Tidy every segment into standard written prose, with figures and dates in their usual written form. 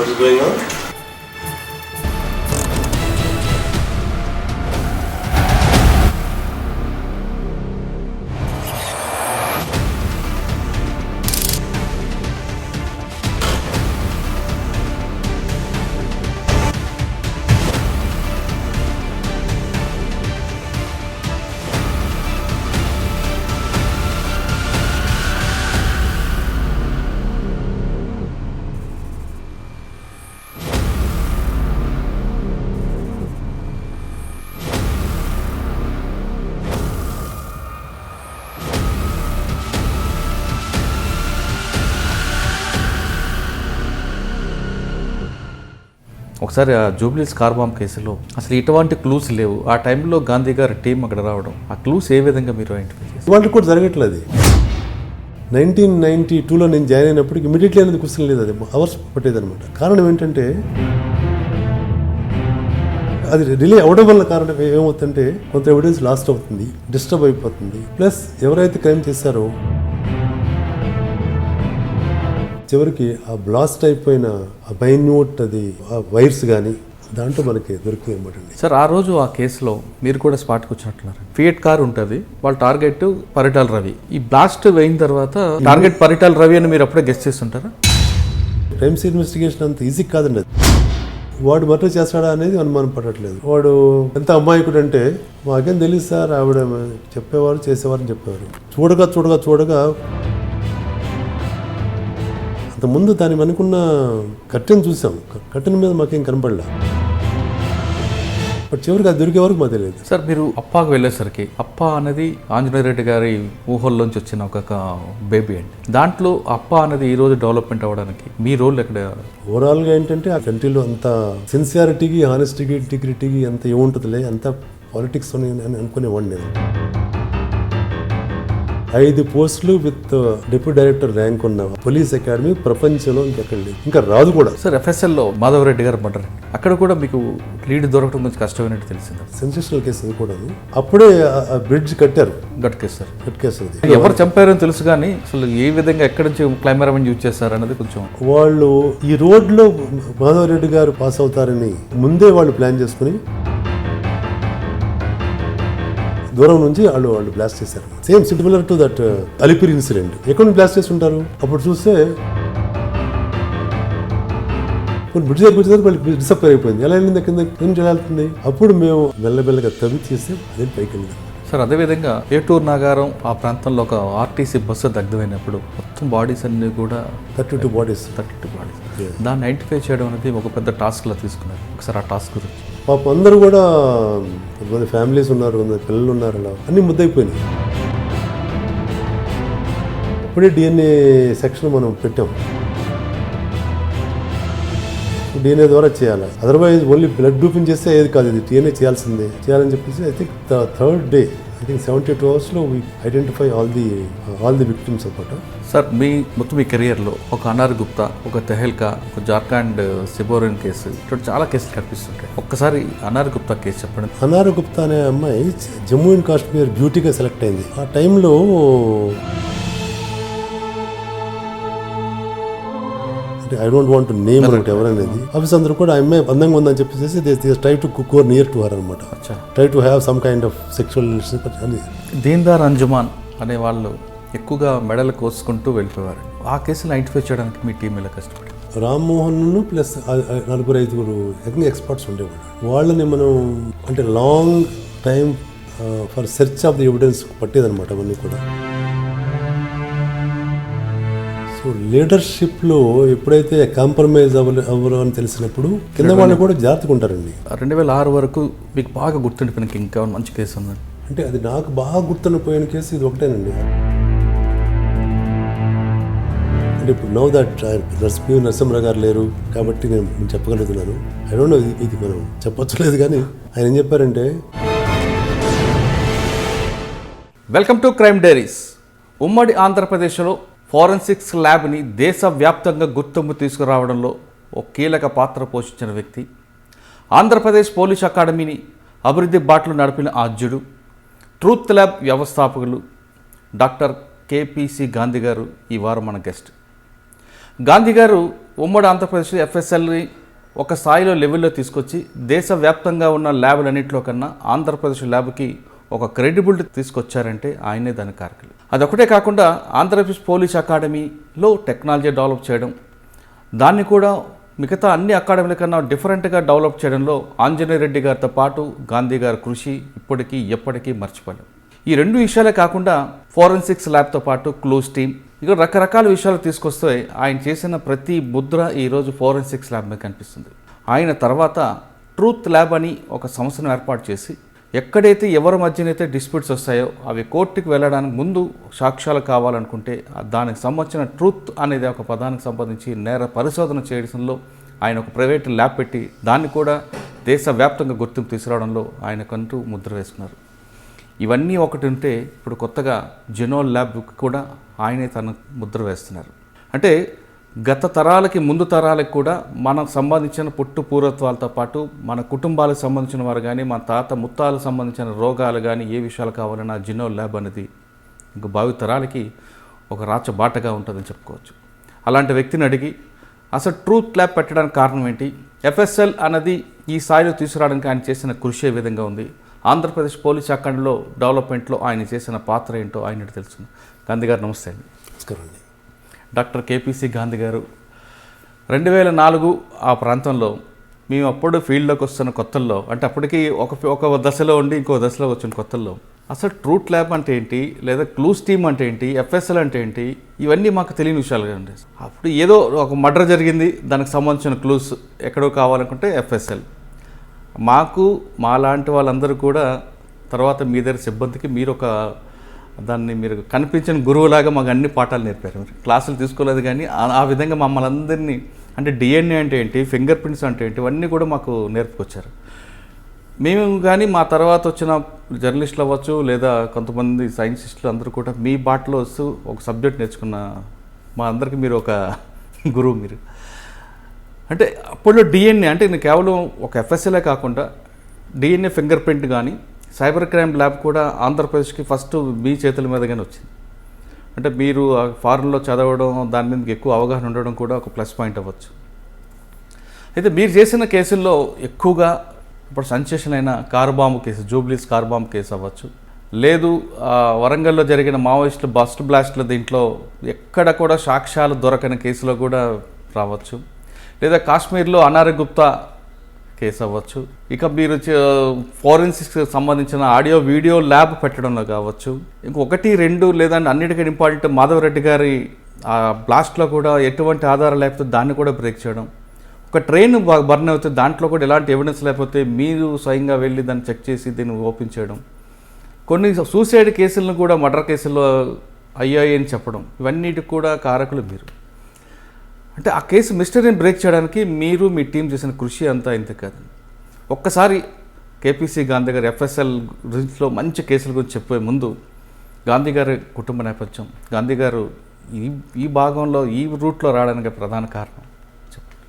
What is going on? ఒకసారి ఆ జూబ్లీస్ car bomb కేసులో అసలు ఇటువంటి క్లూస్ లేవు. ఆ టైంలో గాంధీ గారి టీం అక్కడ రావడం, ఆ క్లూస్ ఏ విధంగా మీరు ఐడెంటిఫై చేస్తారు? వాళ్ళకి కూడా జరగట్లేదు. 1992లో నేను జాయిన్ అయినప్పటికి ఇమీడియట్లీ అనేది క్వశ్చన్ లేదు, అది అవర్స్ పట్టేదనమాట. కారణం ఏంటంటే అది రిలే అవడం వల్ల కారణం ఏమవుతుందంటే కొంత ఎవిడెన్స్ లాస్ట్ అవుతుంది, డిస్టర్బ్ అయిపోతుంది. ప్లస్ ఎవరైతే క్రైమ్ చేశారో చివరికి ఆ బ్లాస్ట్ అయిపోయిన ఆ మైన్యూట్ అది ఆ వైర్స్ కానీ దాంట్లో మనకి దొరికింది అనమాట అండి. సార్ ఆ రోజు ఆ కేసులో మీరు కూడా స్పాట్కి వచ్చినట్లున్నారు. ఫియట్ కార్ ఉంటుంది, వాళ్ళ టార్గెట్ పరిటాల రవి. ఈ బ్లాస్ట్ అయిన తర్వాత టార్గెట్ పరిటాల రవి అని మీరు అప్పుడే గెస్ట్ చేస్తుంటారా? క్రైమ్ సీన్ ఇన్వెస్టిగేషన్ అంత ఈజీ కాదండి. అది వాడు మర్డర్ చేస్తాడా అనేది అనుమానం పడట్లేదు. వాడు ఎంత అమాయకుడు అంటే మాకేం తెలియదు సార్, ఆవిడ చెప్పేవారు చేసేవారని చెప్పేవారు. చూడగా చూడగా చూడగా ముందు దాని మనకున్న కట్టెను చూసాం, కట్టెన మీద మాకేం కనపడలే. బట్ చివరికి అది దొరికే వరకు మాకు తెలియదు. సార్ మీరు అప్పాకు వెళ్ళేసరికి అప్ప అనేది ఆంజనేయ రెడ్డి గారి ఊహల్లోంచి వచ్చిన ఒక బేబీ అండి. దాంట్లో అప్ప అనేది ఈ రోజు డెవలప్మెంట్ అవ్వడానికి మీ రోల్ ఎక్కడ? ఓవరాల్గా ఏంటంటే ఆ కంట్రీలో అంత సిన్సియారిటీకి, హానెస్టీకి, ఇంటిగ్రిటీకి అంత ఏముంటుందిలే, అంత పాలిటిక్స్ అని అనుకునేవాడిని నేను. 5 పోస్టులు విత్ డిప్యూటీ డైరెక్టర్ ర్యాంక్ ఉన్న పోలీస్ అకాడమీ ప్రపంచంలో ఇంకెక్కడ లేదు, ఇంకా రాదు కూడా. సార్ FSLలో మాధవరెడ్డి గారు మర్డర్, అక్కడ కూడా మీకు లీడ్ దొరకడం కొంచెం కష్టమైనట్టు తెలిసింది. సెన్సేషనల్ కేసు అది కూడా. అప్పుడే బ్రిడ్జ్ కట్టారు, గట్ కేసు సార్. గట్ కేసు అది ఎవరు చంపారని తెలుసు కానీ అసలు ఏ విధంగా ఎక్కడి నుంచి క్లైమరామని యూజ్ చేస్తారు అన్నది కొంచెం. వాళ్ళు ఈ రోడ్లో మాధవరెడ్డి గారు పాస్ అవుతారని ముందే వాళ్ళు ప్లాన్ చేసుకుని దూరం నుంచి వాళ్ళు బ్లాస్ట్ చేశారు. Same similar to that Alipiri incident. ఎక్కడ బ్లాస్ట్ చేసి ఉంటారు? అప్పుడు చూస్తే బ్రిడ్జ్ దగ్గర వచ్చేసరికి వాళ్ళకి డిసప్పేర్ అయిపోయింది. ఎలా వెళ్ళింది, కింద ఎలా వెళ్తుంది? అప్పుడు మేము మెల్లమెల్లగా తవ్వి చేస్తే అదే పైకి వెళ్ళింది. సార్ అదేవిధంగా ఏటూరు నాగారం ఆ ప్రాంతంలో ఒక RTC బస్సు దగ్ధమైనప్పుడు మొత్తం బాడీస్ అన్ని కూడా 32 బాడీస్. దాన్ని ఐడెంటిఫై చేయడం అనేది ఒక పెద్ద టాస్క్లా తీసుకున్నారు. ఒకసారి ఆ టాస్క్ గురించి. పాపం అందరూ కూడా, కొంతమంది ఫ్యామిలీస్ ఉన్నారు, కొంతమంది పిల్లలు ఉన్నారు, అలా అన్నీ ముద్దయిపోయినాయి. ఇప్పుడే DNA సెక్షన్ మనం పెట్టాం. DNA ద్వారా చేయాలి, అదర్వైజ్ ఓన్లీ బ్లడ్ గ్రూపింగ్ చేస్తే ఏది కాదు, ఇది DNA చేయాలని చెప్పేసి I think the third day, I think 72 అవర్స్లో we identify all the victims అనమాట. సార్ మొత్తం మీ కెరియర్లో ఒక అనార్ గుప్తా, ఒక తెహల్కా, ఒక జార్ఖండ్ సిబోరన్ కేసు, ఇటువంటి చాలా కేసులు కనిపిస్తుంటాయి. ఒక్కసారి అనార్ గుప్తా కేసు చెప్పండి. అనార్ గుప్తా అనే అమ్మాయి జమ్మూ అండ్ కాశ్మీర్ బ్యూటీగా సెలెక్ట్ అయింది. ఆ టైంలో I don't want to name అనమాట ఎవరనేది. ఆఫీస్ అందరూ కూడా ఆ అమ్మాయి అందంగా ఉందని చెప్పేసి try to cook near to her అనమాట. Try to have some kind of sexual relationship అని. దీన్దార్ అంజుమాన్ అనే వాళ్ళు ఎక్కువగా మెడలు కోసుకుంటూ వెళ్ళిపోయారు. ఆ కేసులు ఐడెంటిఫై చేయడానికి మీ టీం ఎలా కష్టపడి? రామ్మోహన్ ప్లస్ 4-5 ఎక్స్పర్ట్స్ ఉండేవాళ్ళు. వాళ్ళని మనం అంటే long time for search of the evidence పట్టేదనమాట అవన్నీ కూడా. సో లీడర్షిప్లో ఎప్పుడైతే కాంప్రమైజ్ అవ్వరు అని తెలిసినప్పుడు కింద వాళ్ళు కూడా జాగ్రత్తగా ఉంటారండి. 2006 వరకు మీకు బాగా గుర్తుండిపోయిన ఇంకా మంచి కేసు ఉందండి? అంటే అది నాకు బాగా గుర్తుండిపోయిన కేసు ఇది ఒకటేనండి. అంటే ఇప్పుడు నౌ దట్ నరసింహరావు గారు లేరు కాబట్టి నేను చెప్పగలుగుతున్నాను. ఐ డోంట్ నో ఇది మనం చెప్పొచ్చలేదు, కానీ ఆయన ఏం చెప్పారంటే, వెల్కమ్ టు క్రైమ్ డైరీస్. ఉమ్మడి ఆంధ్రప్రదేశ్లో ఫోరెన్సిక్స్ ల్యాబ్ని దేశవ్యాప్తంగా గుర్తింపు తీసుకురావడంలో ఒక కీలక పాత్ర పోషించిన వ్యక్తి, ఆంధ్రప్రదేశ్ పోలీస్ అకాడమీని అభివృద్ధి బాటలు నడిపిన ఆద్యుడు, ట్రూత్ ల్యాబ్ వ్యవస్థాపకులు డాక్టర్ KPC గాంధీ గారు ఈ వారం మన గెస్ట్. గాంధీ గారు ఉమ్మడి ఆంధ్రప్రదేశ్ ఎఫ్ఎస్ఎల్ని ఒక స్థాయిలో లెవెల్లో తీసుకొచ్చి దేశవ్యాప్తంగా ఉన్న ల్యాబ్లన్నింటిలో కన్నా ఆంధ్రప్రదేశ్ ల్యాబ్కి ఒక క్రెడిబిలిటీ తీసుకొచ్చారంటే ఆయనే దాని కారకులు. అదొకటే కాకుండా ఆంధ్రప్రదేశ్ పోలీస్ అకాడమీలో టెక్నాలజీ డెవలప్ చేయడం, దాన్ని కూడా మిగతా అన్ని అకాడమీల కన్నా డిఫరెంట్గా డెవలప్ చేయడంలో ఆంజనేయ రెడ్డి గారితో పాటు గాంధీ గారి కృషి ఇప్పటికీ ఎప్పటికీ మర్చిపోలేం. ఈ రెండు విషయాలే కాకుండా ఫోరెన్సిక్స్ ల్యాబ్తో పాటు క్లూస్ టీమ్, ఇక రకరకాల విషయాలు తీసుకొస్తే ఆయన చేసిన ప్రతి ముద్ర ఈరోజు ఫోరెన్సిక్స్ ల్యాబ్ మీద కనిపిస్తుంది. ఆయన తర్వాత ట్రూత్ ల్యాబ్ అని ఒక సంస్థను ఏర్పాటు చేసి ఎక్కడైతే ఎవరి మధ్యనైతే డిస్ప్యూట్స్ వస్తాయో అవి కోర్టుకు వెళ్ళడానికి ముందు సాక్ష్యాలు కావాలనుకుంటే దానికి సంబంధించిన ట్రూత్ అనేది ఒక పదానికి సంబంధించి నేర పరిశోధన చేయడంలో ఆయన ఒక ప్రైవేట్ ల్యాబ్ పెట్టి దాన్ని కూడా దేశవ్యాప్తంగా గుర్తింపు తీసుకురావడంలో ఆయనకంటూ ముద్ర వేసుకున్నారు. ఇవన్నీ ఒకటి ఉంటే ఇప్పుడు కొత్తగా జెనోల్ ల్యాబ్ కూడా ఆయనే తన ముద్ర వేస్తున్నారు. అంటే గత తరాలకి ముందు తరాలకు కూడా మనకు సంబంధించిన పుట్టు పూర్వత్వాలతో పాటు మన కుటుంబాలకు సంబంధించిన వారు కానీ మన తాత ముత్తాలకు సంబంధించిన రోగాలు కానీ ఏ విషయాలు కావాలన్నా జెనోల్ ల్యాబ్ అనేది ఇంక భావి తరాలకి ఒక రాచబాటగా ఉంటుందని చెప్పుకోవచ్చు. అలాంటి వ్యక్తిని అడిగి అసలు ట్రూత్ ల్యాబ్ పెట్టడానికి కారణం ఏంటి, ఎఫ్ఎస్ఎల్ అన్నది ఈ స్థాయిలో తీసుకురావడానికి ఆయన చేసిన కృషి ఏ విధంగా ఉంది, ఆంధ్రప్రదేశ్ పోలీస్ అకాడమీలో డెవలప్మెంట్లో ఆయన చేసిన పాత్ర ఏంటో ఆయన తెలుస్తుంది. గాంధీ గారు నమస్తే అండి. నమస్కారం అండి. డాక్టర్ కేపీసీ గాంధీ గారు 2004 ఆ ప్రాంతంలో మేము అప్పుడు ఫీల్డ్లోకి వస్తున్న కొత్తల్లో, అంటే అప్పటికి ఒక దశలో ఉండి ఇంకో దశలో వచ్చిన కొత్తల్లో అసలు ట్రూత్ ల్యాబ్ అంటే ఏంటి, లేదా క్లూస్ టీమ్ అంటే ఏంటి, ఎఫ్ఎస్ఎల్ అంటే ఏంటి, ఇవన్నీ మాకు తెలియని విషయాలుగా ఉండేది. అప్పుడు ఏదో ఒక మర్డర్ జరిగింది, దానికి సంబంధించిన క్లూస్ ఎక్కడో కావాలనుకుంటే ఎఫ్ఎస్ఎల్. మాలాంటి వాళ్ళందరూ కూడా తర్వాత మీ దగ్గర సిబ్బందికి మీరు మీరు కనిపించిన గురువులాగా మాకు అన్ని పాఠాలు నేర్పారు. మీరు క్లాసులు తీసుకోలేదు కానీ ఆ విధంగా మమ్మల్ని అందరినీ, అంటే డిఎన్ఏ అంటే ఏంటి, ఫింగర్ ప్రింట్స్ అంటే ఏంటి, ఇవన్నీ కూడా మాకు నేర్పుకొచ్చారు. మేము కానీ మా తర్వాత వచ్చిన జర్నలిస్టులు అవ్వచ్చు లేదా కొంతమంది సైంటిస్టులు అందరూ కూడా మీ బాటలో వస్తూ ఒక సబ్జెక్ట్ నేర్చుకున్న మా అందరికీ మీరు ఒక గురువు. మీరు అంటే అప్పట్లో డిఎన్ఏ అంటే నేను కేవలం ఒక ఎఫ్ఎస్ఎలే కాకుండా డిఎన్ఏ ఫింగర్ ప్రింట్ కానీ సైబర్ క్రైమ్ ల్యాబ్ కూడా ఆంధ్రప్రదేశ్కి ఫస్ట్ మీ చేతుల మీదగానే వచ్చింది. అంటే మీరు ఫారెన్లో చదవడం, దాని మీద ఎక్కువ అవగాహన ఉండడం కూడా ఒక ప్లస్ పాయింట్ అవ్వచ్చు. అయితే మీరు చేసిన కేసుల్లో ఎక్కువగా ఇప్పుడు సెన్సేషన్ అయిన కారు బాంబు కేసు, జూబ్లీస్ కారు బాంబు కేసు అవ్వచ్చు, లేదు వరంగల్లో జరిగిన మావోయిస్టులు బస్ట్ బ్లాస్ట్లు, దీంట్లో ఎక్కడ కూడా సాక్ష్యాలు దొరకని కేసులో కూడా రావచ్చు, లేదా కాశ్మీర్లో అనారి గుప్తా కేసు అవ్వచ్చు, ఇక మీరు ఫోరెన్సిక్స్కి సంబంధించిన ఆడియో వీడియో ల్యాబ్ పెట్టడంలో కావచ్చు, ఇంకొకటి రెండు లేదా అన్నిటికీ ఇంపార్టెంట్ మాధవరెడ్డి గారి ఆ బ్లాస్ట్లో కూడా ఎటువంటి ఆధారం లేకపోతే దాన్ని కూడా బ్రేక్ చేయడం, ఒక ట్రైన్ బర్న్ అవుతే దాంట్లో కూడా ఎలాంటి ఎవిడెన్స్ లేకపోతే మీరు స్వయంగా వెళ్ళి దాన్ని చెక్ చేసి దీన్ని ఓపెన్ చేయడం, కొన్ని సూసైడ్ కేసులను కూడా మర్డర్ కేసుల్లో అయ్యాయి అని చెప్పడం, ఇవన్నిటికి కూడా కారకులు మీరు. అంటే ఆ కేసు మిస్టరీని బ్రేక్ చేయడానికి మీరు మీ టీం చేసిన కృషి అంతా ఇంత కాదండి. ఒక్కసారి కేపీసీ గాంధీ గారు ఎఫ్ఎస్ఎల్ గురించిలో మంచి కేసుల గురించి చెప్పే ముందు గాంధీ గారి కుటుంబ నేపథ్యం, గాంధీ గారు ఈ భాగంలో ఈ రూట్లో రావడానికి ప్రధాన కారణం చెప్పండి.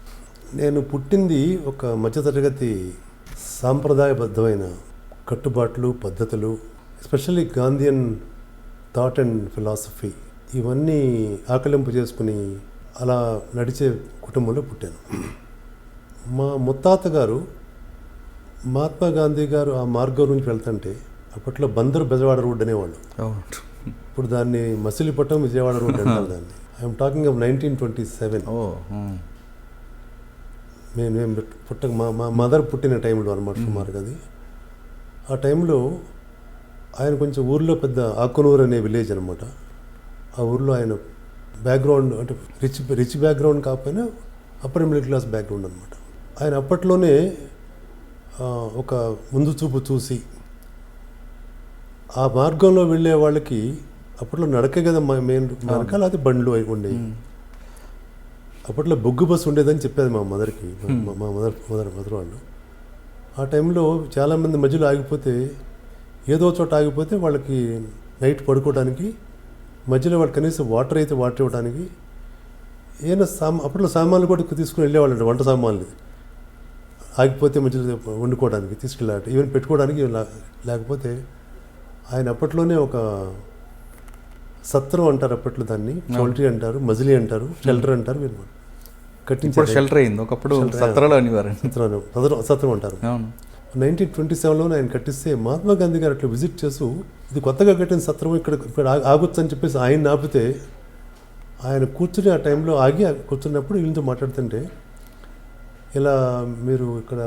నేను పుట్టింది ఒక మధ్యతరగతి సాంప్రదాయబద్ధమైన కట్టుబాట్లు, పద్ధతులు, especially Gandhian thought and philosophy, ఇవన్నీ ఆకలింపు చేసుకుని అలా నడిచే కుటుంబంలో పుట్టాను. మా ముత్తాత గారు మహాత్మా గాంధీ గారు ఆ మార్గం నుంచి వెళ్తుంటే అప్పట్లో బందరు బెజవాడ రోడ్ అనేవాళ్ళు. ఇప్పుడు దాన్ని మసిలీపట్నం విజయవాడ రోడ్ అంటారు దాన్ని. I'm talking of 1927. మేము మా మదర్ పుట్టిన టైంలో అనమాట సుమారుగా అది. ఆ టైంలో ఆయన కొంచెం ఊర్లో పెద్ద ఆకునూరు అనే విలేజ్ అనమాట. ఆ ఊర్లో ఆయన బ్యాక్గ్రౌండ్ అంటే రిచ్ బ్యాక్గ్రౌండ్ కాకపోయినా అప్పర్ మిడిల్ క్లాస్ బ్యాక్గ్రౌండ్ అనమాట. ఆయన అప్పట్లోనే ఒక ముందు చూపు చూసి ఆ మార్గంలో వెళ్ళే వాళ్ళకి అప్పట్లో నడకే కదా మెయిన్ నడక, లేకపోతే బండ్లు అవి ఉండేవి. అప్పట్లో బొగ్గు బస్సు ఉండేదని చెప్పేది మా మదర్కి, మా మదర్ వాళ్ళు. ఆ టైంలో చాలామంది మధ్యలో ఆగిపోతే, ఏదో చోట ఆగిపోతే వాళ్ళకి నైట్ పడుకోవడానికి మధ్యలో వాళ్ళు కనీసం వాటర్ ఇవ్వడానికి ఏమైనా అప్పట్లో సామాన్లు కూడా తీసుకుని వెళ్ళేవాళ్ళంట. వంట సామాన్లు ఆగిపోతే మధ్యలో వండుకోవడానికి తీసుకెళ్ళాలి, ఈవెన్ పెట్టుకోవడానికి లేకపోతే ఆయన అప్పట్లోనే ఒక సత్రం అంటారు అప్పట్లో, దాన్ని పౌల్ట్రీ అంటారు, మజిలీ అంటారు, షెల్టర్ అంటారు. కట్టించారు. షెల్టర్ అయింది, ఒకప్పుడు సత్రాలు అనేవారు. సత్రం అంటారు. అవును. 1927లో ఆయన కట్టిస్తే మహాత్మా గాంధీ గారు అట్లా విజిట్ చేస్తూ ఇది కొత్తగా కట్టిన సత్రం ఇక్కడ ఆగొచ్చు అని చెప్పేసి ఆయన ఆపితే ఆయన కూర్చుని ఆ టైంలో ఆగి కూర్చున్నప్పుడు వీళ్ళతో మాట్లాడుతుంటే ఇలా మీరు ఇక్కడ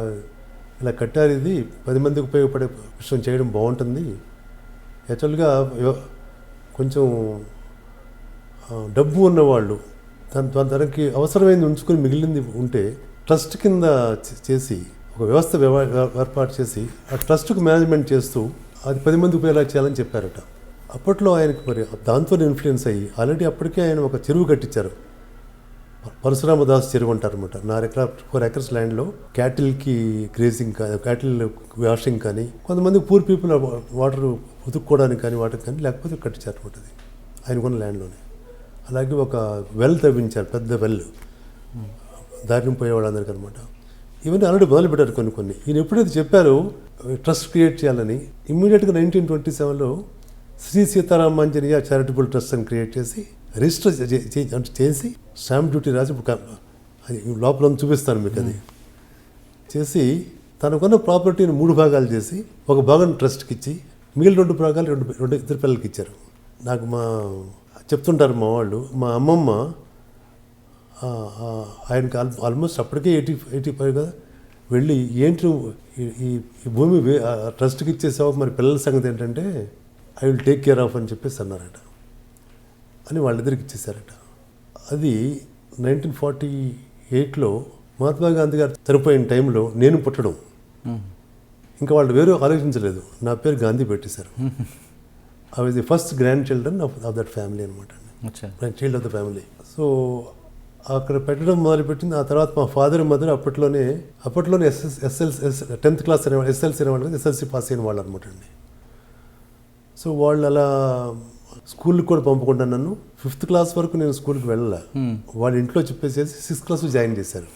ఇలా కట్టారు, ఇది 10 మందికి ఉపయోగపడే విషయం చేయడం బాగుంటుంది. యాక్చువల్గా కొంచెం డబ్బు ఉన్నవాళ్ళు తనకి అవసరమైంది ఉంచుకొని మిగిలింది ఉంటే ట్రస్ట్ కింద చేసి ఒక వ్యవస్థ ఏర్పాటు చేసి ఆ ట్రస్ట్కి మేనేజ్మెంట్ చేస్తూ అది 10 మందికి ఉపయోగాలు చేయాలని చెప్పారట. అప్పట్లో ఆయనకు మరి దాంతో ఇన్ఫ్లుయెన్స్ అయ్యి ఆల్రెడీ అప్పటికే ఆయన ఒక చెరువు కట్టించారు, పరశురామదాస్ చెరువు అంటారనమాట. 4 ఎకర్స్ ల్యాండ్లో క్యాటిల్కి గ్రేజింగ్ కానీ, క్యాటిల్ వాషింగ్ కానీ, కొంతమంది పూర్ పీపుల్ వాటర్ ఉతుక్కోవడానికి కానీ వాటికి కానీ లేకపోతే కట్టించారు అనమాట. అది ఆయనకున్న ల్యాండ్లోనే. అలాగే ఒక వెల్ తవ్వించారు, పెద్ద వెల్, దారిని పోయేవాళ్ళందరికీ అనమాట. ఇవన్నీ ఆల్రెడీ మొదలుపెట్టారు కొన్ని. ఈయన ఎప్పుడైతే చెప్పారో ట్రస్ట్ క్రియేట్ చేయాలని, ఇమ్మీడియట్గా 1927లో శ్రీ సీతారామాంజనేయ చారిటబుల్ ట్రస్ట్ అని క్రియేట్ చేసి రిజిస్టర్ చేసి స్టాంప్ డ్యూటీ రాసి లోపల చూపిస్తాను మీకు. అది చేసి తనకున్న ప్రాపర్టీని 3 భాగాలు చేసి ఒక భాగం ట్రస్ట్కి ఇచ్చి మిగిలిన 2 భాగాలు రెండు ఇద్దరు పిల్లలకి ఇచ్చారు. నాకు చెప్తుంటారు మా వాళ్ళు, మా అమ్మమ్మ ఆయనకి ఆల్మోస్ట్ అప్పటికే 85 కదా, వెళ్ళి ఏంటి ఈ భూమి ట్రస్ట్కి ఇచ్చేసావు, మరి పిల్లల సంగతి ఏంటంటే I will take care of అని చెప్పేసి అన్నారట. అని వాళ్ళిద్దరికి ఇచ్చేసారట. అది 1948లో మహాత్మా గాంధీ గారు చనిపోయిన టైంలో నేను పుట్టడం. ఇంకా వాళ్ళు వేరే ఆలోచించలేదు, నా పేరు గాంధీ పెట్టేశారు. I was the first grand children of that family అనమాట, child of the family. So అక్కడ పెట్టడం మొదలుపెట్టింది. ఆ తర్వాత మా ఫాదర్ మదర్ అప్పట్లోనే టెన్త్ క్లాస్ అనేవాళ్ళు, ఎస్ఎల్సీ అనేవాళ్ళు, ఎస్ఎల్సీ పాస్ అయిన వాళ్ళు అనమాట అండి. సో వాళ్ళు అలా స్కూల్కి కూడా పంపకుండా నన్ను 5th క్లాస్ వరకు నేను స్కూల్కి వెళ్ళాల. వాళ్ళ ఇంట్లో చెప్పేసేసి 6th క్లాస్ జాయిన్ చేశారు.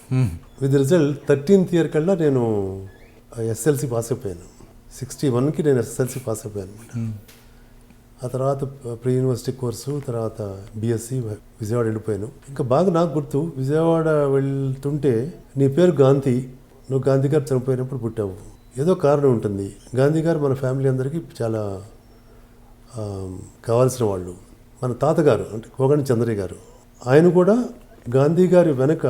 విత్ రిజల్ట్ 13th ఇయర్ కల్లా నేను ఎస్ఎల్సీ పాస్ అయిపోయాను. 61కి నేను ఎస్ఎల్సీ పాస్ అయిపోయాను అనమాట. ఆ తర్వాత ప్రీ యూనివర్సిటీ కోర్సు, తర్వాత బీఎస్సీ విజయవాడ వెళ్ళిపోయాను. ఇంకా బాగా నాకు గుర్తు, విజయవాడ వెళ్తుంటే నీ పేరు గాంధీ, నువ్వు గాంధీ గారు చనిపోయినప్పుడు పుట్టావు, ఏదో కారణం ఉంటుంది. గాంధీ గారు మన ఫ్యామిలీ అందరికీ చాలా కావాల్సిన వాళ్ళు. మన తాతగారు అంటే కోగంటి చంద్రయ్య గారు, ఆయన కూడా గాంధీ గారి వెనక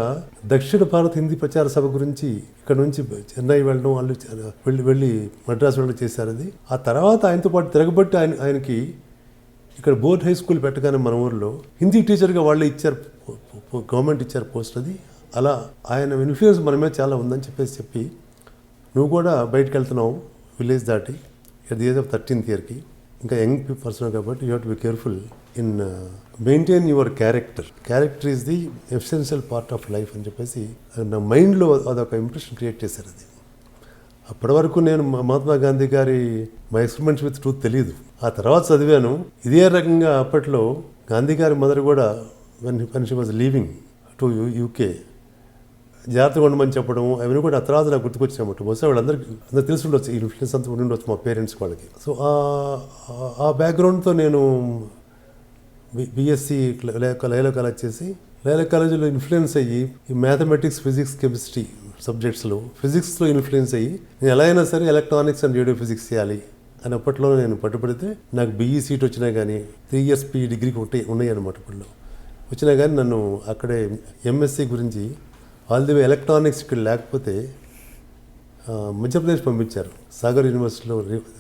దక్షిణ భారత హిందీ ప్రచార సభ గురించి ఇక్కడ నుంచి చెన్నై వెళ్ళడం, వాళ్ళు వెళ్ళి మద్రాసు వెళ్ళడం చేశారు. అది ఆ తర్వాత ఆయనతో పాటు తిరగబట్టి ఆయనకి ఇక్కడ బోర్డ్ హై స్కూల్ పెట్టగానే మన ఊరిలో హిందీ టీచర్గా వాళ్ళే ఇచ్చారు, గవర్నమెంట్ ఇచ్చారు పోస్ట్. అది అలా ఆయన ఇన్ఫ్లుయెన్స్ మన మీద చాలా ఉందని చెప్పి నువ్వు కూడా బయటకు వెళ్తున్నావు విలేజ్ దాటి at the age of 13th ఇయర్కి, ఇంకా యంగ్ పర్సన్ కాబట్టి you have to be careful in maintain your character is the essential part of life అని చెప్పేసి నా మైండ్లో అదొక ఇంప్రెషన్ క్రియేట్ చేశారు. అది అప్పటి వరకు నేను మహాత్మా గాంధీ గారి మై ఎక్స్పెరిమెంట్స్ విత్ ట్రూత్ తెలియదు. ఆ తర్వాత చదివాను. ఇదే రకంగా అప్పట్లో గాంధీ గారి మదర్ కూడా when she was leaving to UK జాగ్రత్తగా ఉండమని చెప్పడం, అవన్నీ కూడా ఆ తర్వాత నాకు గుర్తుకొచ్చినమాట. బహుశా వాళ్ళందరికీ తెలిసి ఉండొచ్చు, ఈ ఇన్ఫ్లుయెన్స్ అంతా ఉండి ఉండొచ్చు మా పేరెంట్స్ వాళ్ళకి. సో ఆ బ్యాక్గ్రౌండ్తో నేను బీఎస్సీ లైలా కాలేజ్ చేసి, లైలా కాలేజీలో ఇన్ఫ్లుయెన్స్ అయ్యి ఈ మ్యాథమెటిక్స్, ఫిజిక్స్, కెమిస్ట్రీ సబ్జెక్ట్స్లో ఫిజిక్స్లో ఇన్ఫ్లుయెన్స్ అయ్యి నేను ఎలా అయినా సరే ఎలక్ట్రానిక్స్ అండ్ రేడియో ఫిజిక్స్ చేయాలి అని అప్పట్లో నేను పట్టుబడితే నాకు బీఈ సీట్ వచ్చినా కానీ 3 years PE డిగ్రీకి ఉన్నాయి అనమాట. అప్పట్లో వచ్చినా కానీ నన్ను అక్కడే ఎంఎస్సీ గురించి ఆల్ ది వే ఎలక్ట్రానిక్స్ ఇక్కడ లేకపోతే మధ్యప్రదేశ్ పంపించారు, సాగర్ యూనివర్సిటీలో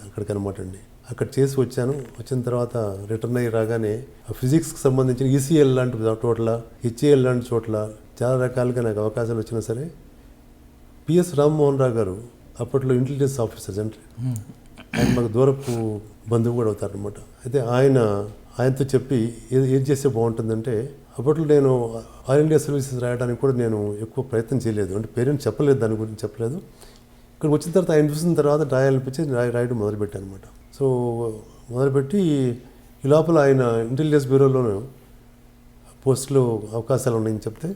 అక్కడికి అనమాట అండి. అక్కడ చేసి వచ్చాను. వచ్చిన తర్వాత రిటర్న్ అయ్యి రాగానే ఫిజిక్స్కి సంబంధించిన ఈసీఎల్ లాంటి చోట్ల, హెచ్ఏఎల్ లాంటి చోట్ల చాలా రకాలుగా నాకు అవకాశాలు వచ్చినా సరే పిఎస్ రామ్మోహన్ రావు గారు అప్పట్లో ఇంటెలిజెన్స్ ఆఫీసర్ అంటే ఆయన మాకు దూరపు బంధువు కూడా అవుతారనమాట. అయితే ఆయనతో చెప్పి ఏం చేస్తే బాగుంటుందంటే, అప్పట్లో నేను ఆల్ ఇండియా సర్వీసెస్ రాయడానికి కూడా నేను ఎక్కువ ప్రయత్నం చేయలేదు, అంటే పేరెంట్స్ చెప్పలేదు, దాని గురించి చెప్పలేదు. ఇక్కడికి వచ్చిన తర్వాత ఆయన చూసిన తర్వాత రాయాలనిపించి రాయడం మొదలుపెట్టాను అనమాట. సో మొదలుపెట్టి ఈ లోపల ఆయన ఇంటెలిజెన్స్ బ్యూరోలోనూ పోస్టులో అవకాశాలు ఉన్నాయని చెప్తే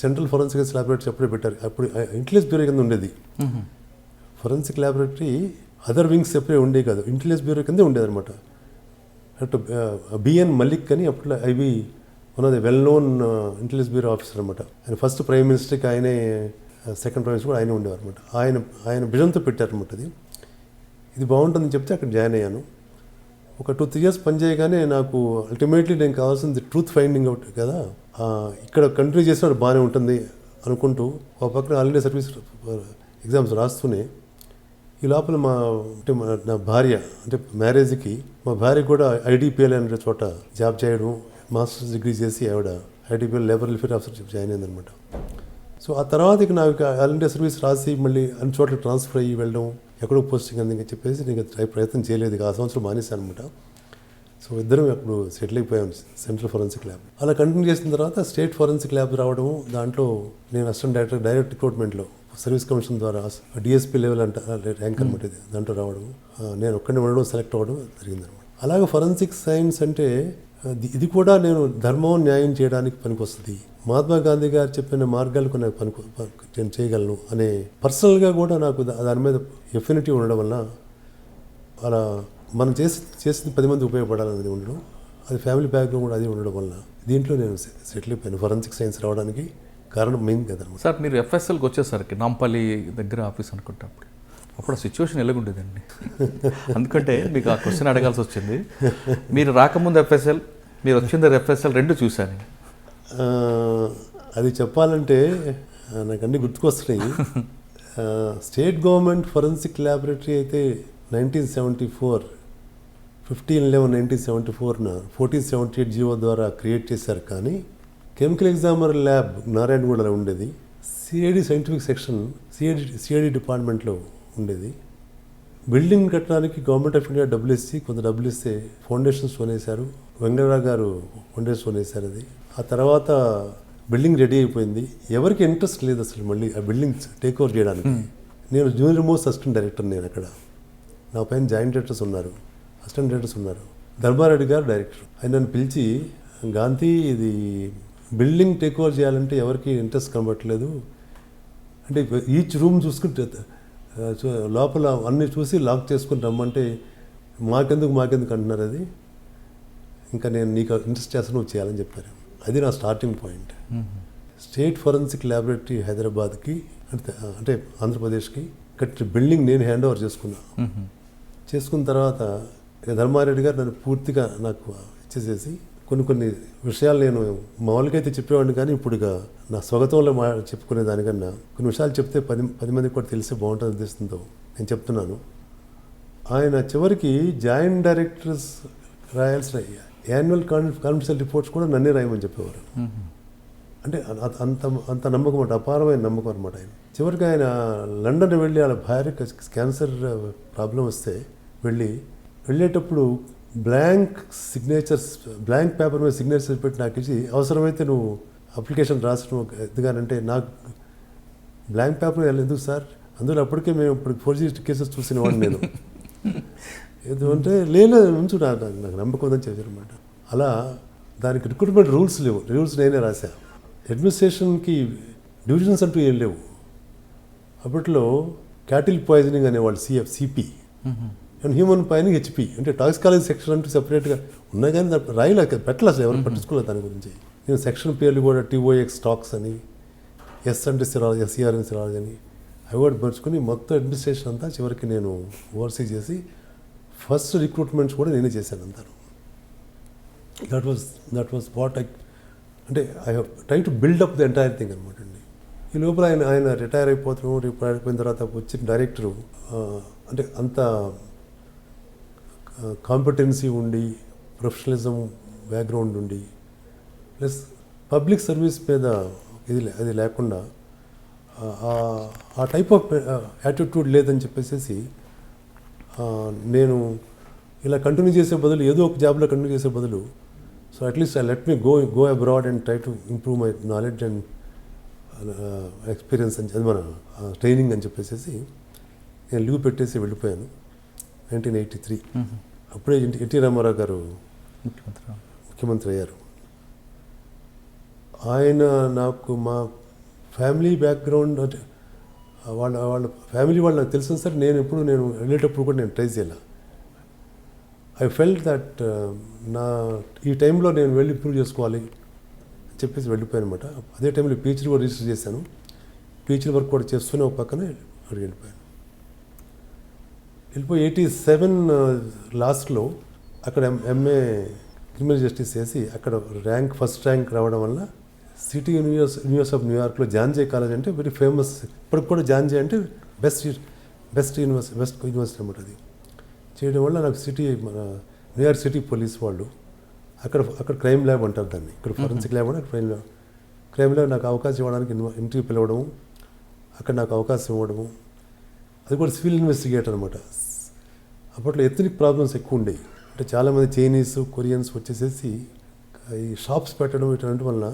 సెంట్రల్ ఫోరెన్సిక్ ల్యాబొరేటరీ అప్పుడే పెట్టారు. అప్పుడు ఇంటెలిజెన్స్ బ్యూరో కింద ఉండేది. ఫోరెన్సిక్ ల్యాబొరేటరీ అదర్ వింగ్స్ ఎప్పుడే ఉండేవి కాదు, ఇంటెలిజెన్స్ బ్యూరో కిందే ఉండేది అనమాట. అటు బిఎన్ మలిక్ అని అప్పుడు IB one of the well known intelligence bureau officer అనమాట. ఆయన ఫస్ట్ ప్రైమ్ మినిస్టర్కి ఆయనే, సెకండ్ ప్రైమ్ మినిస్టర్ కూడా ఆయనే ఉండేవారు అనమాట. ఆయన విజన్తో పెట్టారనమాట. ఇది బాగుంటుందని చెప్తే అక్కడ జాయిన్ అయ్యాను. ఒక 2-3 years పనిచేయగానే నాకు అల్టిమేట్లీ నేను కావాల్సింది ట్రూత్ ఫైండింగ్ అవుట్ కదా, ఇక్కడ కంటిన్యూ చేసిన బాగానే ఉంటుంది అనుకుంటూ ఒక పక్కన ఆల్ ఇండియా సర్వీస్ ఎగ్జామ్స్ రాస్తూనే ఈ లోపల నా భార్య అంటే మ్యారేజ్కి మా భార్య కూడా ఐడిపిఎల్ అనే చోట జాబ్ చేయడం, మాస్టర్స్ డిగ్రీ చేసి ఆవిడ IDPL labour welfare officer join అయిందనమాట. సో ఆ తర్వాత ఇక నాకు ఆల్ ఇండియా సర్వీస్ రాసి మళ్ళీ అన్ని చోట్ల ట్రాన్స్ఫర్ అయ్యి వెళ్ళడం, ఎక్కడో పోస్టింగ్ అందని చెప్పేసి నేను ప్రయత్నం చేయలేదు. ఆ సంవత్సరం మానేశాను అనమాట. సో ఇద్దరం అప్పుడు సెటిల్ అయిపోయాం సెంట్రల్ ఫోరెన్సిక్ ల్యాబ్. అలా కంటిన్యూ చేసిన తర్వాత స్టేట్ ఫోరెన్సిక్ ల్యాబ్ రావడం, దాంట్లో నేను అసిస్టెంట్ డైరెక్ట్ రిక్రూట్మెంట్లో సర్వీస్ కమిషన్ ద్వారా డిఎస్పీ లెవెల్ అంటే ర్యాంక్ అనమాట. ఇది దాంట్లో రావడం, నేను ఒక్కడిని ఉండడం, సెలెక్ట్ అవ్వడం జరిగిందనమాట. అలాగే ఫోరెన్సిక్ సైన్స్ అంటే ఇది కూడా నేను ధర్మం న్యాయం చేయడానికి పనికొస్తుంది, మహాత్మా గాంధీ గారు చెప్పిన మార్గాలకు నాకు నేను చేయగలను అనే పర్సనల్గా కూడా నాకు దాని మీద ఎఫినిటీ ఉండడం వల్ల, అలా మనం చేసింది 10 మంది ఉపయోగపడాలనేది ఉండడం, అది ఫ్యామిలీ బ్యాక్గ్రౌండ్ కూడా అది ఉండడం వల్ల దీంట్లో నేను సెటిల్ అయిపోయాను. ఫోరెన్సిక్ సైన్స్ రావడానికి కారణం మెయిన్ కదనమాట. సార్ మీరు ఎఫ్ఎస్ఎల్కి వచ్చేసరికి నాంపల్లి దగ్గర ఆఫీస్ అనుకుంటా, అప్పుడు సిచ్యువేషన్ ఎలాగుండేదండి? ఎందుకంటే మీకు ఆ క్వశ్చన్ అడగాల్సి వచ్చింది. మీరు రాకముందు ఎఫ్ఎస్ఎల్, మీరు వచ్చింది ఎఫ్ఎస్ఎల్, రెండు చూశాను. అది చెప్పాలంటే నాకు అన్నీ గుర్తుకొస్తున్నాయి. స్టేట్ గవర్నమెంట్ ఫోరెన్సిక్ ల్యాబొరేటరీ అయితే 1974 15/11/1974 1478 జీవో ద్వారా క్రియేట్ చేశారు. కానీ కెమికల్ ఎగ్జామినర్ ల్యాబ్ నారాయణగూడలో ఉండేది. సిఐడి సైంటిఫిక్ సెక్షన్ సిఐడి డిపార్ట్మెంట్లో ఉండేది. బిల్డింగ్ కట్టడానికి గవర్నమెంట్ ఆఫ్ ఇండియా డబ్బులు ఇచ్చి కొంత డబ్బులు ఇస్తే ఫౌండేషన్ స్టోన్ వేశారు, వెంకటరావు గారు ఫౌండేషన్ స్టోన్ వేశారు. అది ఆ తర్వాత బిల్డింగ్ రెడీ అయిపోయింది. ఎవరికి ఇంట్రెస్ట్ లేదు అసలు మళ్ళీ ఆ బిల్డింగ్ టేక్ ఓవర్ చేయడానికి. నేను జూనియర్ మోస్ట్ అసిస్టెంట్ డైరెక్టర్, నేను అక్కడ నా పైన జాయింట్ డైరెక్టర్స్ ఉన్నారు, అసిస్టెంట్ డైరెక్టర్స్ ఉన్నారు. ధర్మారెడ్డి గారు డైరెక్టర్. ఆయన నన్ను పిలిచి, గాంధీ ఇది బిల్డింగ్ టేక్ ఓవర్ చేయాలంటే ఎవరికి ఇంట్రెస్ట్ కనబట్టలేదు, అంటే ఈచ్ రూమ్ చూసుకుంటే లోపల అన్నీ చూసి లాక్ చేసుకుని రమ్మంటే మాకెందుకు అంటున్నారు. అది ఇంకా నేను నీకు ఇంట్రెస్ట్ చేస్తాను, నువ్వు చేయాలని చెప్పారు. అది నా starting point. State forensic laboratory హైదరాబాద్కి అంటే ఆంధ్రప్రదేశ్కి కట్టి బిల్డింగ్ నేను హ్యాండ్ ఓవర్ చేసుకున్న తర్వాత ధర్మారెడ్డి గారు నన్ను పూర్తిగా నాకు ఇచ్చేసేసి కొన్ని విషయాలు నేను మామూలుగా అయితే చెప్పేవాడిని, కానీ ఇప్పుడు నా స్వగతంలో చెప్పుకునే దానికన్నా కొన్ని విషయాలు చెప్తే 10 మందికి కూడా తెలిస్తే బాగుంటుంది అనిపిస్తుందో నేను చెప్తున్నాను. ఆయన చివరికి జాయింట్ డైరెక్టర్స్ రాయాల్సిన యాన్యువల్ కాన్ఫిడెన్షియల్ రిపోర్ట్స్ కూడా నన్నే రాయమని చెప్పేవారు. అంటే అంత నమ్మకం అనమాట, అపారమైన నమ్మకం అనమాట. ఆయన చివరికి ఆయన లండన్ వెళ్ళి వాళ్ళ భార్యకి క్యాన్సర్ ప్రాబ్లం వస్తే వెళ్ళేటప్పుడు బ్లాంక్ పేపర్ మీద సిగ్నేచర్స్ పెట్టి నాకు ఇచ్చి, అవసరమైతే నువ్వు అప్లికేషన్ రాసడం ఎందుకనంటే, నాకు బ్లాంక్ పేపర్ ఎందుకు సార్, అందులో అప్పటికే మేము ఇప్పుడు 4G కేసెస్ చూసిన వాడిని నేను, ఎందుకంటే లేదు ఉంచు నాకు నమ్మకం ఉందని చెప్పారు అనమాట. అలా దానికి రిక్రూట్మెంట్ రూల్స్ లేవు, రూల్స్ నేనే రాశా. అడ్మినిస్ట్రేషన్కి డివిజన్స్ అంటూ ఏం లేవు. అప్పట్లో క్యాటిల్ పాయిజనింగ్ అనేవాళ్ళు CP and human poisoning HP, అంటే టాక్సికాలజీ సెక్షన్ అంటూ సెపరేట్గా ఉన్నాయి, కానీ రాయలేక పెట్టలేదు, ఎవరు పట్టించుకోలేదు దాని గురించి. నేను సెక్షన్ పేర్లు కూడా TOX టాక్స్ అని, S అంటే సిరాలజీ, SCR అని సిరాలజీ అని అవి కూడా పరుచుకొని మొత్తం అడ్మినిస్ట్రేషన్ అంతా చివరికి నేను ఓవర్సీ చేసి ఫస్ట్ రిక్రూట్మెంట్స్ కూడా నేనే చేశాను అంతా. దట్ వాస్ వాట్ అంటే I have try to build up the entire thing అనమాట అండి. ఈ లోపల ఆయన రిటైర్ అయిపోయిన తర్వాత వచ్చిన డైరెక్టరు అంటే అంత కాంపిటెన్సీ ఉండి, ప్రొఫెషనలిజం బ్యాక్గ్రౌండ్ ఉండి, ప్లస్ పబ్లిక్ సర్వీస్ మీద అది లేకుండా ఆ టైప్ ఆఫ్ యాటిట్యూడ్ లేదని చెప్పేసి నేను ఇలా కంటిన్యూ చేసే బదులు, ఏదో ఒక జాబ్లో కంటిన్యూ చేసే బదులు, so at least let me go abroad and try to improve my knowledge and experience అని, అది మన ట్రైనింగ్ అని చెప్పేసి నేను లీవ్ పెట్టేసి వెళ్ళిపోయాను 1983. అప్పుడే ఎన్టీ రామారావు గారు ముఖ్యమంత్రి అయ్యారు. ఆయన నాకు మా ఫ్యామిలీ బ్యాక్గ్రౌండ్ అంటే వాళ్ళ ఫ్యామిలీ వాళ్ళు నాకు తెలిసిన సరే నేను వెళ్ళేటప్పుడు కూడా నేను ట్రై చేయాలి. ఐ ఫెల్ట్ దట్ ఈ టైంలో నేను వెళ్ళి ఇంప్రూవ్ చేసుకోవాలి, చెప్పేసి వెళ్ళిపోయాను అనమాట. అదే టైంలో పిహెచ్డీ కూడా రిజిస్టర్ చేశాను. పిహెచ్డీ వర్క్ కూడా చేస్తూనే ఒక పక్కనే అక్కడికి వెళ్ళిపోయాను. వెళ్ళిపోయి 87 లాస్ట్లో అక్కడ ఎంఏ క్రిమినల్ జస్టిస్ చేసి అక్కడ ఫస్ట్ ర్యాంక్ రావడం వల్ల సిటీ యూనివర్సిటీ ఆఫ్ న్యూయార్క్లో జాన్జే కాలేజ్ అంటే వెరీ ఫేమస్. ఇప్పటికి కూడా జాన్జే అంటే బెస్ట్ యూనివర్సిటీ అనమాట. అది చేయడం వల్ల నాకు మన న్యూయార్క్ సిటీ పోలీస్ వాళ్ళు అక్కడ క్రైమ్ ల్యాబ్ అంటారు దాన్ని, ఇక్కడ ఫోరెన్సిక్ ల్యాబ్ అంటే క్రైమ్ ల్యాబ్ నాకు అవకాశం ఇవ్వడానికి ఇంటర్వ్యూ పిలవడము, అక్కడ నాకు అవకాశం ఇవ్వడము. అది కూడా సివిల్ ఇన్వెస్టిగేటర్ అనమాట. అప్పట్లో ఎథనిక్ ప్రాబ్లమ్స్ ఎక్కువ ఉండేవి. అంటే చాలామంది చైనీస్, కొరియన్స్ వచ్చేసేసి ఈ షాప్స్ పెట్టడం ఇటువంటి వల్ల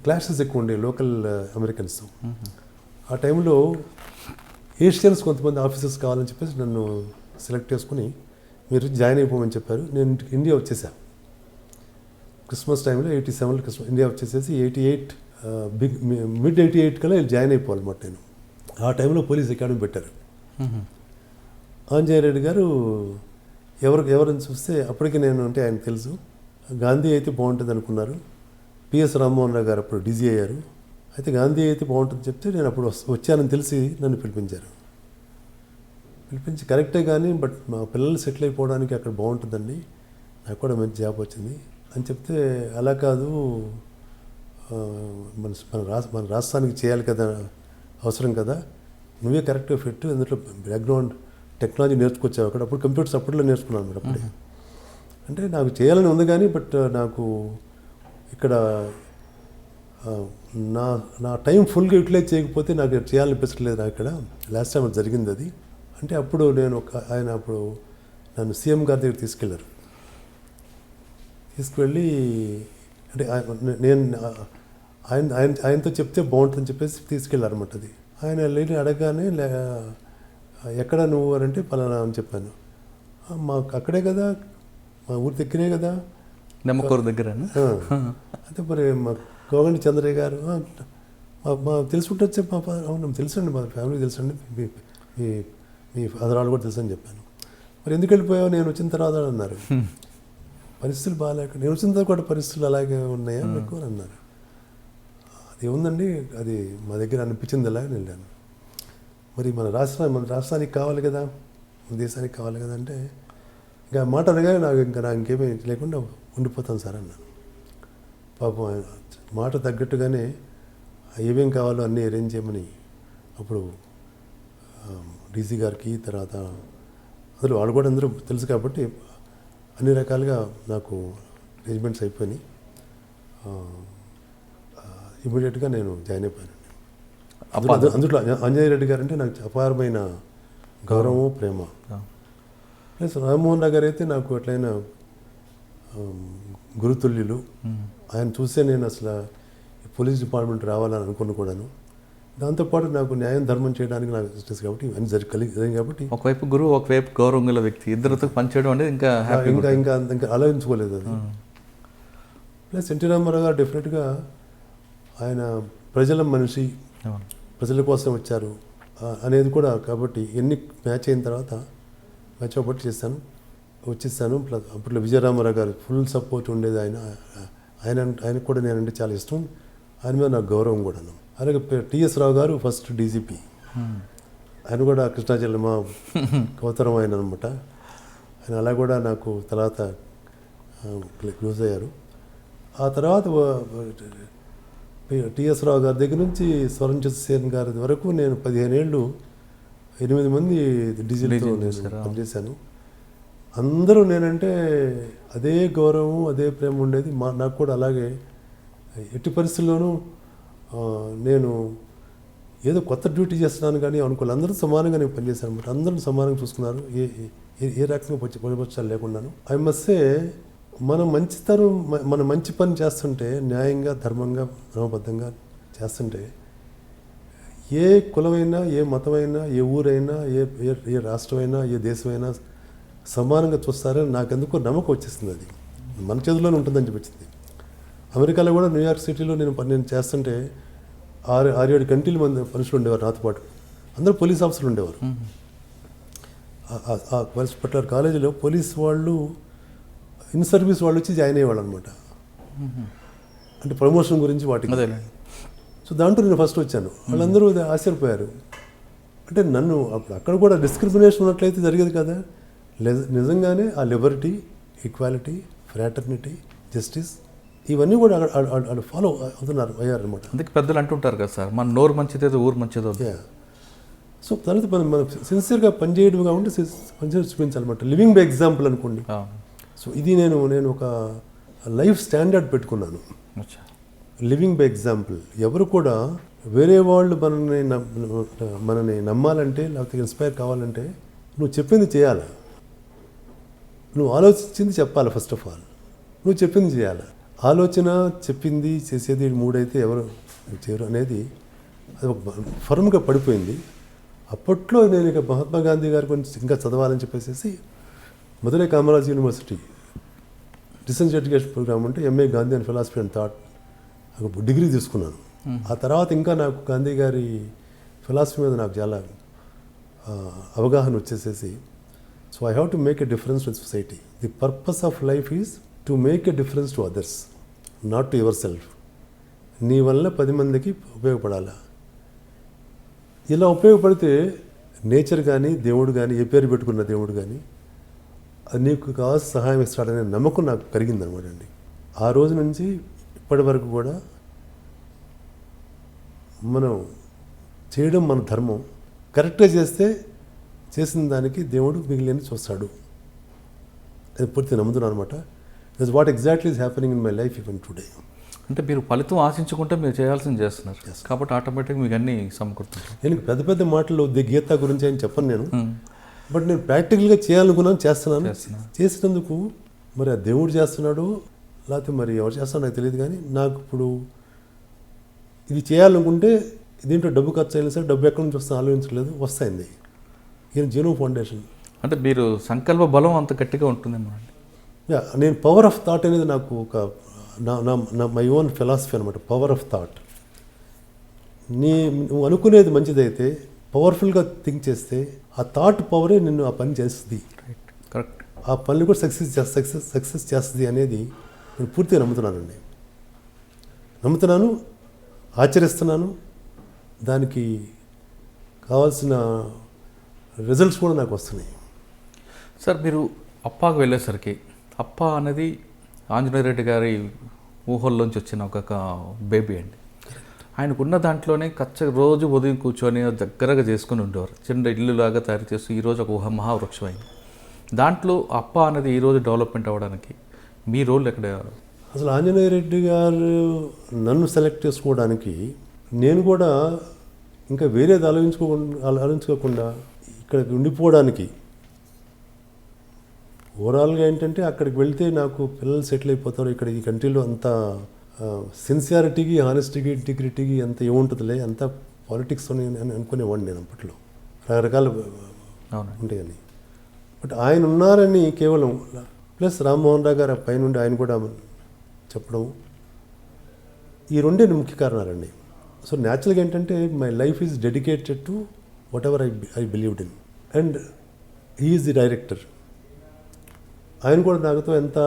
క్లాషెస్ ఎక్కువ ఉండేవి లోకల్ అమెరికన్స్. ఆ టైంలో ఏషియన్స్ కొంతమంది ఆఫీసర్స్ కావాలని చెప్పేసి నన్ను సెలెక్ట్ చేసుకుని మీరు జాయిన్ అయిపోమని చెప్పారు. నేను ఇండియా వచ్చేసాను క్రిస్మస్ టైంలో 87 ఇండియా వచ్చేసేసి 88 మిడ్ 88 కల్లా జాయిన్ అయిపోవాలన్నమాట. నేను ఆ టైంలో పోలీస్ అకాడమీ పెట్టారు. ఆంజనేయ రెడ్డి గారు ఎవరిని చూస్తే అప్పటికి నేను అంటే ఆయన తెలుసు, గాంధీ అయితే బాగుంటుంది అనుకున్నారు. పిఎస్ రామ్మోహన్ రావు గారు అప్పుడు డీజీ అయ్యారు. అయితే గాంధీ అయితే బాగుంటుంది చెప్తే నేను అప్పుడు వచ్చానని తెలిసి నన్ను పిలిపించారు. పిలిపించి కరెక్టే కానీ బట్ మా పిల్లలు సెటిల్ అయిపోవడానికి అక్కడ బాగుంటుందండి, నాకు కూడా మంచి జాబ్ వచ్చింది అని చెప్తే, అలా కాదు మన రాష్ట్రానికి చేయాలి కదా, అవసరం కదా, నువ్వే కరెక్ట్గా ఫిట్, అందులో బ్యాక్గ్రౌండ్ టెక్నాలజీ నేర్చుకొచ్చావు అప్పుడు కంప్యూటర్స్ అప్పట్లో నేర్చుకున్నాను మీరు అప్పుడే. అంటే నాకు చేయాలని ఉంది కానీ బట్ నాకు ఇక్కడ నా టైం ఫుల్గా యూటిలైజ్ చేయకపోతే నాకు చేయాలనిపించలేదు. నాకు ఇక్కడ లాస్ట్ టైం జరిగింది అది. అంటే అప్పుడు ఆయన అప్పుడు నన్ను సీఎం గారి దగ్గర తీసుకెళ్ళారు. తీసుకువెళ్ళి అంటే నేను ఆయనతో చెప్తే బాగుంటుందని చెప్పేసి తీసుకెళ్ళారు అనమాట. అది ఆయన వెళ్ళి అడగగానే ఎక్కడ నువ్వు అని అంటే పలానా అని చెప్పాను. మాకు అక్కడే కదా, మా ఊరి దగ్గరే కదా, నెమ్మకూరు దగ్గర. అయితే మరి మా కోగండి చంద్రయ్య గారు మా తెలుసుకుంటే అవును తెలుసండి, మా ఫ్యామిలీ తెలుసండి, మీ ఫాదర్ వాళ్ళు కూడా తెలుసని చెప్పాను. మరి ఎందుకు వెళ్ళిపోయావు నేను వచ్చిన తర్వాత అన్నారు. పరిస్థితులు బాగాలేక నేను వచ్చిన తర్వాత కూడా పరిస్థితులు అలాగే ఉన్నాయా మీకు అని అన్నారు. అది ఉందండి, అది మా దగ్గర అనిపించింది అలాగే వెళ్ళాను. మరి మన రాష్ట్రానికి కావాలి కదా, మన దేశానికి కావాలి కదా అంటే ఇంకా మాట అనగా నాకు ఇంకేమీ లేకుండా ఉండిపోతాను సార్ అన్నాను. పాపం మాట తగ్గట్టుగానే ఏమేం కావాలో అన్నీ అరేంజ్ చేయమని అప్పుడు డీసీ గారికి, తర్వాత అందులో వాళ్ళు కూడా అందరూ తెలుసు కాబట్టి అన్ని రకాలుగా నాకు అరేంజ్మెంట్స్ అయిపోయినాయి. ఇమీడియట్గా నేను జాయిన్ అయిపోయాను. అందులో ఆంజనేయ రెడ్డి గారు అంటే నాకు అపారమైన గౌరవం, ప్రేమ. ప్లస్ రామ్మోహన్ రావు గారు అయితే నాకు ఎట్లయినా గురుతుల్యులు. ఆయన చూసే నేను అసలు పోలీస్ డిపార్ట్మెంట్ రావాలని అనుకుని కూడాను. దాంతోపాటు నాకు న్యాయం, ధర్మం చేయడానికి నాకు ఇష్టం కాబట్టి అన్ని జరిగింది కాబట్టి ఒకవైపు గురువు, ఒకవైపు గౌరవం గల వ్యక్తి, ఇద్దరితో పనిచేయడం అనేది ఇంకా ఇంకా ఆలోచించుకోలేదు అది. ప్లస్ ఎన్టీ రామారావు గారు డెఫినెట్గా ఆయన ప్రజల మనిషి, ప్రజల కోసం వచ్చారు అనేది కూడా కాబట్టి ఎన్ని మ్యాచ్ అయిన తర్వాత మ్యాచ్ అవ్వబట్టి వచ్చేసాను. ప్లస్ అప్పట్లో విజయరామారావు గారు ఫుల్ సపోర్ట్ ఉండేది. ఆయనకు కూడా నేనంటే చాలా ఇష్టం, ఆయన మీద నాకు గౌరవం కూడాను. అలాగే టిఎస్ రావు గారు ఫస్ట్ డీజీపీ, ఆయన కూడా కృష్ణా జిల్లా మా కౌతరం ఆయన అనమాట. ఆయన అలా కూడా నాకు తర్వాత క్లోజ్ అయ్యారు. ఆ తర్వాత టిఎస్ రావు గారి దగ్గర నుంచి స్వరంజిత్ సేన్ గారి వరకు నేను 15 ఏళ్ళు 8 మంది డీజీలతో నేను పనిచేశాను. అందరూ నేనంటే అదే గౌరవం, అదే ప్రేమ ఉండేది. నాకు కూడా అలాగే ఎట్టి పరిస్థితుల్లోనూ నేను ఏదో కొత్త డ్యూటీ చేస్తున్నాను కానీ అనుకోవాలి. అందరూ సమానంగా నేను పనిచేశాను అనమాట. అందరూ సమానంగా చూసుకున్నారు, ఏ రకంగా పొరపక్షాలు లేకున్నాను. ఐ మస్ట్ సే మన మంచి పని చేస్తుంటే, న్యాయంగా, ధర్మంగా, క్రమబద్ధంగా చేస్తుంటే ఏ కులమైనా, ఏ మతమైనా, ఏ ఊరైనా, ఏ రాష్ట్రమైనా, ఏ దేశమైనా సమానంగా చూస్తారని నాకెందుకో నమ్మకం వచ్చేసింది. అది మన చేతిలోనే ఉంటుందని చెప్పించింది. అమెరికాలో కూడా న్యూయార్క్ సిటీలో నేను చేస్తుంటే 6-7 కంట్రీల మంది మనుషులు ఉండేవారు నాతో పాటు. అందరూ పోలీస్ ఆఫీసర్లు ఉండేవారు. ఆ పర్టికులర్ కాలేజీలో పోలీస్ వాళ్ళు, ఇన్ సర్వీస్ వాళ్ళు వచ్చి జాయిన్ అయ్యేవాళ్ళు అనమాట. అంటే ప్రమోషన్ గురించి వాటికి. అదేలేండి. సో దాంట్లో నేను ఫస్ట్ వచ్చాను. వాళ్ళందరూ ఆశ్చర్యపోయారు. అంటే నన్ను అక్కడ కూడా డిస్క్రిమినేషన్ ఉన్నట్లయితే జరిగేది కదా. నిజంగానే ఆ లిబర్టీ, ఈక్వాలిటీ, ఫ్రాటర్నిటీ, జస్టిస్ ఇవన్నీ కూడా వాళ్ళు ఫాలో అయ్యారనమాట. అందుకే పెద్దలు అంటుంటారు కదా సార్, మన నోరు మంచిదేదో ఊరు మంచిదో. సో తర్వాత మనం సిన్సియర్గా పనిచేయడం కాబట్టి పనిచేసి చూపించాలన్నమాట. లివింగ్ బై ఎగ్జాంపుల్ అనుకోండి. సో ఇది నేను ఒక లైఫ్ స్టాండర్డ్ పెట్టుకున్నాను, లివింగ్ బై ఎగ్జాంపుల్. ఎవరు కూడా వేరే వాళ్ళు మనని నమ్మాలంటే లేకపోతే ఇన్స్పైర్ కావాలంటే నువ్వు చెప్పింది చేయాలి, నువ్వు ఆలోచించింది చెప్పాలి. ఫస్ట్ ఆఫ్ ఆల్ నువ్వు చెప్పింది చేయాలి. ఆలోచన, చెప్పింది, చేసేది మూడైతే ఎవరు చేయరు అనేది అది ఒక ఫర్మ్గా పడిపోయింది. అప్పట్లో నేను ఇక మహాత్మా గాంధీ గారి గురించి ఇంకా చదవాలని చెప్పేసి Madurai Kamaraj university distance education programme అంటే MA Gandhi and philosophy and thought degree తీసుకున్నాను. ఆ తర్వాత ఇంకా నాకు గాంధీ గారి ఫిలాసఫీ మీద నాకు చాలా అవగాహన వచ్చేసేసి so I have to make a difference with society. The purpose of life is to make a difference to others, not to your self. నీ వల్ల 10 మందికి ఉపయోగపడాలా. ఇలా ఉపయోగపడితే నేచర్ కానీ, దేవుడు కానీ, ఏ పేరు పెట్టుకున్న దేవుడు కానీ అది నీకు కావాల్సిన సహాయం ఇస్తాడనే నమ్మకం నాకు కలిగిందనమాట అండి. ఆ రోజు నుంచి ఇప్పటి వరకు కూడా మనం చేయడం మన ధర్మం. కరెక్ట్గా చేస్తే చేసిన దానికి దేవుడు మిగిలిన చూస్తాడు. అది పూర్తి నమ్ముతున్నాను అనమాట. That's what exactly is happening in my life even today. అంటే మీరు ఫలితం ఆశించుకుంటే మీరు చేయాల్సింది చేస్తున్నారు కాబట్టి ఆటోమేటిక్గా మీకు అన్నీ సమకూరుతుంది. నేను పెద్ద పెద్ద మాటలు గీత గురించి అని చెప్పను నేను, బట్ నేను ప్రాక్టికల్గా చేయాలనుకున్నాను, చేస్తున్నాను. చేసినందుకు మరి ఆ దేవుడు చేస్తున్నాడు లేకపోతే మరి ఎవరు చేస్తాడో నాకు తెలియదు, కానీ నాకు ఇప్పుడు ఇది చేయాలనుకుంటే దీంట్లో డబ్బు ఖర్చు అయినా సరే డబ్బు ఎక్కడి నుంచి వస్తుందో ఆలోచించలేదు, వస్తాయింది. ఈయన జీనో ఫౌండేషన్ అంటే మీరు సంకల్ప బలం అంత గట్టిగా ఉంటుందేమో అండి. నేను పవర్ ఆఫ్ థాట్ అనేది నాకు ఒక నా మై ఓన్ ఫిలాసఫీ అనమాట. Power of thought. నువ్వు అనుకునేది మంచిదైతే పవర్ఫుల్గా థింక్ చేస్తే ఆ థాట్ పవరే నిన్ను ఆ పని చేస్తుంది. కరెక్ట్. ఆ పనులు కూడా సక్సెస్ చేస్తుంది అనేది నేను పూర్తిగా నమ్ముతున్నానండి. నమ్ముతున్నాను, ఆచరిస్తున్నాను. దానికి కావాల్సిన రిజల్ట్స్ కూడా నాకు వస్తున్నాయి. సార్ మీరు అప్పాకు వెళ్ళేసరికి అప్ప అనేది ఆంజనేయ రెడ్డి గారి ఊహల్లోంచి వచ్చిన ఒక బేబీ అండి. ఆయనకున్న దాంట్లోనే రోజు ఉదయం కూర్చొని దగ్గరగా చేసుకుని ఉండేవారు. చిన్న ఇల్లులాగా తయారు చేస్తూ ఈరోజు ఒక మహావృక్షం అయింది. దాంట్లో అప్ప అనేది ఈరోజు డెవలప్మెంట్ అవ్వడానికి మీ రోల్ ఎక్కడ? అసలు ఆంజనేయ రెడ్డి గారు నన్ను సెలెక్ట్ చేసుకోవడానికి నేను కూడా ఇంకా వేరేది ఆలోచించుకోకుండా ఇక్కడికి ఉండిపోవడానికి ఓవరాల్గా ఏంటంటే అక్కడికి వెళ్తే నాకు పిల్లలు సెటిల్ అయిపోతారు. ఇక్కడ ఈ కంట్రీలో అంత సిన్సియారిటీకి, హానెస్టీకి, ఇంటిగ్రిటీకి అంత ఏముంటుందిలే, అంత పాలిటిక్స్ అని అనుకునేవాడిని నేను అప్పట్లో. రకరకాల ఉంటాయని. బట్ ఆయన ఉన్నారని కేవలం ప్లస్ రామ్మోహన్ రావు గారు పైనుండి ఆయన కూడా చెప్పడం, ఈ రెండే ముఖ్య కారణాలండి. సో న్యాచురల్గా ఏంటంటే my life is dedicated to what ever I believed in and he is the director. ఆయన కూడా నాకుతో ఎంత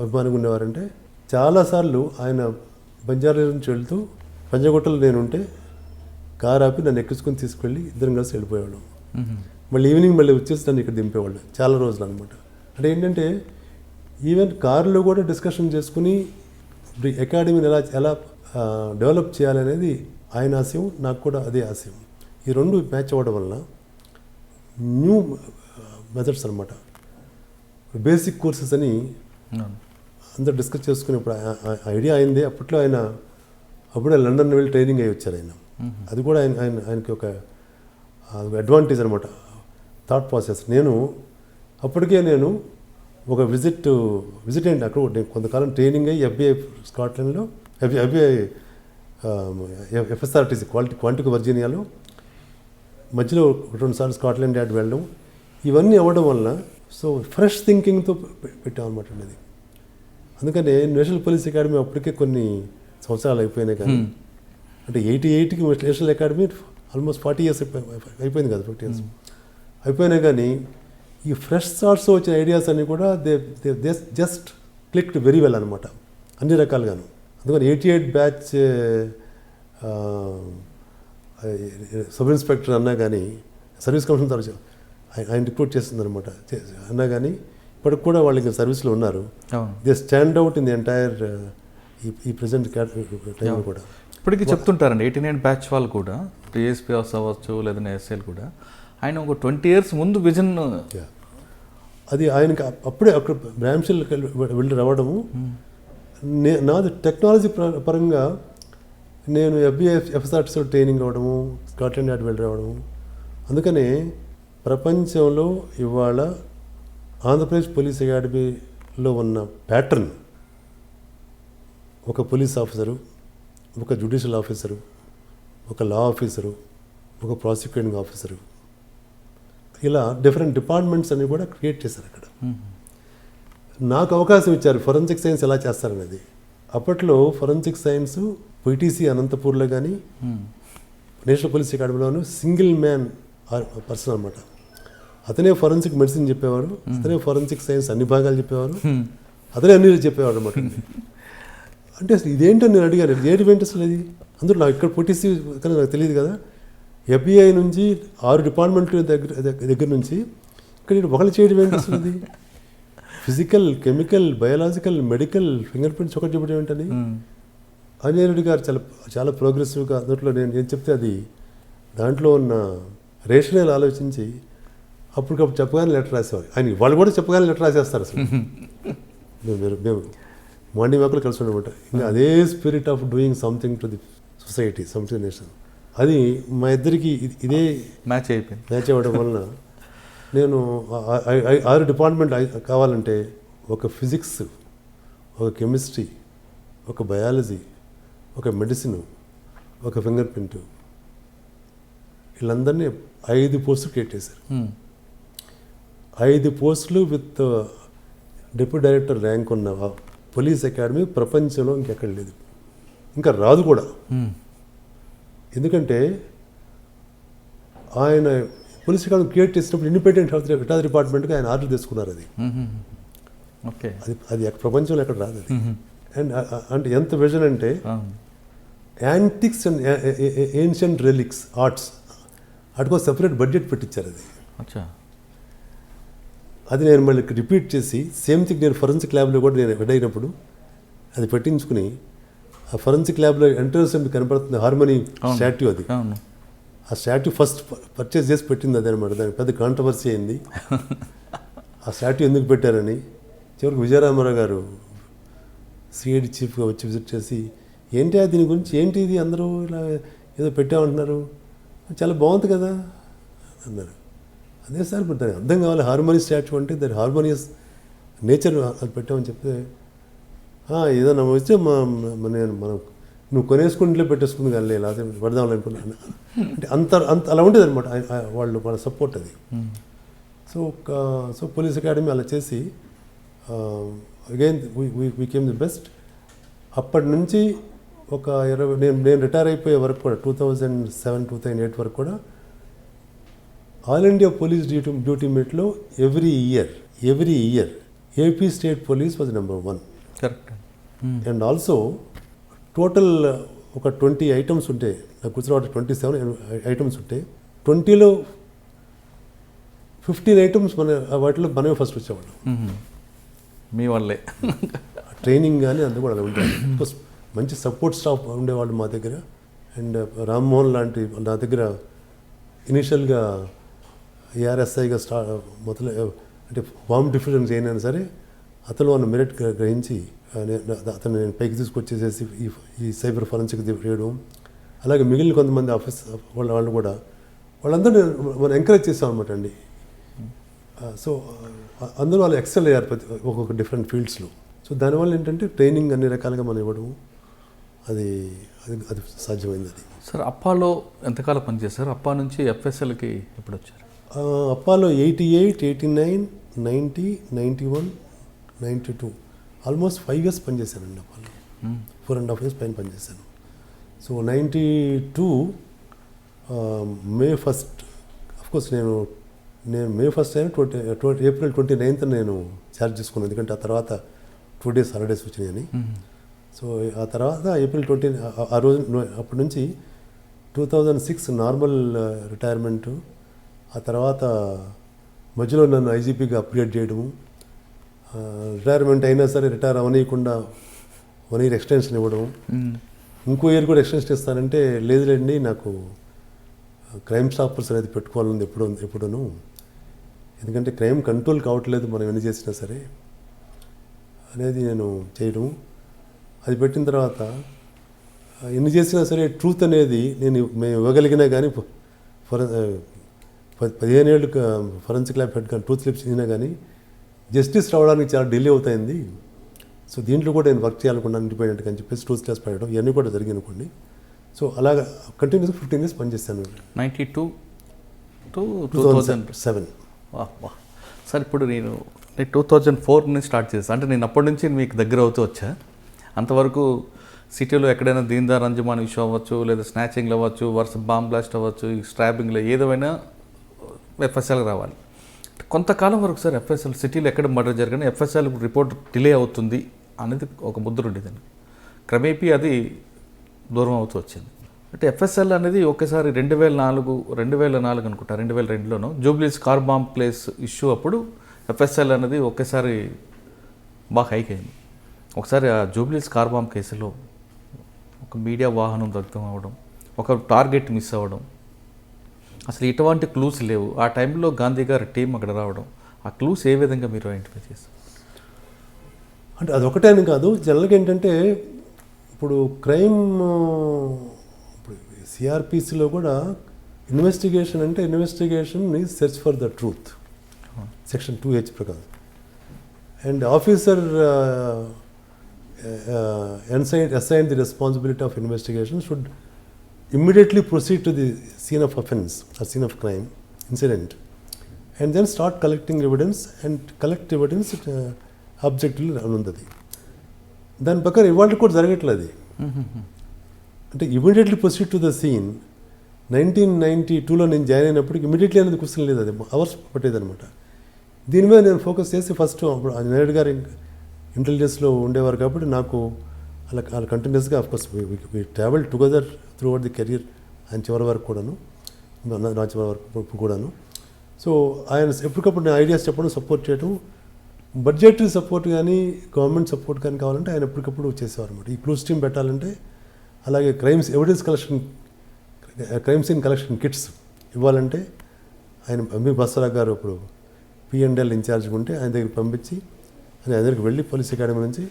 అభిమానంగా ఉండేవారంటే చాలాసార్లు ఆయన బంజారా నుంచి వెళ్తూ పంజగుట్టలో నేనుంటే కారు ఆపి నన్ను ఎక్కించుకొని తీసుకెళ్ళి ఇద్దరం కలిసి వెళ్ళిపోయేవాళ్ళం. మళ్ళీ ఈవినింగ్ మళ్ళీ వచ్చేసి నన్ను ఇక్కడ దింపేవాళ్ళు చాలా రోజులు అనమాట. అంటే ఏంటంటే ఈవెన్ కారులో కూడా డిస్కషన్ చేసుకుని అకాడమీని ఎలా డెవలప్ చేయాలనేది ఆయన ఆశయం, నాకు కూడా అదే ఆశయం. ఈ రెండు మ్యాచ్ అవ్వడం వల్ల న్యూ మెథడ్స్ అనమాట, బేసిక్ కోర్సెస్ అని అందరు డిస్కస్ చేసుకుని ఇప్పుడు ఐడియా అయింది. అప్పట్లో ఆయన అప్పుడే లండన్ వెళ్ళి ట్రైనింగ్ అయ్యి వచ్చారు ఆయన. అది కూడా ఆయనకి ఒక అడ్వాంటేజ్ అనమాట, థాట్ ప్రాసెస్. అప్పటికే నేను ఒక విజిట్ అయింది అక్కడ. నేను కొంతకాలం ట్రైనింగ్ అయ్యి FBI స్కాట్లాండ్లో, FBI FSRTC క్వాంటిక్ వర్జీనియాలో, మధ్యలో 2 సార్లు స్కాట్లాండ్ యార్డ్ వెళ్ళడం, ఇవన్నీ అవ్వడం వల్ల సో ఫ్రెష్ థింకింగ్తో పెట్టామన్నమాట అనేది. అందుకని నేషనల్ పోలీస్ అకాడమీ అప్పటికే కొన్ని సంవత్సరాలు అయిపోయినాయి, కానీ అంటే 88కి నేషనల్ అకాడమీ ఆల్మోస్ట్ 40 years అయిపోయింది కదా, 50 years అయిపోయినాయి. కానీ ఈ ఫ్రెష్ థాట్స్ వచ్చిన ఐడియాస్ అన్నీ కూడా they just clicked very well అనమాట, అన్ని రకాలుగాను. అందుకని 88 బ్యాచ్ సబ్ ఇన్స్పెక్టర్ అన్నా కానీ సర్వీస్ కమిషన్ తరచు ఆయన రిపోర్ట్ చేస్తుందన్నమాట అన్నా కానీ ఇప్పటికి కూడా వాళ్ళు ఇంకా సర్వీస్లో ఉన్నారు. They stand out in the entire ఈ ప్రజెంట్ టైంలో కూడా. ఇప్పటికీ చెప్తుంటారండి 89 బ్యాచ్ వాళ్ళు కూడా టీఎస్పీ అవ్వచ్చు లేదంటే ఎస్ఐలు కూడా ఆయన ఒక 20 years ముందు విజన్ అది ఆయనకి అప్పుడే అక్కడ బ్రాంచ్కి వెళ్ళి రావడము. నాది టెక్నాలజీ పరంగా నేను ఎఫ్ఎస్ఆర్టీసీలో ట్రైనింగ్ అవ్వడము, స్కాట్లాండ్ యార్డ్ వెళ్ళి రావడము. అందుకనే ప్రపంచంలో ఇవాళ ఆంధ్రప్రదేశ్ పోలీస్ అకాడమీలో ఉన్న ప్యాటర్న్ ఒక పోలీస్ ఆఫీసరు, ఒక జ్యుడిషియల్ ఆఫీసరు, ఒక లా ఆఫీసరు, ఒక ప్రాసిక్యూటింగ్ ఆఫీసరు, ఇలా డిఫరెంట్ డిపార్ట్మెంట్స్ అన్ని కూడా క్రియేట్ చేశారు అక్కడ. నాకు అవకాశం ఇచ్చారు ఫోరెన్సిక్ సైన్స్ ఎలా చేస్తారనేది. అప్పట్లో ఫోరెన్సిక్ సైన్స్ పిటిసి అనంతపూర్లో కానీ నేషనల్ పోలీస్ అకాడమీలోను సింగిల్ మ్యాన్ పర్సన్ అనమాట. అతనే ఫోరెన్సిక్ మెడిసిన్ చెప్పేవారు, అతనే ఫోరెన్సిక్ సైన్స్ అన్ని భాగాలు చెప్పేవారు, అతనే అన్ని చెప్పేవాడు అనమాట. అంటే అసలు ఇదేంటో నేను అడిగాను, ఏంటి అసలు ఇది అందరూ నాకు ఇక్కడ పిటిసి కానీ నాకు తెలియదు కదా. FBI నుంచి 6 డిపార్ట్మెంట్ల దగ్గర నుంచి ఇక్కడ ఒకళ్ళు చేయడం ఏంటి అసలు ఇది? Physical, chemical, biological, medical, finger prints ఒకటి చెప్పడం ఏంటని. అంజయ్ రెడ్డి గారు చాలా చాలా ప్రోగ్రెసివ్గా అందులో నేను ఏం చెప్తే అది దాంట్లో ఉన్న రేషనల్ ఆలోచించి అప్పటికప్పుడు చెప్పగానే లెటర్ రాసేవారు. ఆయన వాళ్ళు కూడా చెప్పగానే లెటర్ రాసేస్తారు అసలు. మేము మార్నింగ్ వాక్లో కలిసి ఉండమాట. ఇంకా అదే spirit of doing something to the society, something nation, అది మా ఇద్దరికి ఇదే మ్యాచ్ అవ్వడం వలన నేను 6 డిపార్ట్మెంట్ కావాలంటే ఒక ఫిజిక్స్, ఒక కెమిస్ట్రీ, ఒక బయాలజీ, ఒక మెడిసిన్, ఒక ఫింగర్ ప్రింట్, వీళ్ళందరినీ 5 పోస్టులు క్రియేట్ చేశారు. 5 పోస్టులు విత్ డిప్యూటీ డైరెక్టర్ ర్యాంక్ ఉన్న పోలీస్ అకాడమీ ప్రపంచంలో ఇంకెక్కడ లేదు, ఇంకా రాదు కూడా. ఎందుకంటే ఆయన పోలీస్ అకాడమీ క్రియేట్ చేసినప్పుడు ఇండిపెండెంట్ హెల్త్ డిపార్ట్మెంట్గా ఆయన ఆర్డర్ తీసుకున్నారు. అది ఓకే, అది ప్రపంచంలో ఎక్కడ రాదు అది. అండ్ అంటే ఎంత విజన్ అంటే antiques and ancient relics arts అటుకో సెపరేట్ బడ్జెట్ పెట్టించారు. అది నేను మళ్ళీ రిపీట్ చేసి సేమ్ థింగ్ నేను ఫోరెన్సిక్ ల్యాబ్లో కూడా నేను అయినప్పుడు అది పెట్టించుకుని ఆ ఫోరెన్సిక్ ల్యాబ్లో ఎంట్రన్స్ కనపడుతుంది హార్మోనీ స్టాట్యూ. అది ఆ స్టాట్యూ ఫస్ట్ పర్చేస్ చేసి పెట్టింది అది అనమాట. దానికి పెద్ద కాంట్రవర్సీ అయింది ఆ స్టాట్యూ ఎందుకు పెట్టారని. చివరికి విజయరామారావు గారు సిఐడి చీఫ్గా వచ్చి విజిట్ చేసి ఏంటి దీని గురించి ఏంటి ఇది అందరూ ఇలా ఏదో పెట్టామంటున్నారు, చాలా బాగుంది కదా అన్నారు. అదే సార్ మరి దానికి అర్థం కావాలి, హార్మోనియస్ స్టాచ్యూ అంటే దాని హార్మోనియస్ నేచర్ అది పెట్టామని చెప్తే ఏదో నమ్మ వచ్చి మనం నువ్వు కొనేసుకుని ఇంట్లో పెట్టేసుకుంది కానీ లేకపోతే పడదాం అనుకున్నాను అంటే అంత అలా ఉండేది అనమాట వాళ్ళ సపోర్ట్ అది. సో పోలీస్ అకాడమీ అలా చేసి again we came the best. అప్పటి నుంచి ఒక 20 నేను రిటైర్ అయిపోయే వరకు కూడా 2007-2008 వరకు కూడా ఆల్ ఇండియా పోలీస్ డ్యూటీ మీట్లో every year AP state police was number 1. Correct. And also total ఒక 20 ఐటమ్స్ ఉంటాయి, నాకు కూర్చోవాలి 27 ఐటమ్స్ ఉంటాయి. 20లో 15 ఐటమ్స్ వాటిలో మనమే ఫస్ట్ వచ్చేవాళ్ళం. మీ వల్లే ట్రైనింగ్ కానీ అందుకు కూడా అలా ఉంటుంది. మంచి సపోర్ట్ స్టాఫ్ ఉండేవాళ్ళు మా దగ్గర. అండ్ రామ్మోహన్ లాంటి నా దగ్గర ఇనిషియల్గా ఏఆర్ఎస్ఐగా మొదలు అంటే బాంబ్ డిఫెన్స్ అయినా సరే అతను వాళ్ళ మెరిట్ గ్రహించి అతను నేను పైకి తీసుకొచ్చేసేసి ఈ సైబర్ ఫోరెన్సిక్ చేయడం. అలాగే మిగిలిన కొంతమంది ఆఫీస్ వాళ్ళు కూడా వాళ్ళందరూ మనం ఎంకరేజ్ చేస్తాం అనమాట అండి. సో అందరూ వాళ్ళు ఎక్సెల్ అయ్యారు ప్రతి ఒక్కొక్క డిఫరెంట్ ఫీల్డ్స్లో. సో దానివల్ల ఏంటంటే ట్రైనింగ్ అన్ని రకాలుగా మనం ఇవ్వడం అది సాధ్యమైంది. అది సార్ అప్పాలో ఎంతకాలం పనిచేశారు? అప్పా నుంచి ఎఫ్ఎస్ఎల్కి ఎప్పుడు వచ్చారు? అప్పాలో 88, 89, 90, 91, 92 ఆల్మోస్ట్ 5 years పనిచేశానండి అప్పాలో. 4.5 years పైన పనిచేశాను. సో 92 May 1st అఫ్కోర్స్ నేను May 1st అయినా April 29th నేను ఛార్జ్ చేసుకున్నాను, ఎందుకంటే ఆ తర్వాత 2 days హాలిడేస్ వచ్చినాయని. సో ఆ తర్వాత ఏప్రిల్ 20 ఆ రోజు అప్పటి నుంచి 2006 నార్మల్ రిటైర్మెంటు. ఆ తర్వాత మధ్యలో నన్ను ఐజీపీగా అప్గ్రేడ్ చేయడము, రిటైర్మెంట్ అయినా సరే రిటైర్ అవనీయకుండా 1 year ఎక్స్టెన్షన్ ఇవ్వడం. ఇంకో ఇయర్ కూడా ఎక్స్టెన్షన్ ఇస్తానంటే లేదులేండి, నాకు క్రైమ్ స్టాపర్స్ అనేది పెట్టుకోవాలని ఎప్పుడూను, ఎందుకంటే క్రైమ్ కంట్రోల్ కావట్లేదు మనం ఎన్ని చేసినా సరే అనేది నేను చేయడం. అది పెట్టిన తర్వాత ఎన్ని చేసినా సరే ట్రూత్ అనేది మేము ఇవ్వగలిగినా కానీ 15 ఏళ్ళు ఫోరెన్సిక్ ల్యాబ్ హెడ్ కానీ ట్రూత్ స్లిప్స్ ఇచ్చినా కానీ జస్టిస్ రావడానికి చాలా డిలే అవుతాయింది. సో దీంట్లో కూడా నేను వర్క్ చేయాలనుకున్నాను ఇండిపెండెంట్గా అని చెప్పేసి ట్రూత్ క్లాస్ పెట్టడం ఇవన్నీ కూడా జరిగింది అనుకోండి. సో అలాగా కంటిన్యూస్గా 15 years పనిచేస్తాను. 92 to 2007. సార్ ఇప్పుడు నేను 2004 నుంచి స్టార్ట్ చేస్తాను, అంటే నేను అప్పటి నుంచి మీకు దగ్గర అవుతూ వచ్చా. అంతవరకు సిటీలో ఎక్కడైనా దీన్దార్ అంజుమాన్ ఇష్యూ అవ్వచ్చు, లేదా స్నాచింగ్లు అవ్వచ్చు, వరుస బాంబ్ బ్లాస్ట్ అవ్వచ్చు, ఈ స్ట్రాబింగ్లో ఏదైనా ఎఫ్ఎస్ఎల్కి రావాలి. కొంతకాలం వరకు సార్ ఎఫ్ఎస్ఎల్ సిటీలో ఎక్కడ మర్డర్ జరిగినా ఎఫ్ఎస్ఎల్ రిపోర్ట్ డిలే అవుతుంది అనేది ఒక ముద్ర ఉండేదండి. క్రమేపీ అది దూరం అవుతూ వచ్చింది. అంటే ఎఫ్ఎస్ఎల్ అనేది ఒకేసారి 2004 అనుకుంటా, 2002లోనూ జూబ్లీస్ కార్ బాంబ్ ప్లేస్ ఇష్యూ అప్పుడు ఎఫ్ఎస్ఎల్ అనేది ఒకేసారి బాగా హైక్ అయింది. ఒకసారి ఆ జూబ్లీస్ కార్ బాంబ్ కేసులో ఒక మీడియా వాహనం దగ్ధం అవ్వడం, ఒక టార్గెట్ మిస్ అవ్వడం, అసలు ఎటువంటి క్లూస్ లేవు. ఆ టైంలో గాంధీ గారి టీం అక్కడ రావడం, ఆ క్లూస్ ఏ విధంగా మీరు ఐడెంటిఫై చేస్తారు? అంటే అదొకటే అని కాదు, జనరల్గా ఏంటంటే ఇప్పుడు క్రైమ్ ఇప్పుడు సిఆర్పిసిలో కూడా ఇన్వెస్టిగేషన్ అంటే investigation is search for the truth, section 2H ప్రకారం. And officer assigned the responsibility of investigation should immediately proceed to the scene of offense or scene of crime incident and then start collecting evidence and collect evidence objectively అనుంది. దాని ప్రకారం ఇవాళ కూడా జరగట్లేదు. అంటే immediately proceed to the scene 1992లో నేను join అయినప్పటికి ఇమీడియట్లీ అనేది క్వశ్చన్ లేదు, అది అవర్స్ పట్టేదనమాట. దీని మీద నేను ఫోకస్ చేసి ఫస్ట్ అప్పుడు నాయుడు గారు ఇంటెలిజెన్స్లో ఉండేవారు కాబట్టి నాకు అలా కంటిన్యూస్గా of course we travel together through out the career, ఆయన చివరి వరకు కూడాను, నా చివరి వరకు కూడాను. సో ఆయన ఎప్పటికప్పుడు నేను ఐడియాస్ చెప్పడం, సపోర్ట్ చేయడం, బడ్జెటరీ సపోర్ట్ కానీ గవర్నమెంట్ సపోర్ట్ కానీ కావాలంటే ఆయన ఎప్పటికప్పుడు చేసేవారు అనమాట. ఈ క్లూస్ టీమ్ పెట్టాలంటే, అలాగే క్రైమ్ సీన్ కలెక్షన్ కిట్స్ ఇవ్వాలంటే ఆయన ఎంబీ బస్సరా గారు ఇప్పుడు P&L ఇన్ఛార్జ్గా ఉంటే ఆయన దగ్గర పంపించి ఆయన అందరికి వెళ్ళి పోలీస్ అకాడమీ నుంచి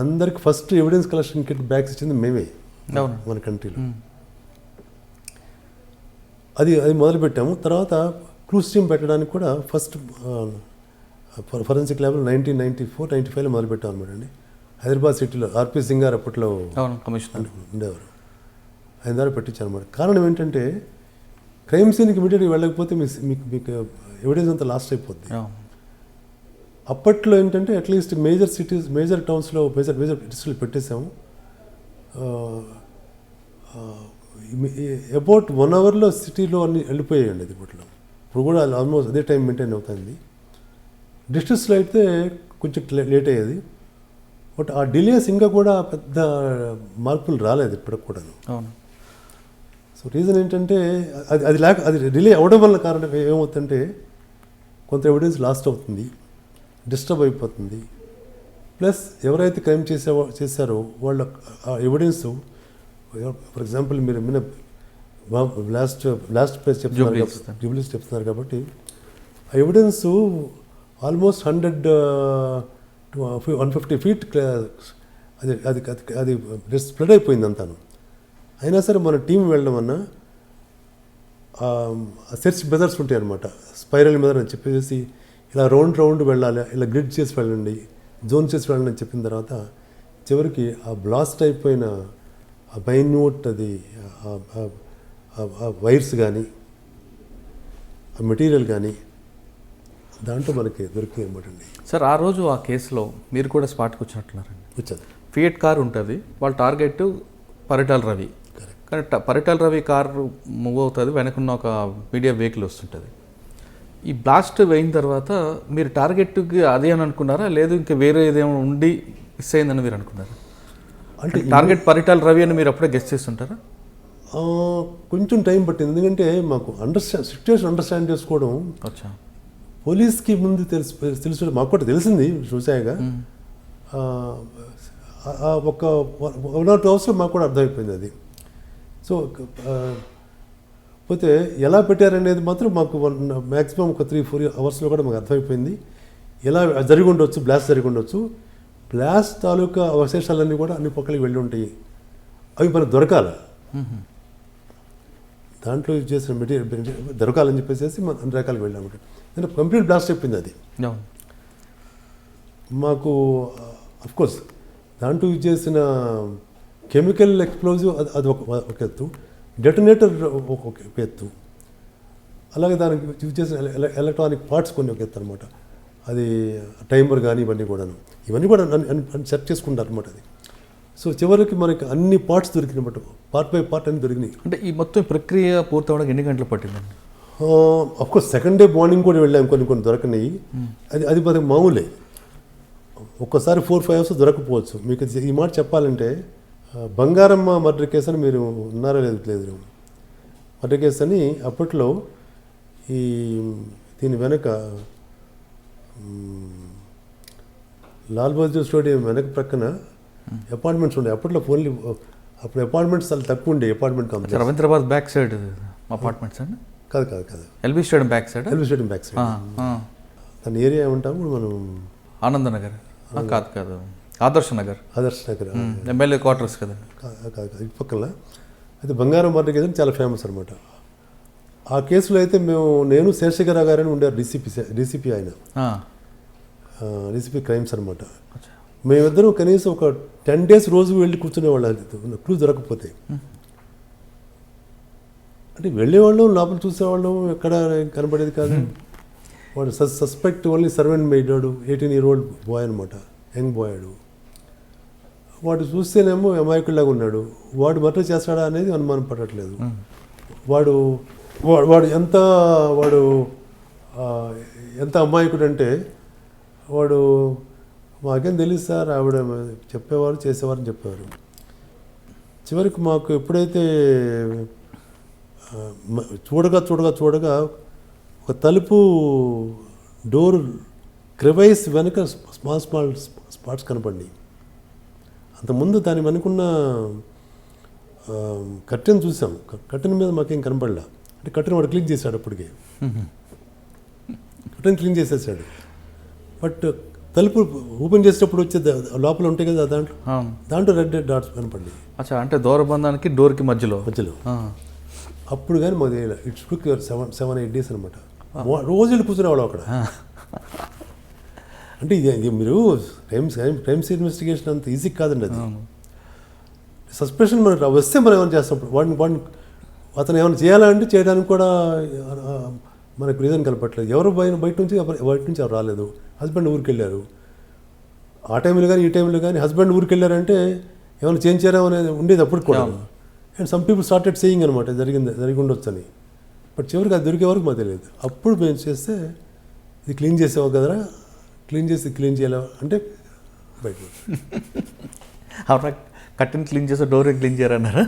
అందరికి first evidence collection kit bags ఇచ్చింది మేమే మన కంట్రీలో. అది మొదలుపెట్టాము. తర్వాత క్లూస్ టీమ్ పెట్టడానికి కూడా ఫస్ట్ ఫోరెన్సిక్ ల్యాబ్లో 1994-95లో మొదలుపెట్టాం అనమాట అండి. హైదరాబాద్ సిటీలో ఆర్పి సింగ్ గారు అప్పట్లో కమిషనర్ ఉండేవారు, ఆయన ద్వారా పెట్టించారు అనమాట. కారణం ఏంటంటే క్రైమ్ సీన్కి ఇమీడియట్గా వెళ్ళకపోతే మీకు ఎవిడెన్స్ అంతా లాస్ట్ అయిపోద్ది. అప్పట్లో ఏంటంటే అట్లీస్ట్ మేజర్ సిటీస్, మేజర్ టౌన్స్లో, మేజర్ సిటీస్లో పెట్టేసాము. అబౌట్ 1 hourలో సిటీలో అన్ని వెళ్ళిపోయాయండి. అది ఇప్పట్లో ఇప్పుడు కూడా ఆల్మోస్ట్ అదే టైం మెయింటైన్ అవుతుంది. డిస్ట్రిక్ట్స్లో అయితే కొంచెం లేట్ అయ్యేది. బట్ ఆ డిలేస్ ఇంకా కూడా పెద్ద మార్పులు రాలేదు ఇప్పటికి కూడా. సో రీజన్ ఏంటంటే అది డిలే అవ్వడం వల్ల కారణం ఏమవుతుందంటే కొంత ఎవిడెన్స్ లాస్ట్ అవుతుంది, డిస్టర్బ్ అయిపోతుంది. ప్లస్ ఎవరైతే క్రైమ్ చేశారో వాళ్ళ ఎవిడెన్స్, ఫర్ ఎగ్జాంపుల్ మీరు లాస్ట్ ప్లేస్ చెప్తున్నారు కాబట్టి ఆ ఎవిడెన్స్ ఆల్మోస్ట్ 100 to 150 feet అది స్ప్రెడ్ అయిపోయింది అంతాను. అయినా సరే మన టీం వెళ్ళడం అన్నా సెర్చ్ మెథడ్స్ ఉంటాయి అనమాట. స్పైరల్ మెథడ్ అని చెప్పేసి ఇలా రౌండ్ వెళ్ళాలి, ఇలా గ్రిడ్ చేసి వెళ్ళండి, జోన్ చేసి వెళ్ళండి అని చెప్పిన తర్వాత చివరికి ఆ బ్లాస్ట్ అయిపోయిన ఆ మైన్యూట్ అది వైర్స్ కానీ ఆ మెటీరియల్ కానీ దాంట్లో మనకి దొరికింది అనమాట అండి. సార్ ఆ రోజు ఆ కేసులో మీరు కూడా స్పాట్కి వచ్చినట్టున్నారండి. వచ్చాను. ఫియట్ కార్ ఉంటుంది, వాళ్ళ టార్గెట్ పరిటాల రవి. కానీ పరిటాల రవి కారు మూవ్ అవుతుంది, వెనకున్న ఒక మీడియా వెహికల్ వస్తుంటుంది. ఈ బ్లాస్ట్ అయిన తర్వాత మీరు టార్గెట్కి అదే అని అనుకున్నారా, లేదు ఇంకా వేరే ఏదేమో ఉండి మిస్ అయిందని మీరు అనుకున్నారా? అంటే టార్గెట్ పరిటాల రవి అని మీరు అప్పుడే గెస్ట్ చేస్తుంటారా? కొంచెం టైం పట్టింది, ఎందుకంటే మాకు సిచ్యువేషన్ అండర్స్టాండ్ చేసుకోవడం అచ్చా. పోలీస్కి ముందు తెలుసు మాకు కూడా తెలిసింది చూసాయిగా. ఒక 1 or 2 అవర్స్లో మాకు కూడా అర్థమైపోయింది అది. సో పోతే ఎలా పెట్టారనేది మాత్రం మాకు మ్యాక్సిమం ఒక 3-4 అవర్స్లో కూడా మాకు అర్థమైపోయింది. ఎలా జరిగి ఉండొచ్చు, బ్లాస్ట్ జరిగి ఉండొచ్చు. బ్లాస్ట్ తాలూకా అవశేషాలన్నీ కూడా అన్ని పక్కలకి వెళ్ళి ఉంటాయి, అవి మనకు దొరకాలి. దాంట్లో యూజ్ చేసిన మెటీరియల్ దొరకాలని చెప్పేసి మనం అన్ని రకాలకు వెళ్ళాము. అంటే కంప్లీట్ బ్లాస్ట్ అయిపోయింది అది మాకు. అఫ్కోర్స్ దాంట్లో యూజ్ చేసిన కెమికల్ ఎక్స్ప్లోజివ్ అది ఒక ఎత్తు, డెటనేటర్ ఒక ఎత్తు, అలాగే దానికి యూజ్ చేసిన ఎలక్ట్రానిక్ పార్ట్స్ కొన్ని ఒక ఎత్తు అనమాట. అది టైమర్ కానీ ఇవన్నీ కూడా సెట్ చేసుకుంటారు అనమాట అది. సో చివరికి మనకి అన్ని పార్ట్స్ దొరికినమాట, పార్ట్ బై పార్ట్ అన్ని దొరికినాయి. అంటే ఈ మొత్తం ప్రక్రియ పూర్తవడానికి ఎన్ని గంటలు పట్టిందండి? అఫ్కోర్స్ సెకండ్ డే మార్నింగ్ కూడా వెళ్ళాము, కొన్ని దొరకనాయి. అది మనకి మామూలే, ఒక్కసారి 4-5 అవర్స్ దొరకపోవచ్చు. మీకు ఈ మాట చెప్పాలంటే బంగారమ్మ మర్డర్ కేసు అని మీరు ఉన్నారో లేదు మర్డర్ కేసు అని అప్పట్లో ఈ దీని వెనక లాల్ బహదూర్ స్టేడియం వెనక ప్రక్కన అపార్ట్మెంట్స్ ఉండే. అప్పట్లో అప్పుడు అపార్ట్మెంట్స్ చాలా తక్కువ ఉండే. Apartment complex Ravindrabad back side apartments అండి? కాదు ఎల్బీ స్టేడియం బ్యాక్ సైడ్. దాని ఏరియా ఏమంటాము మనం? ఆనంద నగర్ కాదు, ఆదర్శ నగర్ ఎమ్మెల్యే క్వార్టర్స్ కదా. కాదు ఇటు పక్కన. అయితే బంగారం మర్డర్ కేసు చాలా ఫేమస్ అనమాట. ఆ కేసులో అయితే నేను శేషగిరావు గారని ఉండారు డీసీపీ ఆయన, డీసీపీ క్రైమ్స్ అనమాట. మేమిద్దరం కనీసం ఒక 10 days రోజు వెళ్ళి కూర్చునేవాళ్ళం క్లూ దొరకకపోతే. అంటే వెళ్ళేవాళ్ళం, లోపల చూసేవాళ్ళం, ఎక్కడ కనపడేది కాదు. వాడు సస్పెక్ట్ ఓన్లీ సర్వెంట్ మేడాడు, 18-year-old బాయ్ అనమాట, యంగ్ బాయ్. వాడు చూస్తేనేమో అమాయకుడిలాగా ఉన్నాడు. వాడు మర్డర్ చేస్తాడా అనేది అనుమానం పడట్లేదు. వాడు ఎంత అమాయకుడు అంటే వాడు మాకేం తెలియదు సార్, ఆవిడ చెప్పేవారు చేసేవారని చెప్పేవారు. చివరికి మాకు ఎప్పుడైతే చూడగా ఒక తలుపు డోర్ క్రివైస్ వెనుక స్మాల్ స్పాట్స్ కనపడి, అంతకుముందు దాని వెనుకున్న కట్టెను చూసాం. కట్టెన్ మీద మాకేం కనపడలా. అంటే కట్టెను వాడు క్లీన్ చేశాడు, అప్పటికే కట్టెన్ క్లీన్ చేసేసాడు. బట్ తలుపు ఓపెన్ చేసేటప్పుడు వచ్చే లోపల ఉంటాయి కదా, దాంట్లో రెడ్ డాట్స్ కనపడి. అచ్చా, అంటే దూరబంధానికి డోర్కి మధ్యలో. అప్పుడు కానీ మాకు తెలియదు. ఇట్స్ టుక్ 7-8 days అనమాట. రోజు వెళ్ళి కూర్చునేవాళ్ళం అక్కడ. అంటే ఇది మీరు క్రైమ్స్ ఇన్వెస్టిగేషన్ అంత ఈజీ కాదండి అది. సస్పెషన్ మనకు వస్తే మనం ఏమైనా చేస్తాం. వాడిని అతను ఏమైనా చేయాలంటే చేయడానికి కూడా మనకు రీజన్ కనపట్లేదు. ఎవరు బయట నుంచి ఎవరు రాలేదు. హస్బెండ్ ఊరికి వెళ్ళారు. ఆ టైంలో కానీ ఈ టైంలో కానీ హస్బెండ్ ఊరికి వెళ్ళారంటే ఏమైనా చేయించారా అనేది ఉండేది అప్పుడు కూడా. And some people started saying అనమాట, జరిగి ఉండొచ్చు అని. బట్ చివరికి అది దొరికే వరకు మాకు తెలియదు. అప్పుడు మేము చేస్తే ఇది క్లీన్ చేసేవా కదరా, క్లీన్ చేయాలి అంటే బయట కట్టెన్ క్లీన్ చేసే డోర్ క్లీన్ చేయరన్నారా?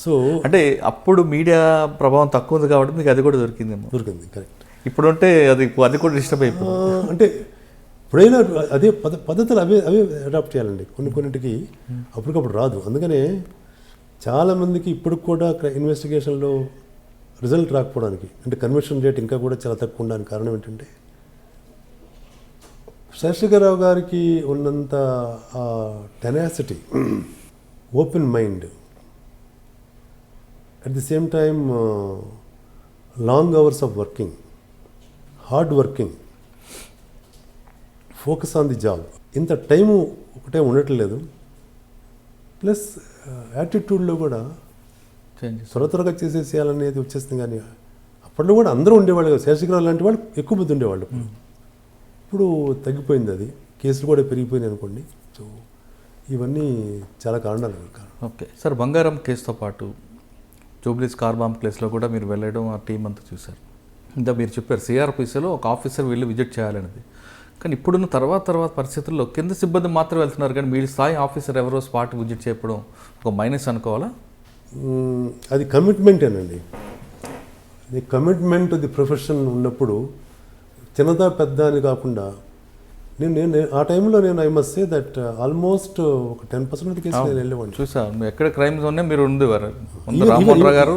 సో అంటే అప్పుడు మీడియా ప్రభావం తక్కువ ఉంది కాబట్టి మీకు అది కూడా దొరికింది. కరెక్ట్. ఇప్పుడు అంటే అది కూడా డిస్టర్బ్ అయిపోయింది. అంటే ఇప్పుడైనా అదే పద్ధతులు అవే అడాప్ట్ చేయాలండి. కొన్నిటికి అప్పటికప్పుడు రాదు. అందుకనే చాలామందికి ఇప్పుడు కూడా ఇన్వెస్టిగేషన్లో రిజల్ట్ రాకపోవడానికి, అంటే కన్వర్షన్ రేట్ ఇంకా కూడా చాలా తక్కువ ఉండడానికి కారణం ఏంటంటే శేషగిరావు గారికి ఉన్నంత tenacity, open mind, at the same time long hours of working, hard working, focus on the job. ఇంత టైము ఒకటే ఉండట్లేదు. ప్లస్ యాటిట్యూడ్లో కూడా త్వరగా చేసేసేయాలనేది వచ్చేస్తుంది. కానీ అప్పట్లో కూడా అందరూ ఉండేవాళ్ళు. శేషగిరావు లాంటి వాళ్ళు ఎక్కువ మంది ఉండేవాళ్ళు. ఇప్పుడు తగ్గిపోయింది అది. కేసులు కూడా పెరిగిపోయినాయి అనుకోండి. సో ఇవన్నీ చాలా కారణాలు. ఓకే సార్, బంగారం కేసుతో పాటు జూబ్లీస్ కార్ బాంబ్ కేసులో కూడా మీరు వెళ్ళడం, ఆ టీం అంతా చూశారు. ఇంత మీరు చెప్పారు సిఆర్పిసిలో ఒక ఆఫీసర్ వెళ్ళి విజిట్ చేయాలనేది. కానీ ఇప్పుడున్న తర్వాత పరిస్థితుల్లో కింద సిబ్బంది మాత్రం వెళ్తున్నారు, కానీ మీ స్థాయి ఆఫీసర్ ఎవరో స్పాట్ విజిట్ చేయడం ఒక మైనస్ అనుకోవాలా? అది కమిట్మెంటేనండి. అది కమిట్మెంట్ ది ప్రొఫెషన్ ఉన్నప్పుడు చిన్నదా పెద్ద అని కాకుండా నేను ఆ టైంలో నేను I must say that almost ఒక 10% కేసు నేను వెళ్ళేవాడిని. చూసా, ఎక్కడ క్రైమ్ జోన్నే మీరు ఉండేవారు. ముందు రామ్మోహన్ రావు గారు,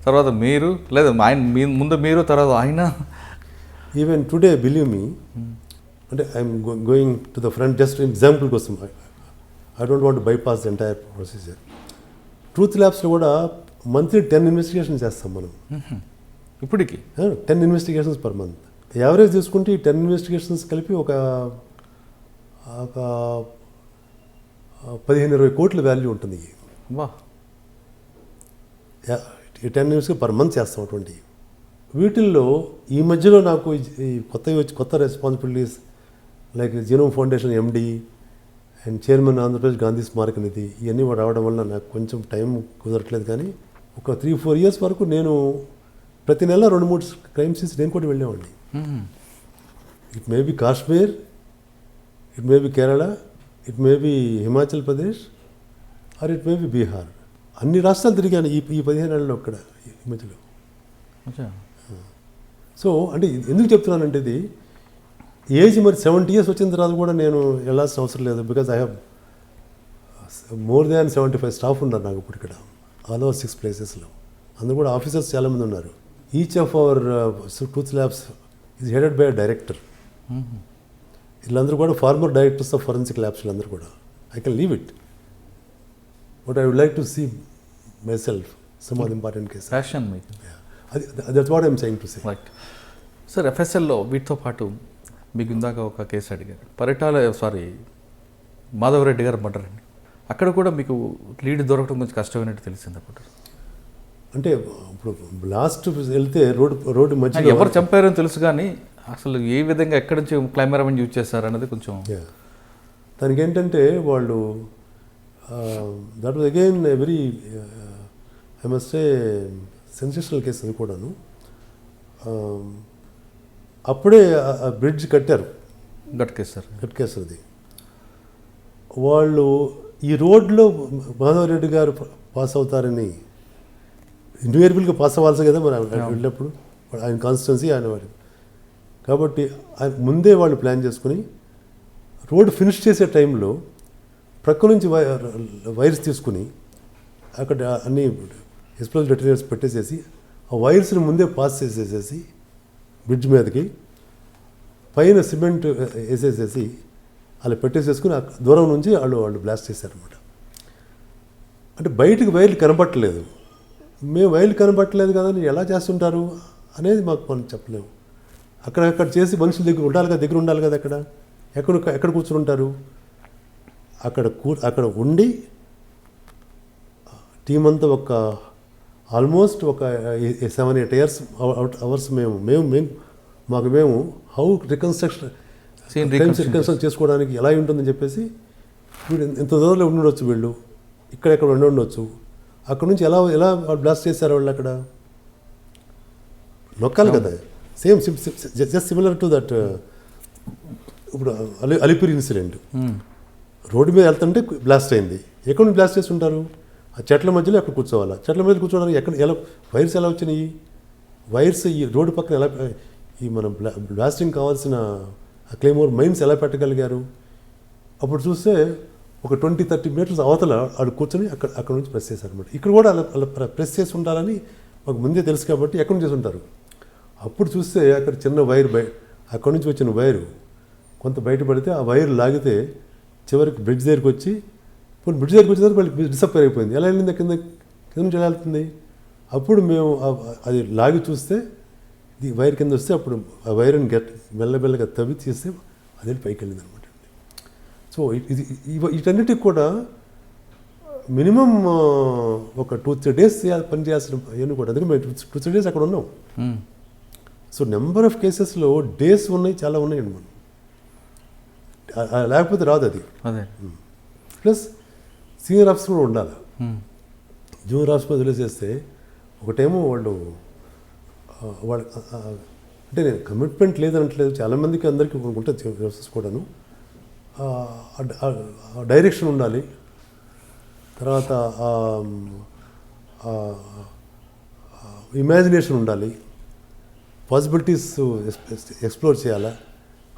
తర్వాత మీరు, లేదా ఆయన ముందు మీరు, తర్వాత ఆయన. ఈవెన్ టుడే బిలీవ్ మీ, అంటే I'm going to the front just example కోసం, I don't want bypass the entire procedure. Truth ల్యాబ్స్లో కూడా మంత్లీ 10 ఇన్వెస్టిగేషన్స్ చేస్తాం మనం. ఇప్పటికి 10 ఇన్వెస్టిగేషన్స్ పర్ మంత్. యావరేజ్ తీసుకుంటే ఈ 10 ఇన్వెస్టిగేషన్స్ కలిపి ఒక 15-20 కోట్ల వాల్యూ ఉంటుంది. వా, ఈ 10 ఇన్వెస్టిగేషన్ పర్ మంత్ చేస్తాం అటువంటి. వీటిల్లో ఈ మధ్యలో నాకు ఈ కొత్త responsibilities like genome foundation MD and chairman Andhra Pradesh Gandhi స్మారక నిధి, ఇవన్నీ రావడం వల్ల నాకు కొంచెం టైం కుదరట్లేదు. కానీ ఒక 3-4 ఇయర్స్ వరకు నేను ప్రతి నెల 2-3 క్రైమ్ సీన్స్ నేను కూడా వెళ్ళేవాడిని. It may be Kashmir, it may be Kerala, it may be Himachal Pradesh, or it may be Bihar. అన్ని రాష్ట్రాలు తిరిగాను ఈ 15 ఏళ్ళలో అక్కడ ఈ మధ్యలో. సో అంటే ఎందుకు చెప్తున్నానంటే, ఇది ఏజ్ మరి 70 ఇయర్స్ వచ్చిన తర్వాత కూడా నేను వెళ్ళాల్సిన అవసరం లేదు. Because I have more than 75 staff ఉన్నారు నాకు ఇప్పుడు ఇక్కడ, ఆల్ ఓవర్ 6 ప్లేసెస్లో. అందరూ కూడా ఆఫీసర్స్ చాలామంది ఉన్నారు. Each of our truth labs is headed by a director. వీళ్ళందరూ కూడా former directors of forensic labs. వీళ్ళందరూ కూడా I can leave it, but I would like to see myself some of the important cases. Passion మీకు. That's what I'm saying to say. Right sir. ఎఫ్ఎస్ఎల్లో వీటితో పాటు మీకు ఇందాక ఒక case అడిగారు, మాధవరెడ్డి గారు మర్డర్ అండి. అక్కడ కూడా మీకు లీడ్ దొరకడం కొంచెం కష్టమైనట్టు తెలిసింది అప్పుడు. అంటే ఇప్పుడు లాస్ట్ వెళ్తే రోడ్డు మధ్యలో ఎవరు చంపారని తెలుసు, కానీ అసలు ఏ విధంగా ఎక్కడి నుంచి కెమెరామెన్ యూజ్ చేశారు అన్నది కొంచెం. దానికి ఏంటంటే వాళ్ళు that was again very I must say sensational case అది కూడాను. అప్పుడే బ్రిడ్జ్ కట్టారు, గట్కేసర్ అది. వాళ్ళు ఈ రోడ్లో మాధవరెడ్డి గారు పాస్ అవుతారని ఇన్వేరియబుల్గా పాస్ అవ్వాల్సి కదా మరి వెళ్ళినప్పుడు, ఆయన కాన్స్టిట్యున్సీ ఆయన వాడు కాబట్టి ఆయన ముందే వాళ్ళు ప్లాన్ చేసుకుని రోడ్ ఫినిష్ చేసే టైంలో ప్రక్క నుంచి వైర్స్ తీసుకుని అక్కడ అన్ని ఎక్స్ప్లోజివ్ డెటోనేటర్స్ పెట్టేసేసి ఆ వైర్స్ని ముందే పాస్ చేసేసేసి బ్రిడ్జ్ మీదకి పైన సిమెంట్ వేసేసేసి అలా పెట్టేసేసుకుని దూరం నుంచి వాళ్ళు బ్లాస్ట్ చేశారనమాట. అంటే బయటకు వైర్లు కనబట్టలేదు, మేము వైర్లు కనబట్టలేదు కదా అని ఎలా చేస్తుంటారు అనేది మాకు మనం చెప్పలేము. అక్కడ చేసి మనుషుల దగ్గర ఉండాలి కదా. ఎక్కడ కూర్చుని ఉంటారు? అక్కడ ఉండి టీం అంతా ఒక ఆల్మోస్ట్ ఒక 7-8 అవర్స్ మేము హౌ రికన్స్ట్రక్షన్ చేసుకోవడానికి ఎలా ఉంటుందని చెప్పేసి, వీడు ఎంత దూరంలో ఉండొచ్చు, వీళ్ళు ఇక్కడెక్కడ ఉండొచ్చు, అక్కడ నుంచి ఎలా బ్లాస్ట్ చేశారు వాళ్ళు అక్కడ నొక్కాలి కదా. Same just similar to that. ఇప్పుడు అలిపిరి ఇన్సిడెంట్, రోడ్డు మీద వెళ్తుంటే బ్లాస్ట్ అయింది. ఎక్కడ నుంచి బ్లాస్ట్ చేసి ఉంటారు? ఆ చెట్ల మధ్యలో ఎక్కడ కూర్చోవాలా? చెట్ల మధ్యలో కూర్చోవడానికి ఎలా వైర్స్ ఎలా వచ్చినాయి? వైర్స్ ఈ రోడ్డు పక్కన ఎలా ఈ మనం బ్లాస్టింగ్ కావాల్సిన క్లెయిమోర్ మైన్స్ ఎలా పెట్టగలిగారు? అప్పుడు చూస్తే ఒక 20-30 మీటర్స్ అవతల ఆడు కూర్చొని అక్కడ నుంచి ప్రెస్ చేశారు అనమాట. ఇక్కడ కూడా అలా ప్రెస్ చేసి ఉంటారని మాకు ముందే తెలుసు కాబట్టి ఎక్కడి నుంచి చేసి ఉంటారు. అప్పుడు చూస్తే అక్కడ చిన్న వైర్ అక్కడి నుంచి వచ్చిన వైరు కొంత బయటపడితే ఆ వైర్ లాగితే చివరికి బ్రిడ్జ్ దగ్గరికి వచ్చి మళ్ళీ డిసప్పేర్ అయిపోయింది. ఎలా వెళ్ళింది? కింద నుంచి ఎలా వెళ్తుంది? అప్పుడు మేము అది లాగి చూస్తే ఈ వైర్ కింద వస్తే అప్పుడు ఆ వైర్ని మెల్లమెల్లగా తవ్వి తీస్తే అది పైకి వెళ్ళింది అనమాట. సో వీటన్నిటికి కూడా మినిమం ఒక 2-3 డేస్ పని చేయాల్సిన అవన్నీ కూడా. అందుకే మేము 2-3 డేస్ అక్కడ ఉన్నాం. సో నెంబర్ ఆఫ్ కేసెస్లో డేస్ ఉన్నాయి, చాలా ఉన్నాయండి మనం. లేకపోతే రాదు అది. ప్లస్ సీనియర్ ఆఫీసర్ కూడా ఉండాలి. జూనియర్ ఆఫీసర్ వదిలేసేస్తే ఒకటేమో వాళ్ళు అంటే నేను కమిట్మెంట్ లేదనట్లేదు, చాలామందికి అందరికీ ఉంటుంది వ్యవస్థ కూడాను. డైరెక్షన్ ఉండాలి, తర్వాత ఇమాజినేషన్ ఉండాలి, పాసిబిలిటీస్ ఎక్స్ప్లోర్ చేయాలా,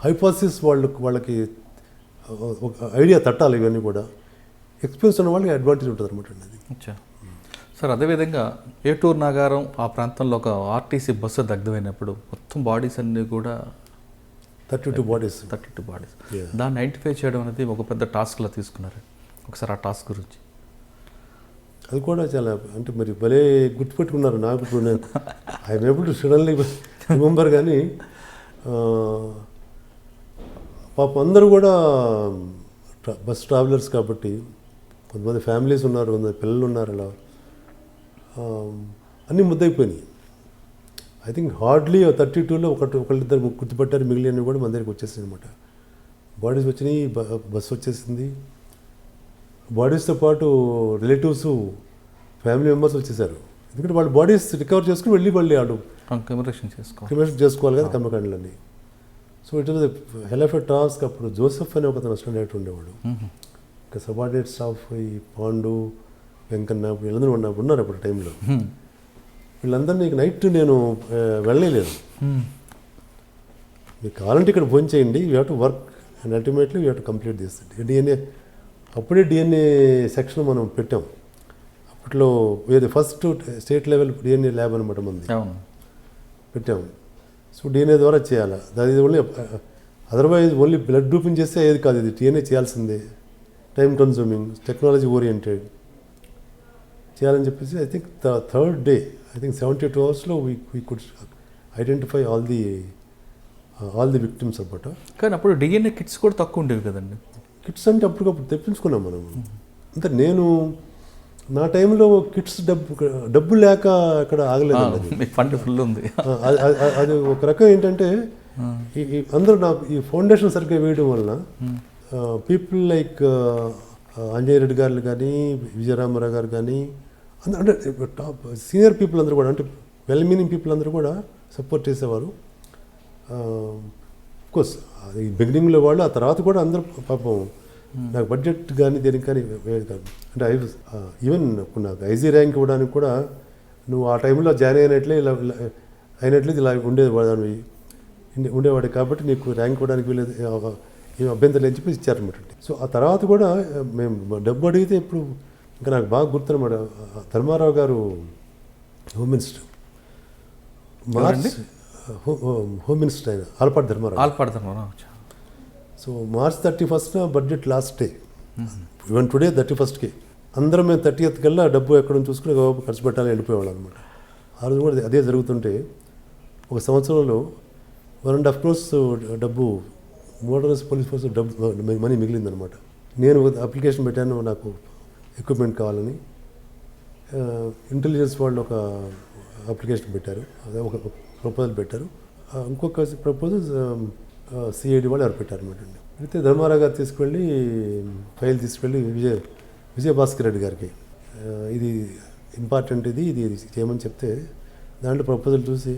హైపోథసిస్ వాళ్ళకి ఒక ఐడియా తట్టాలి. ఇవన్నీ కూడా ఎక్స్పీరియన్స్ ఉన్న వాళ్ళకి అడ్వాంటేజ్ ఉంటుంది అనమాట అది. అచ్చా సార్, అదేవిధంగా ఏటూరు నాగారం ఆ ప్రాంతంలో ఒక ఆర్టీసీ బస్సు దగ్ధమైనప్పుడు మొత్తం బాడీస్ అన్నీ కూడా 32 బాడీస్. దాన్ని ఐడెంటిఫై చేయడం అనేది ఒక పెద్ద టాస్క్లా తీసుకున్నారు. ఒకసారి ఆ టాస్క్ గురించి. అది కూడా చాలా అంటే మరి భలే గుర్తుపెట్టుకున్నారు. నాకు ఇప్పుడు నేను I'm able to suddenly remember. కానీ పాపం అందరూ కూడా బస్ ట్రావెలర్స్ కాబట్టి, కొంతమంది ఫ్యామిలీస్ ఉన్నారు, కొంతమంది పిల్లలు ఉన్నారు, అలా అన్నీ ముద్దయిపోయినాయి. ఐ థింక్ హార్డ్లీ 32లో ఒకళ్ళిద్దరు గుర్తుపట్టారు, మిగిలినవి కూడా మన దగ్గరికి వచ్చేసింది అనమాట. బాడీస్ వచ్చినాయి, బస్సు వచ్చేసింది. బాడీస్తో పాటు రిలేటివ్స్, ఫ్యామిలీ మెంబర్స్ వచ్చేసారు. ఎందుకంటే వాళ్ళు బాడీస్ రికవర్ చేసుకుని మళ్ళీ ఆడు కమ్యూనికేషన్ చేసుకోవాలి కదా కర్మకాండలన్నీ. So it was hell of a task. అప్పుడు జోసెఫ్ అనే ఒక అసిస్టెంట్ డైరెక్టర్ ఉండేవాడు. ఇంకా సబార్డినేట్ స్టాఫ్ ఈ పాండు, వెంకన్న వీళ్ళందరూ ఉన్నారు అప్పుడు టైంలో. వీళ్ళందరినీ నైట్ నేను వెళ్ళలేదు. మీకు కావాలంటే ఇక్కడ ఫోన్ చేయండి, you have to work and ultimately you have to complete this. DNA అప్పుడే డిఎన్ఏ సెక్షన్ మనం పెట్టాం. అప్పట్లో ఏది first state level DNA lab అనమాట మంది పెట్టాం. సో డిఎన్ఏ ద్వారా చేయాలి. అది only otherwise only blood grouping చేస్తే ఏది కాదు, ఇది డిఎన్ఏ చేయాల్సిందే. టైం కన్సూమింగ్, టెక్నాలజీ ఓరియంటెడ్ చేయాలని చెప్పేసి I think third day, I think 72 అవర్స్లో we could identify all the victims అనమాట. కానీ అప్పుడు డిఎన్ఏ కిట్స్ కూడా తక్కువ ఉండేవి కదండి. కిట్స్ అంటే అప్పటికప్పుడు తెప్పించుకున్నాం మనం. అంటే నేను నా టైంలో కిట్స్ డబ్బు లేక అక్కడ ఆగలేదు. ఫండ్ ఫుల్ ఉంది. అది ఒక రకం ఏంటంటే అందరూ నాకు ఈ ఫౌండేషన్ సరిగ్గా వేయడం వలన పీపుల్ లైక్ అంజయ్ రెడ్డి గారు కానీ, విజయరామారావు గారు కానీ, అంటే టాప్ సీనియర్ పీపుల్ అందరూ కూడా, అంటే వెల్ మీనింగ్ పీపుల్ అందరూ కూడా సపోర్ట్ చేసేవారు. కోర్స్ అది బిగినింగ్లో వాళ్ళు, ఆ తర్వాత కూడా అందరూ పాపం నాకు బడ్జెట్ కానీ దేనికి కానీ వేయదు కాదు. అంటే ఈవెన్ నాకు ఐజీ ర్యాంక్ ఇవ్వడానికి కూడా నువ్వు ఆ టైంలో జాయిన్ అయినట్లయితే ఇలా ఉండేవాడు కాబట్టి నీకు ర్యాంక్ ఇవ్వడానికి వీలేదు, ఏం అభ్యంతరం అని చెప్పి ఇచ్చారనమాట. సో ఆ తర్వాత కూడా మేము డబ్బు అడిగితే ఇప్పుడు ఇంకా నాకు బాగా గుర్తున్నమాట, ధర్మారావు గారు హోమ్ మినిస్టర్, హోమ్ మినిస్టర్ ఆయన all party Dharmarao. So March 31st budget last day, even today 31st అందరం మేము 30th కల్లా డబ్బు ఎక్కడ చూసుకుని ఖర్చు పెట్టాలని వెళ్ళిపోయేవాళ్ళు అనమాట. ఆ రోజు కూడా అదే జరుగుతుంటే ఒక సంవత్సరంలో 1.5 crores డబ్బు మోడర్స్ పోలీస్ ఫోర్స్ డబ్బు మనీ మిగిలిందనమాట. నేను అప్లికేషన్ పెట్టాను, నాకు ఎక్విప్మెంట్ కావాలని. ఇంటెలిజెన్స్ వాళ్ళు ఒక అప్లికేషన్ పెట్టారు, అదే ఒక ప్రపోజల్ పెట్టారు. ఇంకొక ప్రపోజల్ సిఐడి వాళ్ళు ఎవరు పెట్టారు అనమాట. అయితే ధర్మారావు గారు తీసుకువెళ్ళి ఫైల్ తీసుకువెళ్ళి విజయభాస్కర్ రెడ్డి గారికి ఇది ఇంపార్టెంట్, ఇది చేయమని చెప్తే దాంట్లో ప్రపోజల్ చూసి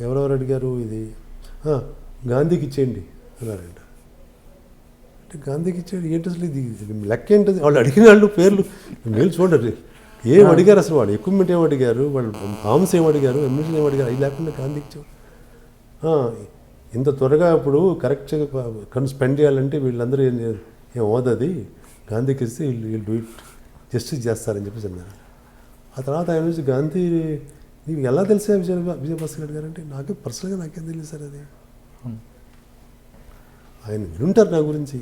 ఎవరెవరు అడిగారు, ఇది గాంధీకి ఇచ్చేయండి అన్నారంట. అంటే గాంధీకి ఇచ్చేయండి ఏంటి అసలు, ఇది లెక్క ఏంటది? వాళ్ళు అడిగిన వాళ్ళు పేర్లు మేలు చూడండి, ఏం అడిగారు అసలు, వాళ్ళు ఎక్విప్మెంట్ ఏం అడిగారు, వాళ్ళు ఆర్మ్స్ ఏం అడిగారు, ఎమ్యూనిషన్ ఏం అడిగారు, అవి లేకుండా గాంధీకి ఇచ్చారు. ఇంత త్వరగా ఇప్పుడు కరెక్ట్గా స్పెండ్ చేయాలంటే వీళ్ళందరూ ఏం అవుతుంది, గాంధీకి ఇస్తే వీళ్ళు డూ ఇట్ జస్టిస్ చేస్తారని చెప్పేసి అన్నారు. ఆ తర్వాత ఆయన నుంచి గాంధీ నీకు ఎలా తెలిసా విజయభాస్కర్ రెడ్డి గారు అంటే, పర్సనల్గా నాకేం తెలియదు సార్ అది, ఆయన వినుంటారు నా గురించి.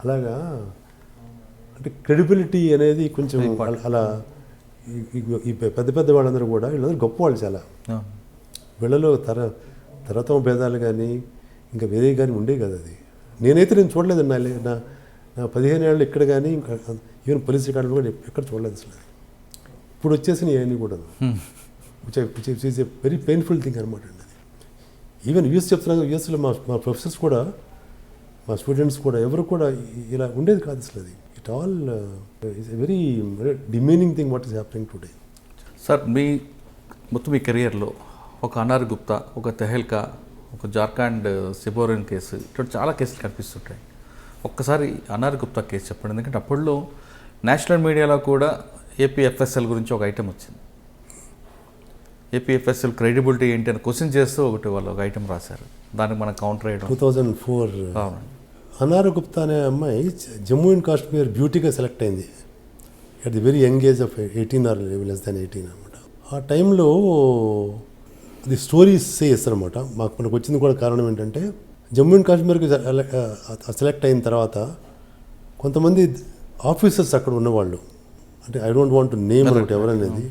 అలాగా అంటే క్రెడిబిలిటీ అనేది కొంచెం అలా ఈ పెద్ద వాళ్ళందరూ కూడా వీళ్ళందరూ గొప్ప వాళ్ళు చాలా. వీళ్ళలో తరతమ భేదాలు కానీ ఇంకా వేరే కానీ ఉండేవి కదా. అది నేను చూడలేదు నా 15 ఏళ్ళు ఇక్కడ కానీ ఇంకా ఈవెన్ పోలీస్ రికార్డులు కూడా ఎక్కడ చూడలేదు అసలు. ఇప్పుడు వచ్చేసిన ఇవన్నీ కూడా is a very painful thing అనమాట అండి. అది ఈవెన్ యూఎస్ చెప్తున్నాను, యూఎస్లో మా ప్రొఫెసర్స్ కూడా, మా స్టూడెంట్స్ కూడా ఎవరు కూడా ఇలా ఉండేది కాదు అసలు. అది it all it's a very demeaning thing what is happening today. Sir మీ కెరియర్లో ఒక అనార్ గుప్తా, ఒక తెహల్కా, ఒక జార్ఖండ్ సిబోరిన్ కేసు, ఇటువంటి చాలా కేసులు కనిపిస్తుంటాయి. ఒక్కసారి అనార్ గుప్తా కేసు చెప్పండి, ఎందుకంటే అప్పట్లో నేషనల్ మీడియాలో కూడా ఏపీఎఫ్ఎస్ఎల్ గురించి ఒక ఐటెం వచ్చింది. ఏపీఎఫ్ఎస్ఎల్ క్రెడిబిలిటీ ఏంటి అని క్వశ్చన్ చేస్తూ వాళ్ళు ఒక ఐటెం రాశారు, దానికి మనం కౌంటర్ వేయడం. 2004 అవునండి. అనార్ గుప్తా అనే అమ్మాయి జమ్మూ అండ్ కాశ్మీర్ బ్యూటీగా సెలెక్ట్ అయింది at the very young age of 18 or less than 18 అనమాట. ఆ టైంలో అది స్టోరీస్ సేస్ అనమాట. మనకు వచ్చింది కూడా కారణం ఏంటంటే జమ్మూ అండ్ కాశ్మీర్కి సెలెక్ట్ అయిన తర్వాత కొంతమంది ఆఫీసర్స్ అక్కడ ఉన్నవాళ్ళు, అంటే I don't want to name ఒకటి ఎవరనేది,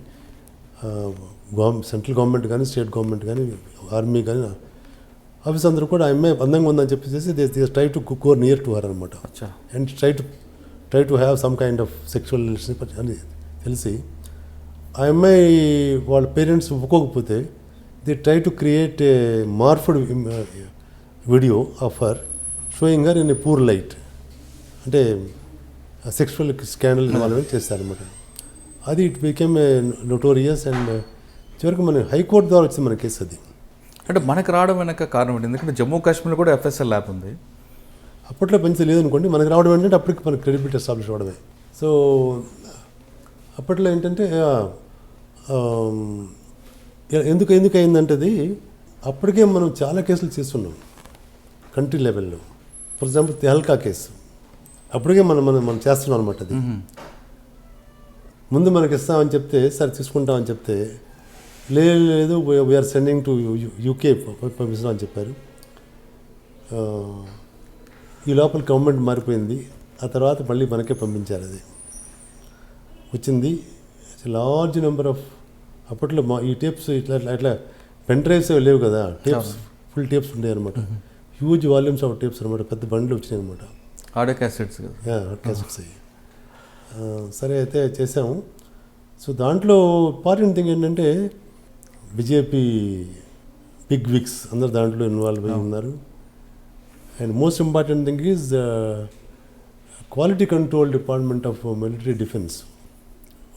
సెంట్రల్ గవర్నమెంట్ కానీ స్టేట్ గవర్నమెంట్ కానీ ఆర్మీ కానీ ఆఫీస్ అందరూ కూడా ఆ అమ్మాయి అందంగా ఉందని చెప్పేసి they try to go near to her అనమాట. And try to have some kind of sexual relationship అని తెలిసి ఆ అమ్మాయి వాళ్ళ పేరెంట్స్ ఒప్పుకోకపోతే they try to create a morphed video of her showing her in a poor light, అంటే sexual scandal వాళ్ళని చేస్తారనమాట. అది it became a notorious and చివరికి మన హైకోర్టు ద్వారా వచ్చింది మన కేసు. అది అంటే మనకు రావడం వెనక కారణం ఏంటి? ఎందుకంటే జమ్మూ కాశ్మీర్లో కూడా ఎఫ్ఎస్ఎల్ ల్యాబ్ ఉంది. అప్పట్లో పెంచలేదు లేదనుకోండి, మనకు రావడం ఏంటంటే అప్పటికి మనకు క్రెడిబిలిటీ ఎస్టాబ్లిష్ అవ్వడమే. సో అప్పట్లో ఏంటంటే ఎందుకు అయిందంటే అది అప్పటికే మనం చాలా కేసులు చేస్తున్నాం కంట్రీ లెవెల్లో. ఫర్ ఎగ్జాంపుల్ తెహల్కా కేసు అప్పటికే మనం చేస్తున్నాం అనమాట. అది ముందు మనకి ఇస్తామని చెప్తే సరే తీసుకుంటామని చెప్తే లేదు వీఆర్ సెండింగ్ టు యూకే పంపిస్తాం అని చెప్పారు. ఈ లోపల గవర్నమెంట్ మారిపోయింది, ఆ తర్వాత మళ్ళీ మనకే పంపించారు. అది వచ్చింది లార్జ్ నెంబర్ ఆఫ్, అప్పట్లో ఈ టేప్స్ ఇట్లా పెన్ డ్రైవ్స్ లేవు కదా, టేప్స్ ఫుల్ టేప్స్ ఉండేవి అనమాట. హ్యూజ్ వాల్యూమ్స్ ఆఫ్ టేప్స్ అనమాట, పెద్ద బండ్లు వచ్చినాయి అనమాట. ఆడియో క్యాసెట్స్ క్యాసెట్స్ అయ్యి. సరే అయితే చేసాము. సో దాంట్లో ఇంపార్టెంట్ థింగ్ ఏంటంటే బీజేపీ బిగ్ విక్స్ అందరు దాంట్లో ఇన్వాల్వ్ అయి ఉన్నారు. And most important thing is quality control department of military defence,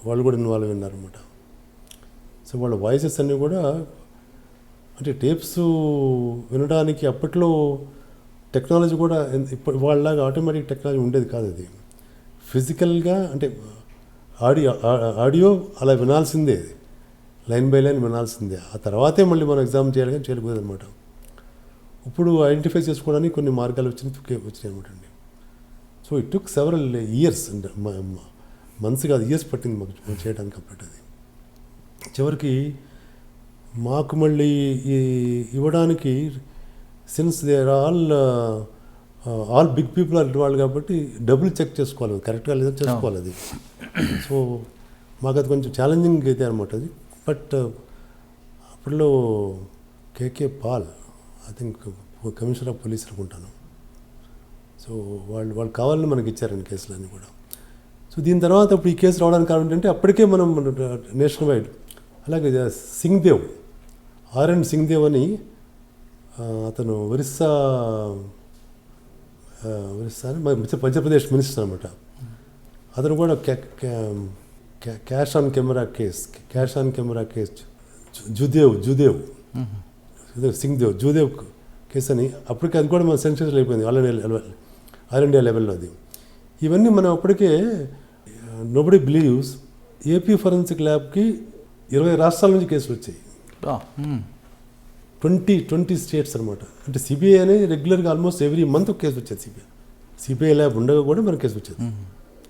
వాళ్ళు కూడా ఇన్వాల్వ్ అయి ఉన్నారు అనమాట. సో వాళ్ళ వాయిసెస్ అన్నీ కూడా అంటే టేప్స్ వినడానికి అప్పట్లో టెక్నాలజీ కూడా ఇప్పుడు వాళ్ళలాగా ఆటోమేటిక్ టెక్నాలజీ ఉండేది కాదు. అది ఫిజికల్గా అంటే ఆడియో అలా వినాల్సిందే, లైన్ బై లైన్ వినాల్సిందే. ఆ తర్వాతే మళ్ళీ మనం ఎగ్జామ్ చేయాలి కానీ చేయలేకపోయేది అనమాట. ఇప్పుడు ఐడెంటిఫై చేసుకోవడానికి కొన్ని మార్గాలు వచ్చినాయి అనమాట అండి. So it took several years, అంటే మంత్స్ కాదు ఇయర్స్ పట్టింది మాకు చేయడానికి. అప్పటి అది చివరికి మాకు మళ్ళీ ఇవ్వడానికి since they are all big people వాళ్ళు కాబట్టి డబ్బులు చెక్ చేసుకోవాలి, కరెక్ట్గా లేదా చేసుకోవాలి అది. సో మాకు అది కొంచెం ఛాలెంజింగ్ అయితే అనమాట అది. బట్ అప్పట్లో KK Paul I think commissioner of police అనుకుంటాను. సో వాళ్ళు కావాలని మనకి ఇచ్చారండి కేసులన్నీ కూడా. సో దీని తర్వాత ఇప్పుడు ఈ కేసు రావడానికి కారణం ఏంటంటే అప్పటికే మనం నేషనల్ వైడ్ అలాగే సింగ్దేవ్ ఆర్ఎన్ సింగ్దేవ్ అని అతను ఒరిస్సా అని మధ్యప్రదేశ్ మినిస్టర్ అనమాట. అతను కూడా cash on camera case Judev Singhdev Judev case అని అప్పటికే అది కూడా మన సెన్సేషన్ అయిపోయింది ఆల్ ఇండియా లెవెల్లో. అది ఇవన్నీ మనం అప్పటికే నోబడీ బిలీవ్స్ ఏపీ ఫోరెన్సిక్ ల్యాబ్కి 20 రాష్ట్రాల నుంచి కేసులు వచ్చాయి. 20 స్టేట్స్ అనమాట. అంటే సిబిఐ అనేది రెగ్యులర్గా ఆల్మోస్ట్ ఎవ్రీ మంత్ కేసు వచ్చేది. సిబిఐ ల్యాబ్ ఉండగా కూడా మనకు కేసు వచ్చేది.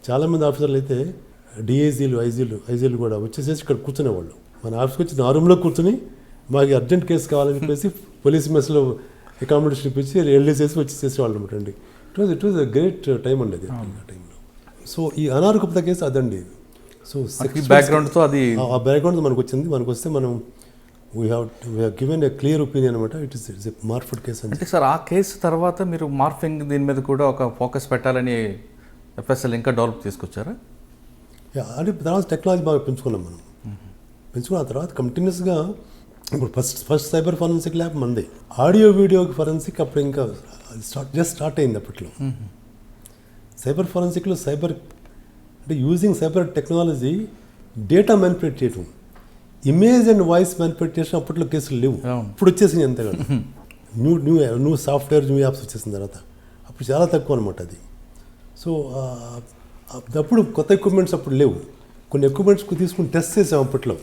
చాలామంది ఆఫీసర్లు అయితే డిఐజీలు ఐజీలు కూడా వచ్చేసేసి ఇక్కడ కూర్చునేవాళ్ళు. మన ఆఫీస్కి వచ్చి నా రూమ్లో కూర్చొని మాకు అర్జెంట్ కేసు కావాలని చెప్పేసి పోలీస్ మెస్లో అకామిడేషన్ ఇప్పించి వెళ్ళేసేసి వచ్చేసేసేవాళ్ళు అనమాట అండి. It was a great time అండి అది ఆ టైంలో. సో ఈ అనార్ గుప్తా కేసు అదండి. సో బ్యాక్గ్రౌండ్తో అది ఆ బ్యాక్గ్రౌండ్ మనకు వచ్చింది. మనకు వస్తే మనం we have given a clear opinion అనమాట. It is a morphed case అంటే సార్ ఆ కేసు తర్వాత మీరు మార్ఫింగ్ దీని మీద కూడా ఒక ఫోకస్ పెట్టాలని ఎఫ్ఎస్ఎల్ ఇంకా డెవలప్ తీసుకొచ్చారా? అంటే తర్వాత టెక్నాలజీ బాగా పెంచుకున్నాం మనం. పెంచుకున్న తర్వాత కంటిన్యూస్గా ఇప్పుడు ఫస్ట్ సైబర్ ఫోరెన్సిక్ ల్యాబ్ మంది. ఆడియో వీడియోకి ఫోరెన్సిక్ అప్పుడు ఇంకా స్టార్ట్ అయింది అప్పట్లో. సైబర్ ఫోరెన్సిక్లో అంటే using cyber technology data manipulate చేయటం. ఇమేజ్ అండ్ వాయిస్ మ్యానిఫెక్చరేషన్ అప్పట్లో కేసులు లేవు, అవును. ఇప్పుడు వచ్చేసింది అంతగా. న్యూ సాఫ్ట్వేర్ న్యూ యాప్స్ వచ్చేసిన తర్వాత అప్పుడు చాలా తక్కువ అనమాట అది. సో అప్పుడు కొత్త ఎక్విప్మెంట్స్ అప్పుడు లేవు. కొన్ని ఎక్విప్మెంట్స్ తీసుకుని టెస్ట్ చేసాం అప్పట్లో.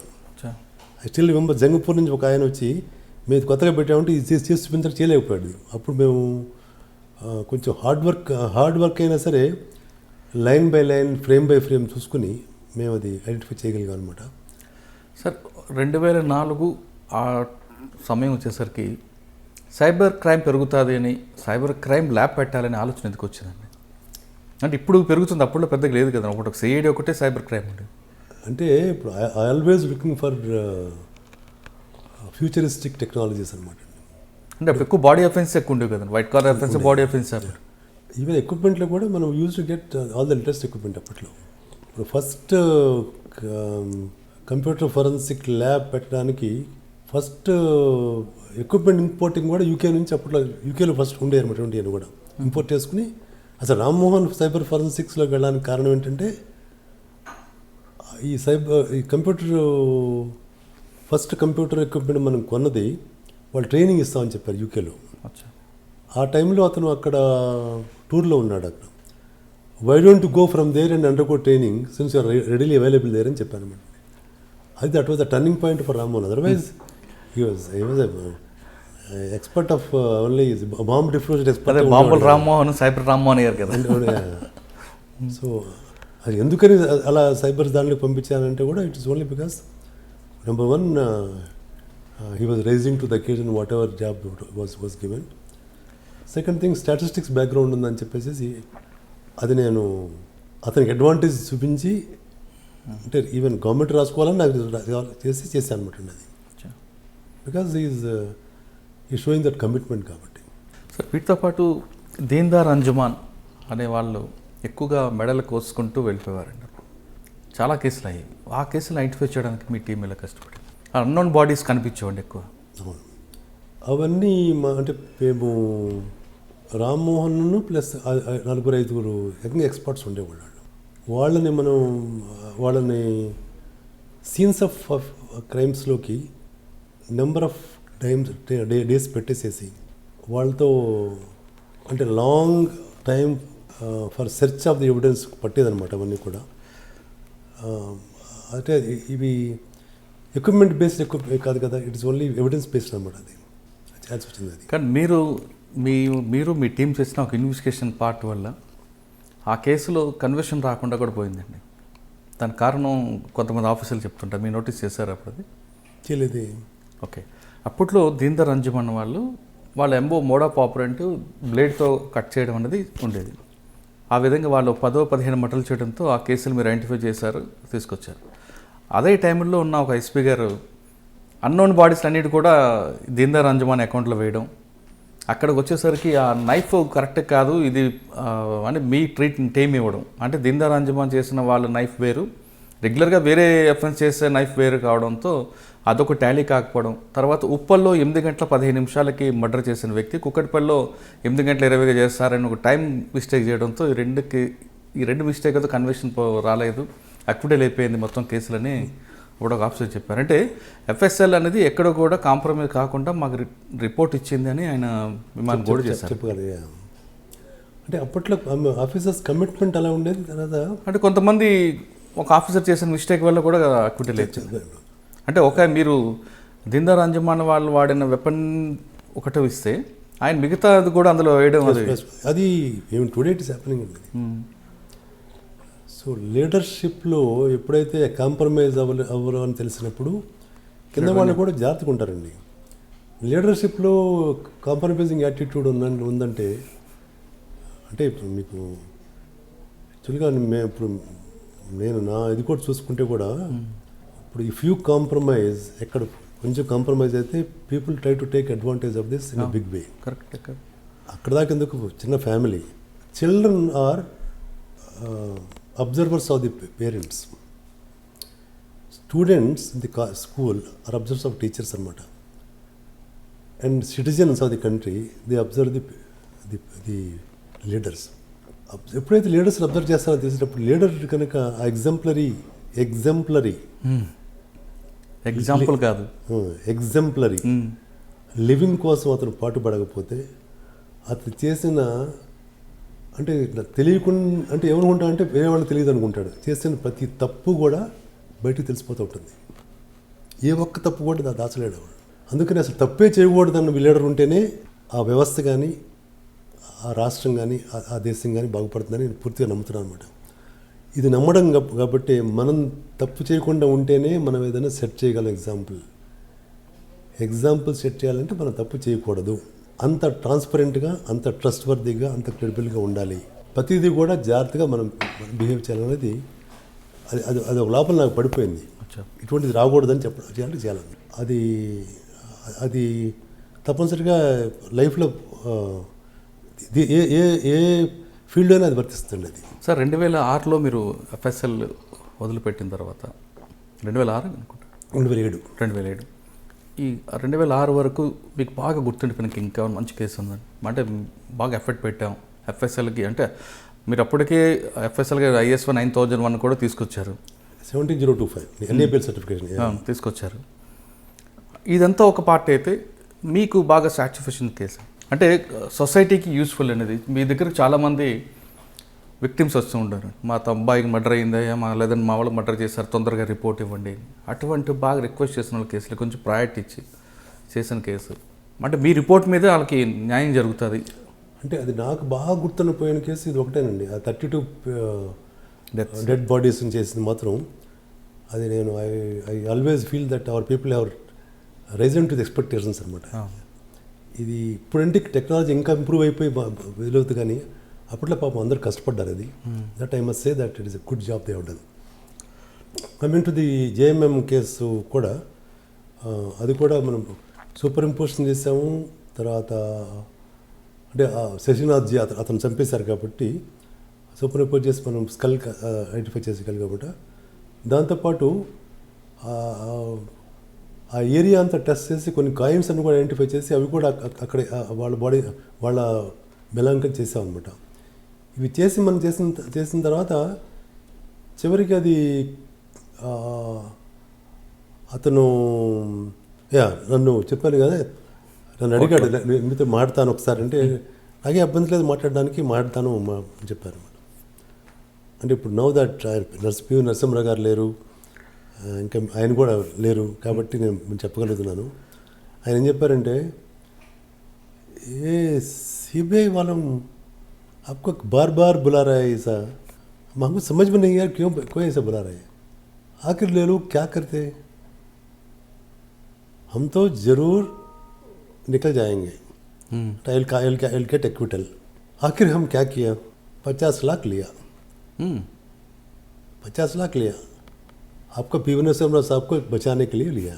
ఐ స్టిల్ రిమెంబర్ జంగపూర్ నుంచి ఒక ఆయన వచ్చి మేము కొత్తగా పెట్టామంటే ఇది చేసి చూపించడం చేయలేకపోయాడు. అప్పుడు మేము కొంచెం హార్డ్ వర్క్ అయినా సరే line by line frame by frame చూసుకుని మేము అది ఐడెంటిఫై చేయగలిగాం అనమాట. సార్ 2004 ఆ సమయం వచ్చేసరికి సైబర్ క్రైమ్ పెరుగుతుంది అని సైబర్ క్రైమ్ ల్యాబ్ పెట్టాలని ఆలోచన ఎందుకు వచ్చిందండి? అంటే ఇప్పుడు పెరుగుతుంది, అప్పుడులో పెద్దగా లేదు కదా, ఒకటి సిఐడి ఒకటే సైబర్ క్రైమ్ ఉండేది. అంటే ఇప్పుడు I always looking for futuristic technologies అనమాట. అంటే అప్పుడు ఎక్కువ బాడీ అఫెన్స్ ఎక్కువ ఉండేవి కదండి, white collar offence body offence sir. Even ఎక్విప్మెంట్లో కూడా మనం use to get all the latest equipment అప్పట్లో. ఇప్పుడు ఫస్ట్ కంప్యూటర్ ఫోరెన్సిక్ ల్యాబ్ పెట్టడానికి ఫస్ట్ ఎక్విప్మెంట్ ఇంపోర్టింగ్ కూడా యూకే నుంచి, అప్పట్లో యూకేలో ఫస్ట్ ఉండే అనమాట. 20 అని కూడా ఇంపోర్ట్ చేసుకుని అసలు రామ్మోహన్ సైబర్ ఫోరెన్సిక్స్లోకి వెళ్ళడానికి కారణం ఏంటంటే ఈ కంప్యూటర్ ఫస్ట్ కంప్యూటర్ ఎక్విప్మెంట్ మనం కొన్నది వాళ్ళు ట్రైనింగ్ ఇస్తామని చెప్పారు యూకేలో. ఆ టైంలో అతను అక్కడ టూర్లో ఉన్నాడు. అక్కడ why don't go from there and undergo training since you're readily available there అని చెప్పాను అనమాట. అది that was the turning point for Rammohan. Otherwise he was expert of only bomb diffusion expert. బాంబుల్ రామ్మోహన్ సైబర్ రామ్మోహన్ అయ్యారు కదా. సో అది ఎందుకని అలా సైబర్ దాంట్లో పంపించానంటే కూడా it is only because number one he was rising to the occasion whatever job was given. Second thing statistics background ఉందని చెప్పేసి అది నేను అతనికి అడ్వాంటేజ్ చూపించి, అంటే ఈవెన్ గవర్నమెంట్ రాసుకోవాలని నాకు చేశాను అనమాట. అది బికాజ్ ఈ షోయింగ్ దట్ కమిట్మెంట్ కాబట్టి. సార్ వీటితో పాటు దీన్దార్ అంజుమాన్ అనే వాళ్ళు ఎక్కువగా మెడలు కోసుకుంటూ వెళ్ళిపోయేవారండి. చాలా కేసులు అయ్యాయి. ఆ కేసులు ఐడెంటిఫై చేయడానికి మీ టీం ఎలా కష్టపడి అన్నోన్ బాడీస్ కనిపించేవండి ఎక్కువ. అవన్నీ అంటే మేము రామ్మోహన్ ప్లస్ 4-5 యంగ్ ఎక్స్పర్ట్స్ ఉండేవాళ్ళు. వాళ్ళని సీన్స్ ఆఫ్ క్రైమ్స్లోకి నెంబర్ ఆఫ్ డేస్ పెట్టేసేసి వాళ్ళతో అంటే long time for search of the evidence పట్టేదనమాట. అవన్నీ కూడా అంటే ఇవి ఎక్విప్మెంట్ బేస్డ్ కాదు కదా, it is only evidence based అనమాట. అది ఛాన్స్ వచ్చింది. అది కానీ మీరు మీ టీం చేసిన ఒక ఇన్వెస్టిగేషన్ పార్ట్ వల్ల ఆ కేసులో కన్వర్షన్ రాకుండా కూడా పోయిందండి. దానికి కారణం కొంతమంది ఆఫీసర్లు చెప్తుంటారు, మీరు నోటీస్ చేశారు అప్పుడు? అది చేయలేదు. ఓకే. అప్పట్లో దీన్దార్ అంజుమన్ వాళ్ళ ఎంబో మోడ్ ఆఫ్ ఆపరెంట్ బ్లేడ్తో కట్ చేయడం అనేది ఉండేది. ఆ విధంగా వాళ్ళు 10-15 మటలు చేయడంతో ఆ కేసులు మీరు ఐడెంటిఫై చేశారు, తీసుకొచ్చారు. అదే టైంలో ఉన్న ఒక ఎస్పీ గారు అన్నోన్ బాడీస్ అన్నిటి కూడా దీన్దార్ అంజుమన్ అకౌంట్లో వేయడం, అక్కడికి వచ్చేసరికి ఆ నైఫ్ కరెక్ట్ కాదు ఇది అని మీ టీమ్ ఇవ్వడం. అంటే దీన్దార్ అంజుమన్ చేసిన వాళ్ళ నైఫ్ వేరు, రెగ్యులర్గా వేరే అఫెన్స్ చేసే నైఫ్ వేరు కావడంతో అదొక టాలీ కాకపోవడం. తర్వాత ఉప్పల్లో 8:15 మర్డర్ చేసిన వ్యక్తి కుక్కటిపల్లిలో 8:20 చేస్తారని ఒక టైం మిస్టేక్ చేయడంతో ఈ రెండు మిస్టేక్ అయితే కన్విక్షన్ రాలేదు, అక్విడల్ అయిపోయింది మొత్తం కేసులని కూడా ఒక ఆఫీసర్ చెప్పారు. అంటే ఎఫ్ఎస్ఎల్ అనేది ఎక్కడ కూడా కాంప్రమైజ్ కాకుండా మాకు రిపోర్ట్ ఇచ్చింది అని ఆయన మిమ్మల్ని కూడా చేశారు. అంటే అప్పట్లో ఆఫీసర్స్ కమిట్మెంట్ అలా ఉండేది. తర్వాత అంటే కొంతమంది ఒక ఆఫీసర్ చేసిన మిస్టేక్ వల్ల కూడా అక్విడల్ అయిపోయింది. అంటే మీరు దీన్దార్ అంజుమన్ వాళ్ళు వాడిన వెపన్ ఒకటి ఇస్తే ఆయన మిగతాది కూడా అందులో వేయడం అది ఏమి టుడే ఇట్ ఇస్ హ్యాపెనింగ్ అండి. సో లీడర్షిప్లో ఎప్పుడైతే కాంప్రమైజ్ అవ్వరు అని తెలిసినప్పుడు కింద వాళ్ళు కూడా జాగ్రత్తగా ఉంటారండి. లీడర్షిప్లో కాంప్రమైజింగ్ యాటిట్యూడ్ ఉందంటే అంటే ఇప్పుడు మీకు యాక్చువల్గా ఇప్పుడు నేను నా ఇది కూడా చూసుకుంటే కూడా ఇప్పుడు ఇఫ్ యూ కాంప్రమైజ్, ఎక్కడ కొంచెం కాంప్రమైజ్ అయితే people try to take advantage of this in a big way. Correct. అక్కడ దాకా ఎందుకు, చిన్న family, children are observers of the parents, students in the school are observers of teachers అనమాట. And citizens of the country they observe the leaders. ఎప్పుడైతే లీడర్స్ని observe చేస్తారో తెలిసినప్పుడు leader కనుక ఆ ఎగ్జాంపులరీ ఎగ్జాంపుల్ కాదు. ఎగ్జాంపులరీ. లివింగ్ కోసం అతను పాటుపడకపోతే అతను చేసిన అంటే తెలియకుండా అంటే ఏమనుకుంటా అంటే వేరే వాళ్ళకి తెలియదు అనుకుంటాడు. చేసిన ప్రతి తప్పు కూడా బయటికి తెలిసిపోతూ ఉంటుంది. ఏ ఒక్క తప్పు కూడా దాచలేడు. అందుకని అసలు తప్పే చేయకూడదన్న లీడర్ ఉంటేనే ఆ వ్యవస్థ కానీ ఆ రాష్ట్రం కానీ ఆ దేశం కానీ బాగుపడుతుందని నేను పూర్తిగా నమ్ముతున్నాను అనమాట. ఇది నమ్మడం కాబట్టి మనం తప్పు చేయకుండా ఉంటేనే మనం ఏదైనా సెట్ చేయగలం. ఎగ్జాంపుల్ సెట్ చేయాలంటే మనం తప్పు చేయకూడదు. అంత ట్రాన్స్పరెంట్గా, అంత ట్రస్ట్వర్దీగా, అంత క్రెడిబుల్గా ఉండాలి. ప్రతిదీ కూడా జాగ్రత్తగా మనం బిహేవ్ చేయాలనేది అది ఒక లోపల నాకు పడిపోయింది. ఇటువంటిది రాకూడదని చేయాలంటే చేయాలని అది తప్పనిసరిగా లైఫ్లో ఏ ఏ ఏ ఫీల్డ్ అయినా అది వర్తిస్తుంది. అది సార్ 2006లో మీరు ఎఫ్ఎస్ఎల్ వదిలిపెట్టిన తర్వాత 2006 అనుకుంటా 2007 ఈ 2006 వరకు మీకు బాగా గుర్తుండిపోయిన ఇంకా మంచి కేసు ఉందండి. అంటే బాగా ఎఫర్ట్ పెట్టాం ఎఫ్ఎస్ఎల్కి. అంటే మీరు అప్పటికే ఎఫ్ఎస్ఎల్కి ISO 9001 కూడా తీసుకొచ్చారు. 17025 NABL సర్టిఫికేషన్ తీసుకొచ్చారు. ఇదంతా ఒక పార్ట్ అయితే మీకు బాగా సాటిస్ఫాక్షన్ కేసు అంటే సొసైటీకి యూస్ఫుల్ అనేది. మీ దగ్గరకు చాలామంది విక్టిమ్స్ వస్తూ ఉంటారు. మా అబ్బాయికి మర్డర్ అయిందా, లేదంటే మా వాళ్ళు మర్డర్ చేశారు, తొందరగా రిపోర్ట్ ఇవ్వండి. అటువంటి బాగా రిక్వెస్ట్ చేసిన వాళ్ళ కేసులు కొంచెం ప్రయారిటీ ఇచ్చి చేసిన కేసు అంటే మీ రిపోర్ట్ మీద వాళ్ళకి న్యాయం జరుగుతుంది. అంటే అది నాకు బాగా గుర్తుండిపోయిన కేసు ఇది ఒకటేనండి. ఆ 32 డెడ్ బాడీస్ చేసింది మాత్రం అది నేను I always feel that our people have Ryzen to the expectations అనమాట. ఇది ఇప్పుడంటే టెక్నాలజీ ఇంకా ఇంప్రూవ్ అయిపోయి వీలవుతుంది, కానీ అప్పట్లో పాపం అందరూ కష్టపడ్డారు. అది that I must say that it is a good job they have done. Coming to the JMM case కూడా అది కూడా మనం సూపర్ ఇంపోజిషన్ చేసాము. తర్వాత అంటే శశినాథ్జీ అతను చంపేశారు కాబట్టి సూపర్ ఇంపోజ్ చేసి మనం స్కల్ ఐడెంటిఫై చేసేయగలి కాబట్టి దాంతోపాటు ఆ ఏరియా అంతా టెస్ట్ చేసి కొన్ని కాయిన్స్ అన్ని కూడా ఐడెంటిఫై చేసి అవి కూడా అక్కడ వాళ్ళ బాడీ వాళ్ళ బెలాంకం చేసామన్నమాట. ఇవి చేసి మనం చేసిన తర్వాత చివరికి అది అతను నన్ను చెప్పాను కదా, నన్ను అడిగాడు మీతో మాట్లాడతాను ఒకసారి అంటే నాకే ఇబ్బంది లేదు మాట్లాడతాను చెప్పారు. అంటే ఇప్పుడు నౌ దట్ PV నరసింహరావు గారు లేరు, ఇంకా ఆయన కూడా లేరు కాబట్టి నేను చెప్పగలుగుతున్నాను. ఆయన ఏం చెప్పారంటే, CBI वालों आपको बार बार बुला रहा है ऐसा, हमको समझ में नहीं यार क्यों कोई ऐसा बुला रहा है, आखिर ले लो क्या करते, हम तो ज़रूर निकल जाएंगे, I'll get acquittal. आखिर हम क्या किया, 50 लाख लिया, 50 लाख लिया, आपको PV नरसिम्हा साहब को बचाने के लिए लिया.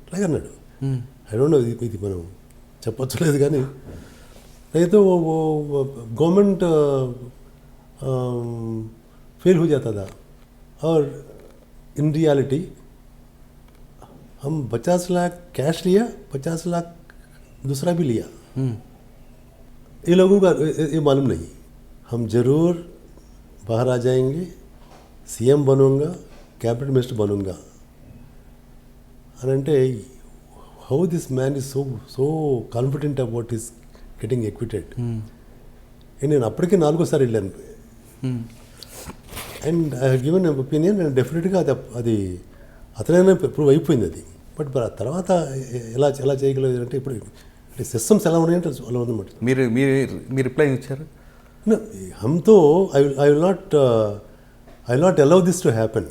అలాగే అన్నాడు. ఐ డోంట్ నో ఇది మనం చెప్పచ్చు లేదు, కానీ అయితే वो गवर्नमेंट फेल हो जाता था और इन रियलिटी हम 50 लाख कैश लिया, 50 लाख दूसरा भी लिया. ये लोगों का ये मालूम नहीं. हम ज़रूर बाहर आ जाएंगे, CM बनूंगा, कैबिनेट मिनिस्टर बनूंगा అని అంటే how this man is so confident about is getting acquitted. నేను అప్పటికే 4వ సారి వెళ్ళాను and I have given opinion and డెఫినెట్గా అది అతనైనా ప్రూవ్ అయిపోయింది అది. బట్ తర్వాత ఎలా చేయగలదు అంటే ఇప్పుడు అంటే సిస్టమ్స్ ఎలా ఉన్నాయంటే అలా ఉందన్నమాట. మీరు రిప్లై ఇచ్చారు. हम तो I will not allow this to happen.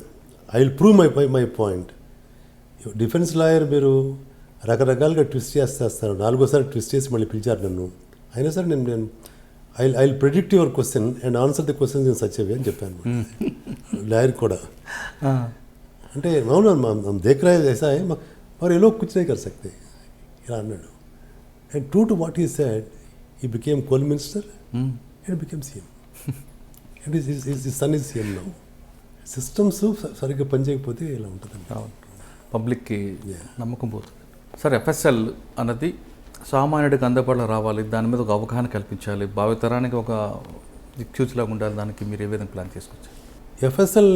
I will prove my point. Defence lawyer మీరు రకరకాలుగా ట్విస్ట్ చేస్తారు. 4వ సారి ట్విస్ట్ చేసి మళ్ళీ పిలిచారు నన్ను. అయినా సరే నేను I will predict your question and answer the questions in such a way అని చెప్పాను లాయర్ కూడా. అంటే అవును మనం దేఖ రహే ऐसा है और ये लोग कुछ नहीं कर सकते ఇలా అన్నాడు. And true to what he said, he became coal minister and became CM. And his son is CM now. Systems సరిగ్గా పనిచేయకపోతే ఇలా ఉంటుందండి. పబ్లిక్కి నమ్మకం పోతుంది. సార్ FSL అన్నది సామాన్యుడికి అందుబాటులో రావాలి, దాని మీద ఒక అవగాహన కల్పించాలి, భావితరానికి ఒక దిక్సూచిలాగా ఉండాలి. దానికి మీరు ఏ విధంగా ప్లాన్ తీసుకొచ్చారు? FSL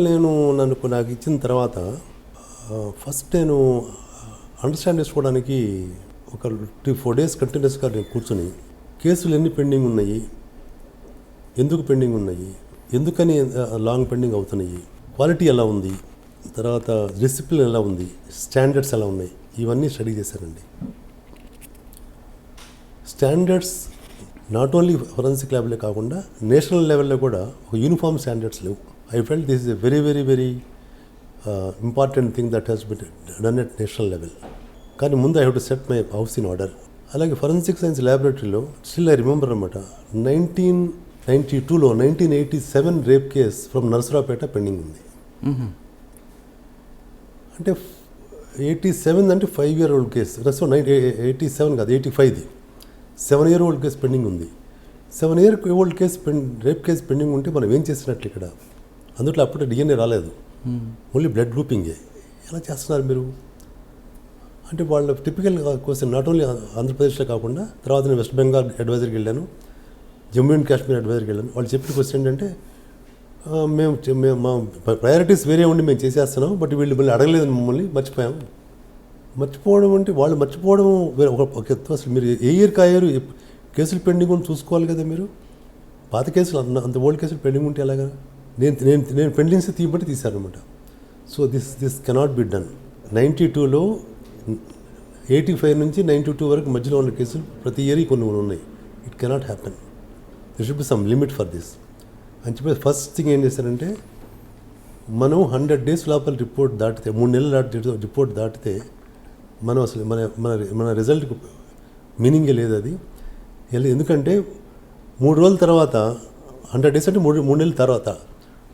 నాకు ఇచ్చిన తర్వాత ఫస్ట్ నేను అండర్స్టాండ్ చేసుకోవడానికి ఒక 3-4 డేస్ కంటిన్యూస్గా నేను కూర్చొని కేసులు ఎన్ని పెండింగ్ ఉన్నాయి, ఎందుకు పెండింగ్ ఉన్నాయి, ఎందుకని లాంగ్ పెండింగ్ అవుతున్నాయి, క్వాలిటీ ఎలా ఉంది, తర్వాత డిసిప్లిన్ ఎలా ఉంది, స్టాండర్డ్స్ ఎలా ఉన్నాయి, ఇవన్నీ స్టడీ చేశానండి. స్టాండర్డ్స్ నాట్ ఓన్లీ ఫొరెన్సిక్ ల్యాబ్లే కాకుండా నేషనల్ లెవెల్లో కూడా ఒక యూనిఫామ్ స్టాండర్డ్స్ లేవు. I felt this is a very very very important thing that has been done at national level. కానీ ముందు I have to set my house in order. అలాగే forensic science ల్యాబొరేటరీలో స్టిల్ ఐ రిమెంబర్ అనమాట 1992లో 1987 rape case from Narasaraopet pending ఉంది. అంటే 87 అంటే 5-year-old case. 87 కాదు 85ది 7-year-old కేసు పెండింగ్ ఉంది. 7-year-old case rape case pending ఉంటే మనం ఏం చేసినట్లు ఇక్కడ? అందులో అప్పుడే DNA రాలేదు, ఓన్లీ బ్లడ్ గ్రూపింగే. ఎలా చేస్తున్నారు మీరు అంటే వాళ్ళ టిపికల్ క్వశ్చన్. నాట్ ఓన్లీ ఆంధ్రప్రదేశ్లో కాకుండా తర్వాత నేను వెస్ట్ బెంగాల్ అడ్వైజర్కి వెళ్ళాను, జమ్మూ అండ్ కాశ్మీర్ అడ్వైజర్కి వెళ్ళాను. వాళ్ళు చెప్పిన క్వశ్చన్ ఏంటంటే మేము మా ప్రయారిటీస్ వేరే ఉండి మేము చేసేస్తున్నాం, బట్ వీళ్ళు మళ్ళీ అడగలేదు, మమ్మల్ని మర్చిపోవడం అంటే వాళ్ళు మర్చిపోవడం ఒక ఎత్తు. అసలు మీరు ఏ ఇయర్కి ఆ ఇయర్ కేసులు పెండింగ్ అని చూసుకోవాలి కదా మీరు. పాత కేసులు అంత ఓల్డ్ కేసులు పెండింగ్ ఉంటే ఎలాగా? నేను పెండింగ్స్ తీయబట్టి తీశానమాట. So this cannot be done. 92లో 85 నుంచి 92 వరకు మధ్యలో ఉన్న కేసులు ప్రతి ఇయర్ కొన్ని ఉన్నాయి. It cannot happen. There should be some limit for this అని చెప్పి ఫస్ట్ థింగ్ ఏం చేశారంటే, మనం 100 days లోపల రిపోర్ట్ దాటితే, 3 నెలలు రిపోర్ట్ దాటితే మనం అసలు మన రిజల్ట్కి మీనింగే లేదు. అది ఎందుకంటే 3 రోజుల తర్వాత 100 days అంటే 3 నెలల తర్వాత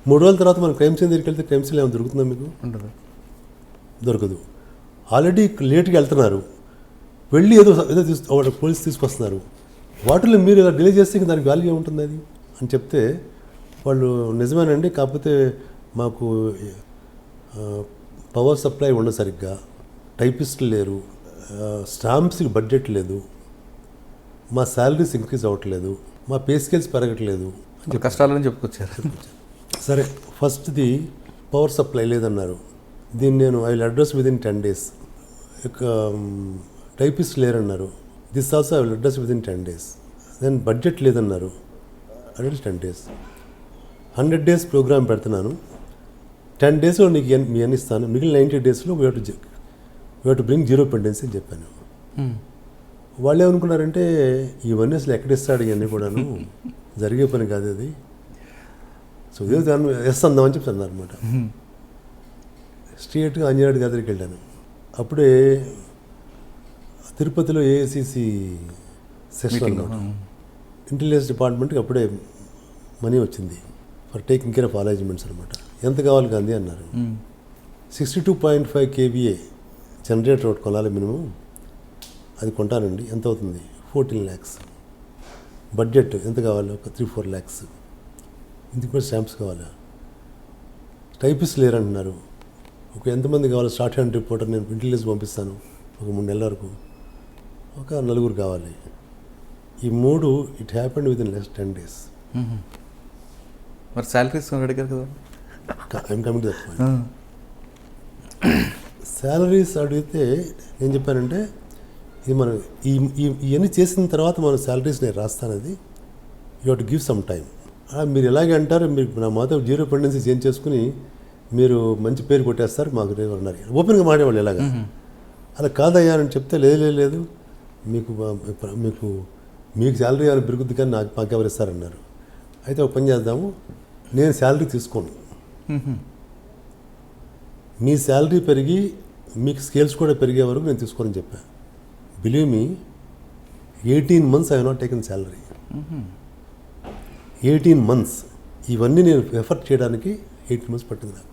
3 రోజుల తర్వాత మనం క్రైమ్ సీన్ దగ్గరికి వెళ్తే క్రైమ్ సీన్ ఏమైనా దొరుకుతుందా మీకు? దొరకదు. ఆల్రెడీ లేట్గా వెళ్తున్నారు, వెళ్ళి ఏదో పోలీసు తీసుకొస్తున్నారు. వాటిలో మీరు ఇలా డిలే చేస్తే దానికి వాల్యూ ఏముంటుంది అది అని చెప్తే వాళ్ళు నిజమేనండి, కాకపోతే మాకు పవర్ సప్లై ఉండదు సరిగ్గా, టైపిస్టులు లేరు, స్టాంప్స్కి బడ్జెట్ లేదు, మా శాలరీస్ ఇంక్రీజ్ అవ్వట్లేదు, మా పే స్కేల్స్ పెరగట్లేదు, కష్టాలని చెప్పుకొచ్చారు. సరే, ఫస్ట్ది పవర్ సప్లై లేదన్నారు. దీన్ని నేను I will address within 10 days. ఇక టైపిస్ట్ లేరన్నారు. This also I will address within 10 days. Then budget లేదన్నారు. Address 10 days. 100 days ప్రోగ్రామ్ పెడుతున్నాను. 10 daysలో నీకు మీ అన్ని ఇస్తాను, మిగిలిన 90 daysలో we have to bring zero pendency అని చెప్పాను. వాళ్ళు ఏమనుకున్నారంటే, ఇవన్నీ అసలు ఎక్కడిస్తాడు, ఇవన్నీ కూడాను జరిగే పని కాదు అది, సో ఇదే దాన్ని వేస్తుందామని చెప్పి అన్నారు అనమాట. స్ట్రేట్గా అంజనాడు దగ్గరికి వెళ్ళాను. అప్పుడే తిరుపతిలో ఏఐసిసి సెషన్ అన్నమాట. ఇంటెలిజెన్స్ డిపార్ట్మెంట్కి అప్పుడే మనీ వచ్చింది for taking care of arrangements అనమాట. ఎంత కావాలి గాంధీ అన్నారు. 62.5 kVA జనరేటర్ ఒకటి కొనాలి మినిమం, అది కొంటానండి. ఎంత అవుతుంది? 14 lakhs. బడ్జెట్ ఎంత కావాలి? ఒక 3-4 lakhs. ఇందుకు కూడా స్టాంప్స్ కావాలా? టైపిస్ట్ లేరంటున్నారు. ఒక ఎంతమంది కావాలి? షార్ట్ హ్యాండ్ రిపోర్టర్ నేను ఇంటెలిజెన్స్ పంపిస్తాను ఒక 3 నెలల వరకు, ఒక 4 కావాలి. ఈ 3 it happened with in next 10 days. మరి శాలరీస్ అడిగారు కదా. I'm coming to that point. Salaries అడిగితే ఏం చెప్పానంటే, ఇది మనం ఇవన్నీ చేసిన తర్వాత మన శాలరీస్ నేను రాస్తానది, you have to give some time. మీరు ఎలాగే అంటారు, మీరు నా మాతో జీరో పెండెన్సీ చేంజ్ చేసుకుని మీరు మంచి పేరు కొట్టేస్తారు మాకు అన్నారు. ఓపెన్గా మాడేవాళ్ళు ఎలాగా. అలా కాదయ్యా అని చెప్తే లేదు మీకు శాలరీ ఏమైనా పెరుగుద్ది కానీ మాకు ఎవరు ఇస్తారన్నారు. అయితే ఒక పని చేద్దాము, నేను శాలరీ తీసుకోను, మీ శాలరీ పెరిగి మీకు స్కేల్స్ కూడా పెరిగే వరకు నేను తీసుకోనని చెప్పాను. Believe me, 18 months I have not taken salary. 18 months. ఇవన్నీ నేను ఎఫర్ట్ చేయడానికి 18 months పట్టింది నాకు.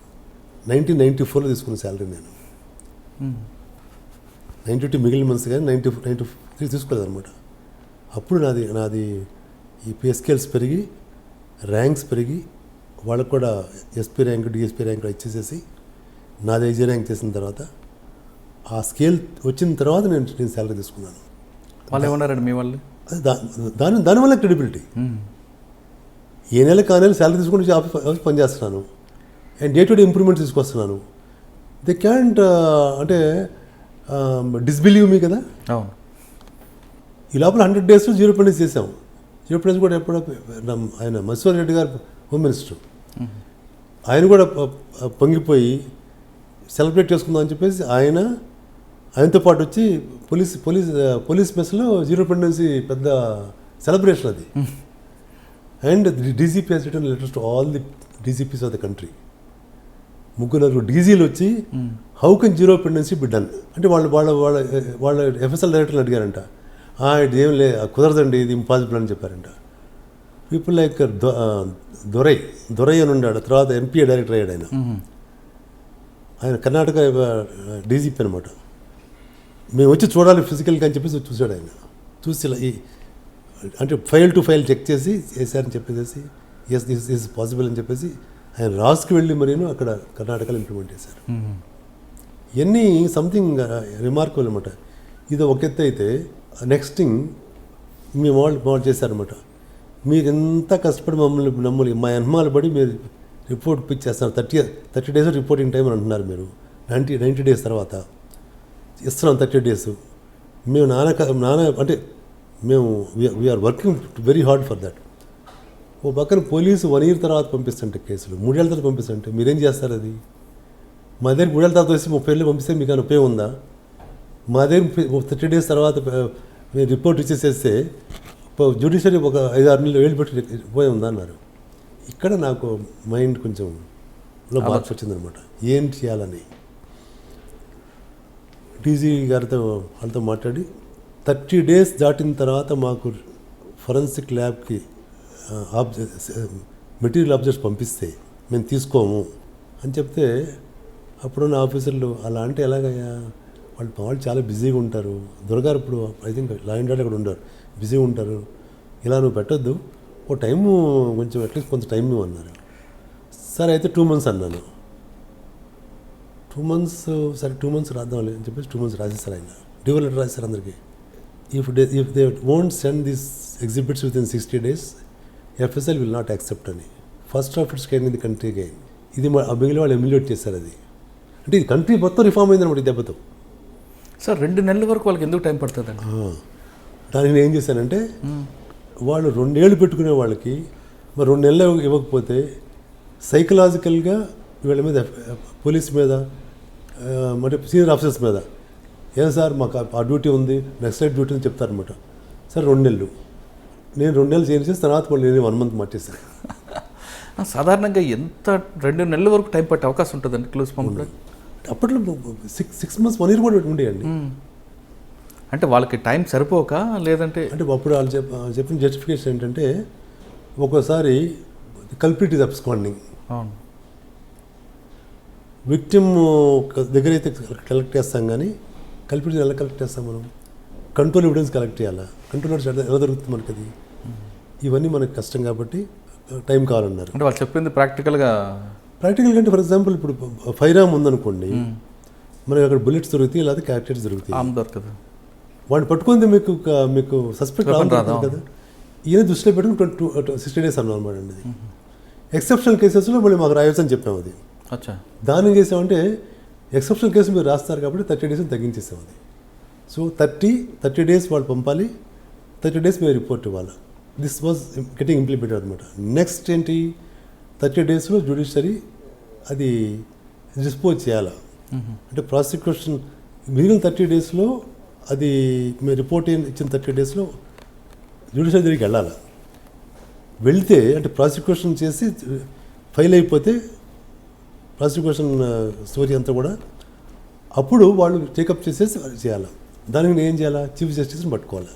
1994లో తీసుకున్న శాలరీ నేను. 92 మిగిలిన మంత్స్ కానీ 93 తీసుకోలేదు అనమాట. అప్పుడు నాది ఈ పే స్కేల్స్ పెరిగి, ర్యాంక్స్ పెరిగి, వాళ్ళకు కూడా ఎస్పీ ర్యాంక్, డిఎస్పీ ర్యాంక్ ఇచ్చేసేసి నాది ఐజీ ర్యాంక్ చేసిన తర్వాత, ఆ స్కేల్ వచ్చిన తర్వాత నేను శాలరీ తీసుకున్నాను. వాళ్ళు ఏమన్నారండి మీ వాళ్ళు? దానివల్ల క్రెడిబిలిటీ. ఏ నెల కా నెల శాలరీ తీసుకుంటే ఆఫీస్ పనిచేస్తున్నాను, and day to day improvements తీసుకొస్తున్నాను. దే క్యాంట్ అంటే డిస్బిలీవ్ మీ కదా. అవును. ఈ లోపల 100 days జీరో పెండెన్స్ చేసాం. జీరో పెండెన్స్ కూడా ఎప్పుడో ఆయన మత్స్యవర్ రెడ్డి గారు హోమ్ మినిస్టర్, ఆయన కూడా పొంగిపోయి సెలబ్రేట్ చేసుకుందాం అని చెప్పేసి ఆయనతో పాటు వచ్చి పోలీస్ మెస్లో జీరో పెండెన్సీ పెద్ద సెలబ్రేషన్ అది. And DGP he's written letters to all the DGPs of the country. 3 డీజీలు వచ్చి how can zero pendency be done అంటే వాళ్ళ ఎఫ్ఎస్ఎల్ డైరెక్టర్లు అడిగారంట. ఇదేం కుదరదండి, ఇది ఇంపాసిబుల్ అని చెప్పారంట. పీపుల్ లైక్ దొరై అని ఉన్నాడు, తర్వాత ఎంపీ డైరెక్టర్ అయ్యాడు ఆయన కర్ణాటక డీజీపీ అనమాట. మేము వచ్చి చూడాలి ఫిజికల్గా అని చెప్పేసి చూశాడు ఆయన. చూసి ఇలా అంటే ఫైల్ టు ఫైల్ చెక్ చేసి చేశారని చెప్పేసి ఎస్ దిస్ ఈజ్ పాసిబుల్ అని చెప్పేసి ఆయన రాసుకు వెళ్ళి మరీను అక్కడ కర్ణాటకలో ఇంప్లిమెంట్ చేశారు. ఇవన్నీ సంథింగ్ రిమార్కబుల్ అనమాట. ఇది ఒక ఎత్తు అయితే నెక్స్ట్ థింగ్ మీ వాళ్ళు చేశారనమాట. మీరు ఎంత కష్టపడి మమ్మల్ని మా అన్మాలు పడి మీరు రిపోర్ట్ పిచ్ చేస్తున్నారు. 30 days రిపోర్టింగ్ టైం అని అంటున్నారు. మీరు 90 days తర్వాత ఇస్తున్నాం 30 days. మేము నాన్న అంటే మేము we're working very hard for that. ఓ పక్కన పోలీసు 1 year తర్వాత పంపిస్తుంటే కేసులు 3 ఏళ్ళ తర్వాత పంపిస్తుంటే మీరేం చేస్తారు? అది మా దగ్గర 3 ఏళ్ళ తర్వాత వచ్చి 30 ఏళ్ళు పంపిస్తే మీకు అని ఉపయోగం ఉందా? మా దగ్గర 30 days తర్వాత మీరు రిపోర్ట్ ఇచ్చేసేస్తే జ్యుడిషియరీ ఒక 5-6 నెలలు వేలు పెట్టి పోయి ఉందా అన్నారు. ఇక్కడ నాకు మైండ్ కొంచెం మార్పు వచ్చిందనమాట. ఏం చేయాలని డీజీ గారితో వాళ్ళతో మాట్లాడి 30 days దాటిన తర్వాత మాకు ఫొరెన్సిక్ ల్యాబ్కి మెటీరియల్ ఆబ్జెక్ట్స్ పంపిస్తే మేము తీసుకోము అని చెప్తే అప్పుడున్న ఆఫీసర్లు అలా అంటే ఎలాగయ్యా, వాళ్ళు చాలా బిజీగా ఉంటారు. దొరగారు ఇప్పుడు I think law and order అక్కడ ఉండరు, బిజీగా ఉంటారు. ఇలా నువ్వు పెట్టొద్దు, ఓ టైము కొంచెం అట్లీస్ట్ కొంత టైం అన్నారు. సరే అయితే 2 months అన్నాను. 2 months సరే 2 months రాద్దాంలే అని చెప్పేసి 2 months రాసేస్తారు. ఆయన డివర్ లెటర్ రాశారు అందరికీ. If they won't send this exhibits within 60 days FSL will not accept అని. First of its kind in the country again. ఇది మిగిలిన వాళ్ళు ఎమ్యులేట్ చేశారు. అది అంటే ఇది కంట్రీ మొత్తం రిఫార్మ్ అయింది అనమాట ఈ దెబ్బతో. సార్ 2 నెలల వరకు వాళ్ళకి ఎందుకు టైం పడుతుందండి? దానికి నేను ఏం చేశానంటే వాళ్ళు 2 ఏళ్ళు పెట్టుకునే వాళ్ళకి మరి 2 నెలలు ఇవ్వకపోతే సైకలాజికల్గా వీళ్ళ మీద పోలీస్ మీద అంటే సీనియర్ ఆఫీసర్స్ మీద ఏం సార్ మాకు ఆ డ్యూటీ ఉంది, నెక్స్ట్ లైట్ డ్యూటీ అని చెప్తారనమాట. సార్ 2 నెలలు నేను 2 నెలలు చేంజ్ చేసి తర్వాత వాళ్ళు నేను 1 month మార్చేసాను. సాధారణంగా ఎంత 2 నెలల వరకు టైం పట్టే అవకాశం ఉంటుందండి క్లూస్ పంపడానికి? అప్పట్లో 6 months 1 year కూడా ఉండేయండి. అంటే వాళ్ళకి టైం సరిపోక లేదంటే అంటే అప్పుడు వాళ్ళు చెప్పిన జస్టిఫికేషన్ ఏంటంటే ఒక్కోసారి కల్ప్రిట్ ఇస్ అబ్స్కాండింగ్. అవును. విక్టిమ్ దగ్గర అయితే కలెక్ట్ చేస్తాం కానీ కల్ప్రిట్ ఎలా కలెక్ట్ చేస్తాం మనం? కంట్రోల్ ఎవిడెన్స్ కలెక్ట్ చేయాలా? కంట్రోల్ ఎవిడెన్స్ ఎలా దొరుకుతుంది మనకి? అది ఇవన్నీ మనకు కష్టం కాబట్టి టైం కావాలన్నారు. అంటే వాళ్ళు చెప్పింది ప్రాక్టికల్గా అంటే ఫర్ ఎగ్జాంపుల్ ఇప్పుడు ఫైర్ ఆర్మ్ ఉందనుకోండి, మనకి అక్కడ బుల్లెట్స్ దొరుకుతాయి, లేదా క్యారెక్టర్స్ దొరుకుతాయి. దొరకదు. వాడిని పట్టుకుంది మీకు సస్పెక్ట్ రాదు కదా. ఈయన దృష్టిలో పెట్టుకుని 60 days అన్నాం అనమాట అండి. అది ఎక్సెప్షనల్ కేసెస్లో మళ్ళీ మాకు రాయొచ్చు అని చెప్పాము. అది దాన్ని ఏం చేసామంటే ఎక్సెప్షనల్ కేసు మీరు రాస్తారు కాబట్టి 30 days తగ్గించేసాం. అది సో 30 days వాళ్ళు పంపాలి, 30 days మీరు రిపోర్ట్ ఇవ్వాలి. దిస్ వాజ్ గెటింగ్ ఇంప్లిమెంటెడ్ అనమాట. నెక్స్ట్ ఏంటి, 30 days జ్యుడిషియరీ అది డిస్పోజ్ చేయాలి. అంటే ప్రాసిక్యూషన్ మిగిలిన 30 days అది మీరు రిపోర్ట్ ఇచ్చిన 30 days జ్యుడిషియరీ దగ్గరికి వెళ్ళాలి. వెళ్తే అంటే ప్రాసిక్యూషన్ చేసి ఫైల్ అయిపోతే ప్రాసిక్యూషన్ స్టోరీ అంతా కూడా అప్పుడు వాళ్ళు టేకప్ చేసేసి చేయాలి. దానికి నేను ఏం చేయాలా? చీఫ్ జస్టిస్ని పట్టుకోవాలి.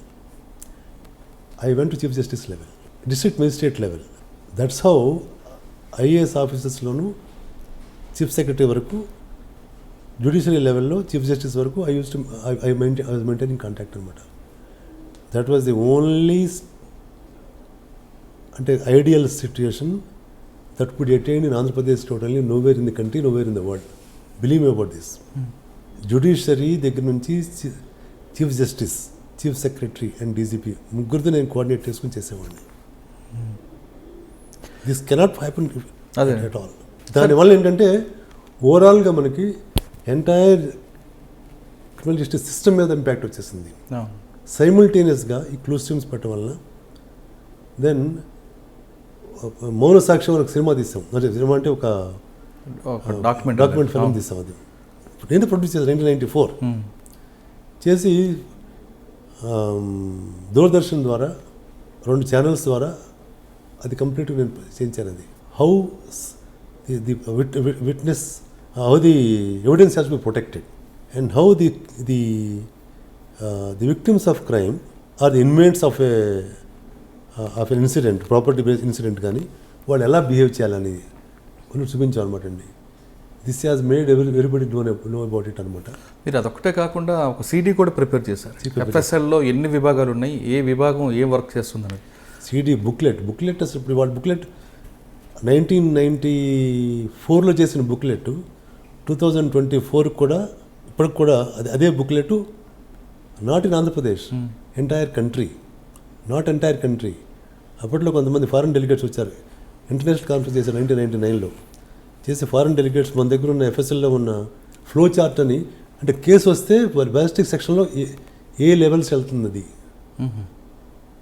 I went to chief justice level, district magistrate level. That's how IAS ఆఫీసర్స్లోనూ చీఫ్ సెక్రటరీ వరకు, జ్యుడిషియరీ లెవెల్లో చీఫ్ జస్టిస్ వరకు ఐ వాజ్ మెయింటైనింగ్ కాంటాక్ట్ అనమాట. దట్ వాజ్ ది ఓన్లీ అంటే ideal situation that could attain in Andhra Pradesh totally, nowhere in the country, nowhere in the world. Believe me about this. Judiciary దగ్గర నుంచి chief justice, chief secretary and DGP ముగ్గురితో నేను coordinate చేసుకుని చేసేవాడిని. This cannot happen at all. దానివల్ల ఏంటంటే ఓవరాల్గా మనకి ఎంటైర్ క్రిమినల్ జస్టిస్ సిస్టమ్ మీద ఇంపాక్ట్ వచ్చేసింది. అవును. సైమిల్టేనియస్గా ఈ క్లూ స్ట్రీమ్స్ పెట్టడం వలన దెన్ మౌన సాక్ష్యం ఒక సినిమా తీసాం. అంటే సినిమా అంటే ఒక డాక్యుమెంట్ ఫిల్మ్ తీసాం. అది నేను ప్రొడ్యూస్ చేశాను 1994 చేసి దూరదర్శన్ ద్వారా 2 ఛానల్స్ ద్వారా అది కంప్లీట్గా నేను చేయించాను. అది how the witness how the evidence has be protected and how the victims of crime or the inmates of an incident, property based incident కానీ వాళ్ళు ఎలా బిహేవ్ చేయాలని చూపించాలన్నమాట అండి. This has made everybody know about it అనమాట. మీరు అదొక్కటే కాకుండా ఒక సీడీ కూడా ప్రిపేర్ చేశారు. ఎఫ్ఎస్ఎల్లో ఎన్ని విభాగాలు ఉన్నాయి, ఏ విభాగం ఏం వర్క్ చేస్తుందని. సీడీ బుక్లెట్ అసలు ఇప్పుడు వాళ్ళ బుక్లెట్ 1994లో చేసిన బుక్లెట్ 2024 కూడా ఇప్పటికి కూడా అదే booklet. Not in Andhra Pradesh, entire country, not entire country. అప్పట్లో కొంతమంది ఫారెన్ డెలిగేట్స్ వచ్చారు, ఇంటర్నేషనల్ కాన్ఫరెన్స్ చేశారు 1999లో. చేసి ఫారెన్ డెలిగేట్స్ మన దగ్గర ఉన్న ఎఫ్ఎస్ఎల్లో ఉన్న ఫ్లో చార్ట్ అని, అంటే కేసు వస్తే బ్యాలిస్టిక్ సెక్షన్లో ఏ లెవెల్స్ వెళ్తుంది అది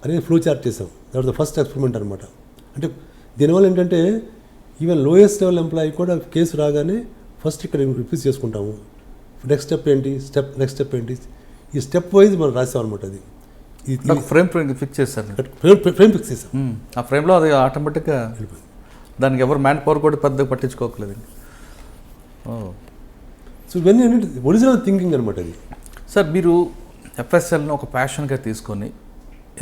అనేది ఫ్లో చార్ట్ చేసాం. దట్ ద ఫస్ట్ ఎక్స్పెరిమెంట్ అనమాట. అంటే దీనివల్ల ఏంటంటే ఈవెన్ లోయెస్ట్ లెవెల్ ఎంప్లాయీ కూడా కేసు రాగానే ఫస్ట్ ఇక్కడ రిపీట్ చేసుకుంటాము. నెక్స్ట్ స్టెప్ ఏంటి, నెక్స్ట్ స్టెప్ ఏంటి, ఈ స్టెప్ వైజ్ మనం రాసాం అనమాట. అది ఫ్రేమ్ ఫిక్స్ చేస్తారు, ఫ్రేమ్ ఫిక్స్ చేసాం. ఆ ఫ్రేమ్లో అది ఆటోమేటిక్గా దానికి ఎవరు మ్యాన్ పవర్ కూడా పెద్దగా పట్టించుకోకలేదు. సో ఇవన్నీ ఒరిజినల్ థింకింగ్ అనమాట అది. సార్, మీరు ఎఫ్ఎస్ఎల్ను ఒక ప్యాషన్గా తీసుకొని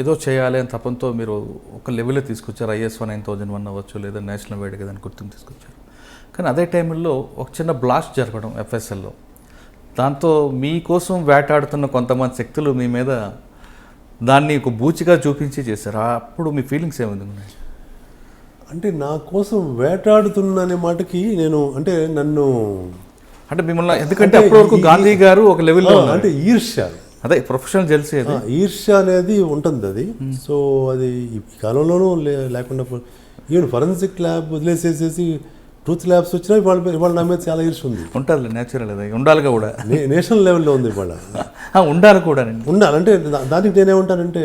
ఏదో చేయాలి అని తపంతో మీరు ఒక లెవెల్లో తీసుకొచ్చారు. ISO 9001 అవ్వచ్చు, లేదా నేషనల్ వైడ్గా దాన్ని గుర్తింపు తీసుకొచ్చారు. కానీ అదే టైంలో ఒక చిన్న బ్లాస్ట్ జరగడం ఎఫ్ఎస్ఎల్లో, దాంతో మీకోసం వేటాడుతున్న కొంతమంది శక్తులు మీ మీద దాన్ని ఒక బూచిగా చూపించి చేశారు. అప్పుడు మీ ఫీలింగ్స్ ఏమైంది? అంటే నా కోసం వేటాడుతున్న మాటకి నేను నన్ను అంటే మిమ్మల్ని, ఎందుకంటే అప్పటి వరకు గాంధీ గారు ఒక లెవెల్లో అంటే ఈర్ష్య, అదే ప్రొఫెషనల్ జెల్సీ, ఈర్ష్య అనేది ఉంటుంది అది. సో అది ఈ కాలంలోనూ లేకుండా ఈవెన్ ఫరెన్సిక్ ల్యాబ్ వదిలేసేసేసి ట్రూత్ ల్యాబ్స్ వచ్చినా ఇవాళ నా మీద చాలా ఈర్ష్య ఉంది. ఉంటుంది, నేచురల్, అది ఉండాలిగా కూడా. నేషనల్ లెవెల్లో ఉంది ఇవాళ. ఉండాలి కూడా, ఉండాలంటే దానికి నేనేమంటానంటే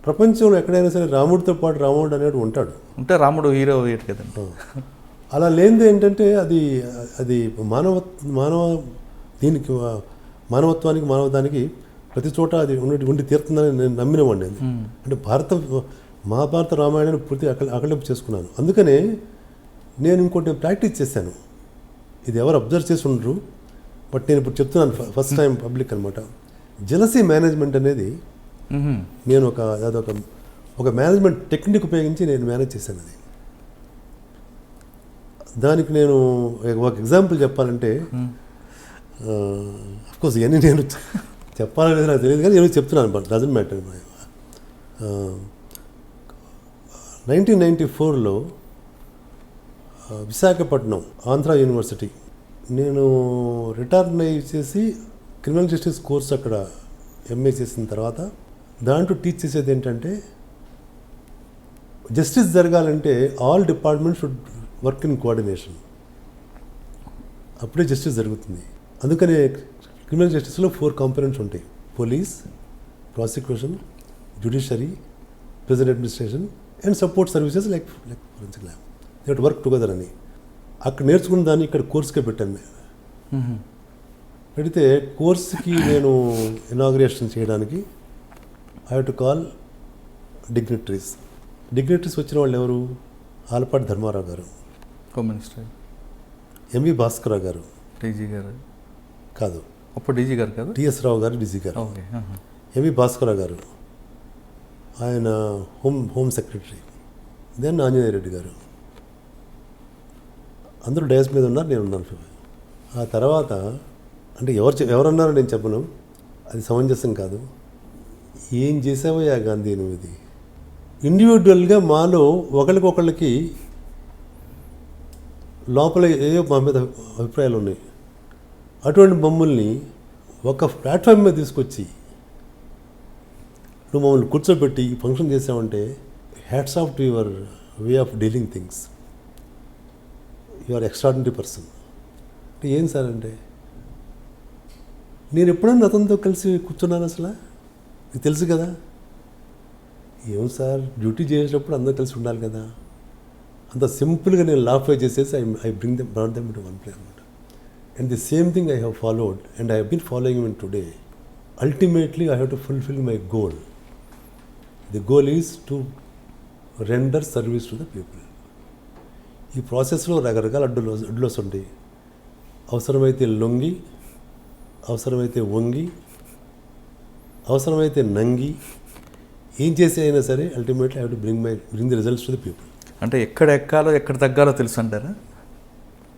ప్రపంచంలో ఎక్కడైనా సరే రాముడితో పాటు రాముడు అనేవాడు ఉంటాడు. ఉంటే రాముడు హీరో కదండి. అలా లేనిది ఏంటంటే అది దీనికి మానవత్వానికి మానవతానికి ప్రతి చోట అది ఉండి తీరుతుందని నేను నమ్మినవాడిని. అది అంటే మహాభారత రామాయణాన్ని పూర్తి అకలింపు చేసుకున్నాను. అందుకనే నేను ఇంకోటి ప్రాక్టీస్ చేశాను. ఇది ఎవరు అబ్జర్వ్ చేసి ఉండరు, బట్ నేను ఇప్పుడు చెప్తున్నాను ఫస్ట్ టైం పబ్లిక్ అనమాట. జెలసీ మేనేజ్మెంట్ అనేది నేను ఒక మేనేజ్మెంట్ టెక్నిక్ ఉపయోగించి నేను మేనేజ్ చేశాను. అది దానికి నేను ఒక ఎగ్జాంపుల్ చెప్పాలంటే, అఫ్కోర్స్ ఇవన్నీ నేను చెప్పాలనేది నాకు తెలియదు, కానీ నేను చెప్తున్నాను, బట్ డజంట్ మ్యాటర్. 1994లో విశాఖపట్నం ఆంధ్ర యూనివర్సిటీ నేను రిటర్న్ చేసి క్రిమినల్ జస్టిస్ కోర్స్ అక్కడ MA చేసిన తర్వాత దాంట్లో టీచ్ చేసేది ఏంటంటే, జస్టిస్ జరగాలంటే all department should work in coordination, అప్పుడే జస్టిస్ జరుగుతుంది. అందుకనే క్రిమినల్ జస్టిస్లో 4 కాంపోనెంట్స్ ఉంటాయి: police, prosecution, judiciary, prison administration and support services like forensic lab. They work together అని అక్కడ నేర్చుకున్న దాన్ని ఇక్కడ కోర్స్కే పెట్టాను. పెడితే కోర్స్కి నేను ఇనాగ్రేషన్ చేయడానికి I have to call dignitaries. వచ్చిన వాళ్ళు ఎవరు? ఆలపాటి ధర్మారావు గారు, హోమ్ మినిస్టర్, MV భాస్కరరావు గారు, DG గారు కాదు, అప్పుడు DG గారు కాదు, TS రావు గారు DG గారు, MV భాస్కరరావు గారు ఆయన home secretary, then Anjaneya Reddy గారు, అందరూ డయాస్ మీద ఉన్నారు, నేను ఉన్నాను. ఆ తర్వాత అంటే ఎవరన్నారో నేను చెప్పను, అది సమంజసం కాదు. ఏం చేసావయ్యా గాంధీ నువ్వు? ఇది ఇండివిజువల్గా మాలో ఒకరికొకళ్ళకి లోపల ఏవో మా మీద అభిప్రాయాలు ఉన్నాయి. అటువంటి మమ్మల్ని ఒక ప్లాట్ఫామ్ మీద తీసుకొచ్చి నువ్వు మమ్మల్ని కూర్చోబెట్టి ఈ ఫంక్షన్ చేసావంటే hats off to your way of dealing things. You are extraordinary person. ఏం సార్ అంటే, నేను ఎప్పుడన్నా అతనితో కలిసి కూర్చున్నాను అసలు, మీకు తెలుసు కదా. ఏం సార్, డ్యూటీ చేసేటప్పుడు అందరూ కలిసి ఉండాలి కదా. అంత సింపుల్గా నేను లాఫై చేసేసి I brought them to one play అనమాట. And the same thing I have followed and I have been following in today. Ultimately I have to fulfil my goal. The goal is to render service to the people. ఈ ప్రాసెస్లో రకరకాల అడ్డులు వస్తుంటాయి. అవసరమైతే లొంగి, అవసరమైతే వంగి, అవసరమైతే నంగి, ఏం చేసి అయినా సరే ultimately I have to bring the results to the people. అంటే ఎక్కడ ఎక్కాలో ఎక్కడ తగ్గాలో తెలుసు అంటారా?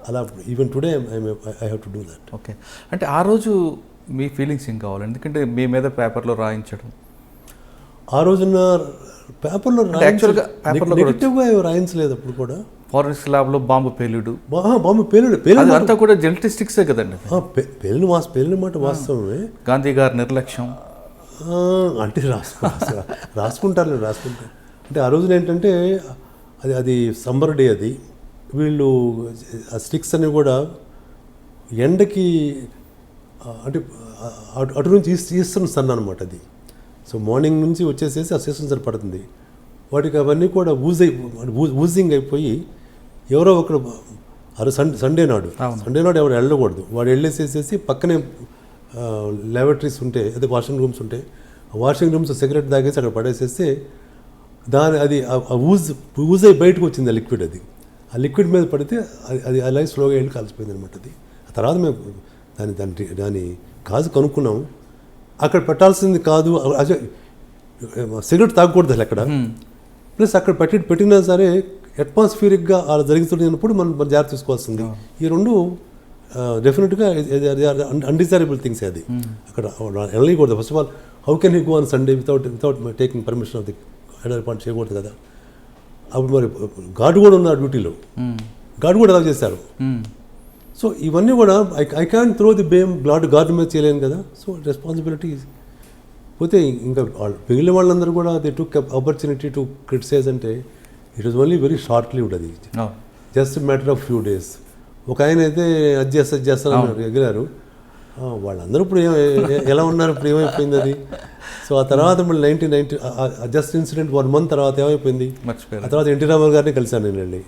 అలా even today I have to do that. Okay. అంటే ఆ రోజు మీ ఫీలింగ్స్ ఏం కావాలి? ఎందుకంటే మీ మీద పేపర్లో రాయించడం, ఆ రోజున పేపర్లో యాక్చువల్గా పేపర్లో నెగిటివ్గా రాయించలేదు. అప్పుడు కూడా ఫారెన్సిక్ ల్యాబ్లో బాంబు పేలుడు, బాంబు పేలుడు అంతా కూడా జెనెటిస్టిక్సే కదండి. పేలిన మాట వాస్తవమే. గాంధీ గారి నిర్లక్ష్యం అంటే రాసుకుంటారు. అంటే ఆ రోజున ఏంటంటే అది సమ్మర్ డే. అది వీళ్ళు ఆ స్టిక్స్ అన్ని కూడా ఎండకి అంటే అటు నుంచి ఈస్టర్న్ సన్ అనమాట అది. సో మార్నింగ్ నుంచి వచ్చేసేసి ఆ సీజన్ సరి పడుతుంది. వాటికి అవన్నీ కూడా ఊజింగ్ అయిపోయి ఎవరో ఒకరు సండే నాడు ఎవరు వెళ్ళకూడదు. వాడు వెళ్ళేసేసేసి పక్కనే ల్యాబొరేటరీస్ ఉంటే, అదే వాషింగ్ రూమ్స్ ఉంటే, ఆ వాషింగ్ రూమ్స్ సిగరెట్ తాగేసి అక్కడ పడేసేస్తే అది ఊజ్ అయి బయటకు వచ్చింది ఆ లిక్విడ్. అది ఆ లిక్విడ్ మీద పడితే అది అలా స్లోగా వెళ్ళి కలిసిపోయింది అనమాట. అది ఆ తర్వాత మేము దాని కాజు కనుక్కున్నాము. అక్కడ పెట్టాల్సింది కాదు, అదే సిగరెట్ తాగకూడదు అసలు అక్కడ. ప్లస్ అక్కడ పెట్టినా సరే అట్మాస్ఫియరిక్గా అలా జరుగుతున్నప్పుడు మనం జాగ్రత్త తీసుకోవాల్సింది. ఈ రెండు డెఫినెట్గా అన్డిజైరబుల్ థింగ్స్. అది అక్కడ వెళ్ళకూడదు. First of all, how can he go on Sunday without taking permission of the head department చేయకూడదు కదా. అప్పుడు మరి గార్డు కూడా ఉన్నారు డ్యూటీలో, గార్డు కూడా అలా చేశారు. సో ఇవన్నీ కూడా I can throw the blame guard మీద చేయలేను కదా. సో రెస్పాన్సిబిలిటీ పోతే ఇంకా మిగిలిన వాళ్ళందరూ కూడా they took opportunity to criticise. అంటే it was only very short lived. అది just matter of few days. ఒక ఆయన అయితే అది చేస్తాను ఎగిరారు. వాళ్ళందరూ ఇప్పుడు ఎలా ఉన్నారు, ఇప్పుడు ఏమైపోయింది అది. సో ఆ తర్వాత మళ్ళీ 1990 జస్ట్ ఇన్సిడెంట్ 1 month తర్వాత ఏమైపోయింది. ఆ తర్వాత ఎన్టీ రామారావు గారిని కలిశాను నేను వెళ్ళి.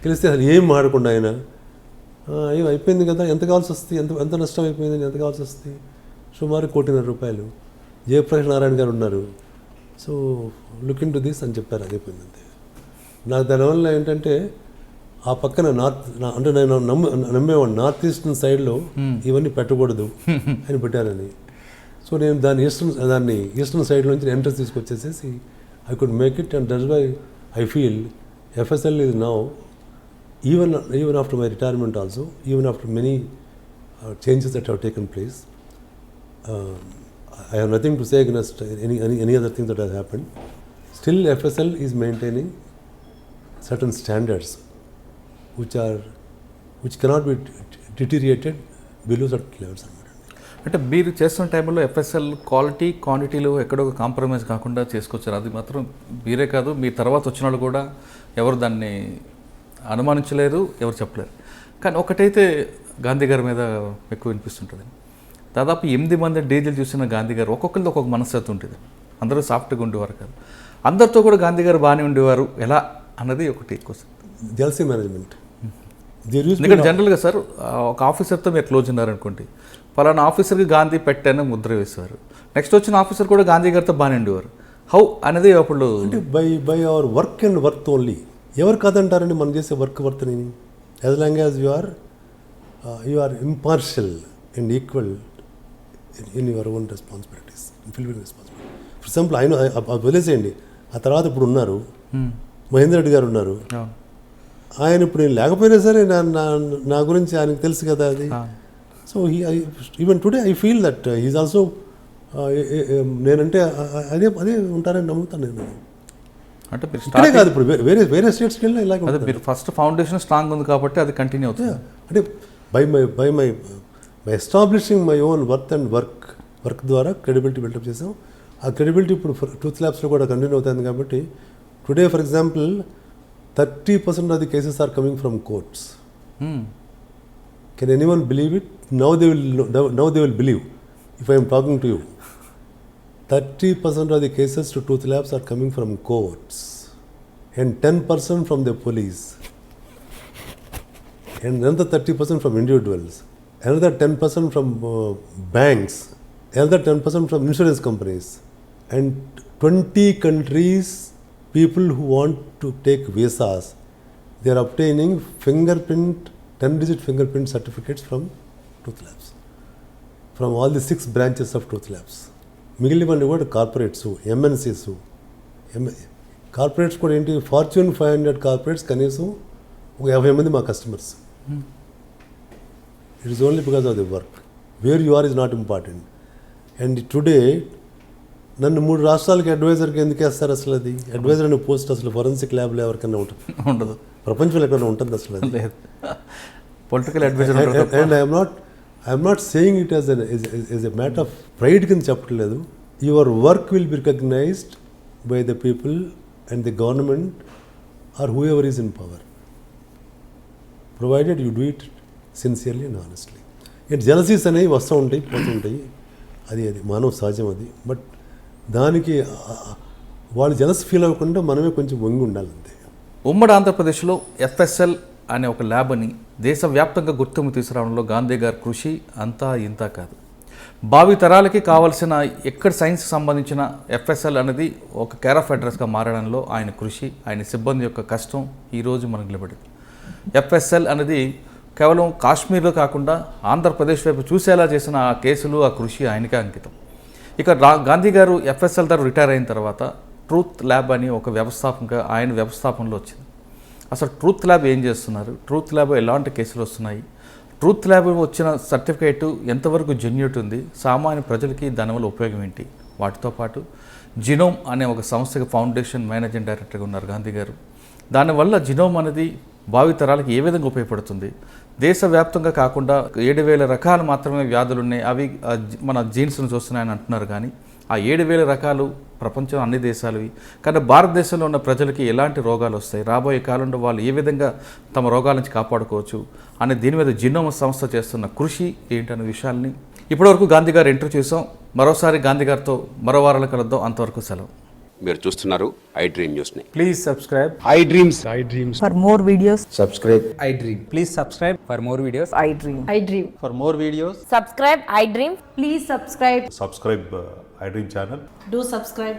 కలిస్తే అసలు ఏం మాడకుండా ఆయన ఏం అయిపోయింది కదా, ఎంత కావాల్సి వస్తుంది, ఎంత నష్టం అయిపోయింది, ఎంత కావాల్సి వస్తుంది, సుమారు 1.5 కోటి. జయప్రకాష్ నారాయణ గారు ఉన్నారు. So look in to this అని చెప్పారు. అయిపోయింది అంతే. నాకు దానివల్ల ఏంటంటే ఆ పక్కన అంటే నేను నమ్మేవాడిని నార్త్ ఈస్టర్న్ సైడ్లో ఇవన్నీ పెట్టకూడదు అని పెట్టారని. సో నేను దాన్ని ఈస్టర్న్ సైడ్లో నుంచి ఎంట్రన్స్ తీసుకొచ్చేసేసి I could make it. And that's why I feel FSL is now even after my retirement also, even after many changes that have taken place, I have nothing to say against any other thing that has happened. Still FSL is maintaining certain standards which cannot be deteriorated below certain levels. అంటే మీరు చేస్తున్న టైంలో FSL quality క్వాంటిటీలో ఎక్కడో ఒక compromise కాకుండా చేసుకొచ్చారు. అది మాత్రం మీరే కాదు, మీ తర్వాత వచ్చిన వాళ్ళు కూడా ఎవరు దాన్ని అనుమానించలేరు, ఎవరు చెప్పలేరు. కానీ ఒకటైతే గాంధీ గారి మీద ఎక్కువ వినిపిస్తుంటుంది. దాదాపు 8 మంది డీజీలు చూసిన గాంధీ గారు ఒక్కొక్కరితో ఒక్కొక్క మనస్తత్వం ఉంటుంది. అందరూ సాఫ్ట్గా ఉండేవారు కాదు. అందరితో కూడా గాంధీ గారు బాగానే ఉండేవారు ఎలా అన్నది ఒకటి ఎక్కువ. Jealousy management. ఎందుకంటే జనరల్గా సార్ ఒక ఆఫీసర్తో మీరు క్లోజ్ ఉన్నారనుకోండి, పలానా ఆఫీసర్కి గాంధీ పెట్టాను ముద్ర వేసేవారు. నెక్స్ట్ వచ్చిన ఆఫీసర్ కూడా గాంధీ గారితో బాగానే ఉండేవారు. హౌ అనేది అప్పుడు అంటే by our work and worth only. ఎవరు కాదంటారండి మనం చేసే వర్త్ని. As long as you are impartial and equal in your own responsibilities, fulfil responsibility. For example ఆయన వదిలేసేయండి. ఆ తర్వాత ఇప్పుడు ఉన్నారు మహేందర్ రెడ్డి గారు ఉన్నారు. ఆయన ఇప్పుడు నేను లేకపోయినా సరే నా గురించి ఆయనకు తెలుసు కదా అది. So even today I feel that he is also నేనంటే అదే ఉంటారని నమ్ముతాను నేను. అంటే ఇక్కడే కాదు, ఇప్పుడు వేరే స్టేట్స్కి వెళ్ళినా ఇలాగే. మీరు ఫస్ట్ ఫౌండేషన్ స్ట్రాంగ్ ఉంది కాబట్టి అది కంటిన్యూ అవుతుంది. అంటే by my establishing my own worth and work ద్వారా క్రెడిబిలిటీ బిల్డప్ చేసాం. ఆ క్రెడిబిలిటీ ఇప్పుడు ట్రూత్ ల్యాబ్స్లో కూడా కంటిన్యూ అవుతుంది. కాబట్టి today for example 30% of the cases are coming from courts. Can anyone believe it? Now they will believe if I am talking to you. 30% of the cases to truth labs are coming from courts and 10% from the police and another 30% from individuals, another 10% from banks, another 10% from insurance companies, and 20 countries, people who want to take visas, they are obtaining 10-digit fingerprint certificates from truth labs, from all the 6 branches of truth labs. మిగిలినవన్నీ కూడా corporates, MNCs. Corporates కూడా ఏంటి, fortune 500 corporates కనీసం ఒక 50 మంది మా customers. It is only because of the work. Where you are is not important. And today నన్ను 3 రాష్ట్రాలకి అడ్వైజర్కి ఎందుకు వేస్తారు అసలు? అది అడ్వైజర్ అనే పోస్ట్ అసలు ఫోరెన్సిక్ ల్యాబ్లో ఎవరికైనా ఉంటుంది? ఉండదు. ప్రపంచంలో ఎక్కడైనా ఉంటుంది అసలు? అది లేదు. Political adviser. And I'm not saying it as a matter of pride కింద చెప్పట్లేదు. Your work will be recognised by the people and the government or whoever is in power, provided you do it sincerely and honestly. And jealousies అనేవి వస్తూ ఉంటాయి, పోతుంటాయి, అది మానవ సహజం అది. బట్ దానికి వాళ్ళు జెలస్ ఫీల్ అవ్వకుండా మనమే కొంచెం వంగి ఉండాలి అంతే. ఉమ్మడి ఆంధ్రప్రదేశ్లో ఎఫ్ఎస్ఎల్ అనే ఒక ల్యాబ్ని దేశవ్యాప్తంగా గుర్తింపు తీసుకురావడంలో గాంధీ గారి కృషి అంతా ఇంతా కాదు. భావి తరాలకి కావాల్సిన ఎక్కడ సైన్స్కి సంబంధించిన ఎఫ్ఎస్ఎల్ అనేది ఒక కేర్ ఆఫ్ అడ్రస్గా మారడంలో ఆయన కృషి, ఆయన సిబ్బంది యొక్క కష్టం ఈరోజు మనకు నిలబడింది. ఎఫ్ఎస్ఎల్ అనేది కేవలం కాశ్మీర్లో కాకుండా ఆంధ్రప్రదేశ్ వైపు చూసేలా చేసిన ఆ కేసులు, ఆ కృషి ఆయనకే అంకితం. ఇక గాంధీ గారు ఎఫ్ఎస్ఎల్ ద్వారా రిటైర్ అయిన తర్వాత ట్రూత్ ల్యాబ్ అని ఒక వ్యవస్థాపకంగా ఆయన వ్యవస్థాపనలో వచ్చింది. అసలు ట్రూత్ ల్యాబ్ ఏం చేస్తున్నారు, ట్రూత్ ల్యాబ్ ఎలాంటి కేసులు వస్తున్నాయి, ట్రూత్ ల్యాబ్ వచ్చిన సర్టిఫికేటు ఎంతవరకు జెన్యూట్ ఉంది, సామాన్య ప్రజలకి దానివల్ల ఉపయోగం ఏంటి, వాటితో పాటు జినోమ్ అనే ఒక సంస్థకి ఫౌండేషన్ మేనేజింగ్ డైరెక్టర్గా ఉన్నారు గాంధీ గారు. దానివల్ల జినోమ్ అనేది భావి తరాలకు ఏ విధంగా ఉపయోగపడుతుంది, దేశవ్యాప్తంగా కాకుండా 7,000 రకాలు మాత్రమే వ్యాధులు ఉన్నాయి, అవి మన జీన్స్ను చూస్తున్నాయని అంటున్నారు. కానీ ఆ 7,000 రకాలు ప్రపంచం అన్ని దేశాలవి. కానీ భారతదేశంలో ఉన్న ప్రజలకి ఎలాంటి రోగాలు వస్తాయి, రాబోయే కాలంలో వాళ్ళు ఏ విధంగా తమ రోగాల నుంచి కాపాడుకోవచ్చు అనే దీని మీద జినోమ్ సంస్థ చేస్తున్న కృషి ఏంటనే విషయాల్ని ఇప్పటివరకు గాంధీ గారు ఇంటర్వ్యూ చేసాం. మరోసారి గాంధీ గారితో మరో వారాలు కలుద్దాం. అంతవరకు సెలవు. మీరు చూస్తున్నారు ఐ డ్రీమ్ న్యూస్ని. Please subscribe I dreams. For more videos, Subscribe. I dream. Please subscribe for more videos. I dream. I dream. For more videos, Subscribe, I dream. Please subscribe. Subscribe I dream channel. Do subscribe.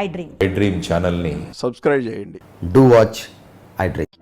I dream. I dream ఛానల్ని Subscribe చేయండి. Do watch I Dream.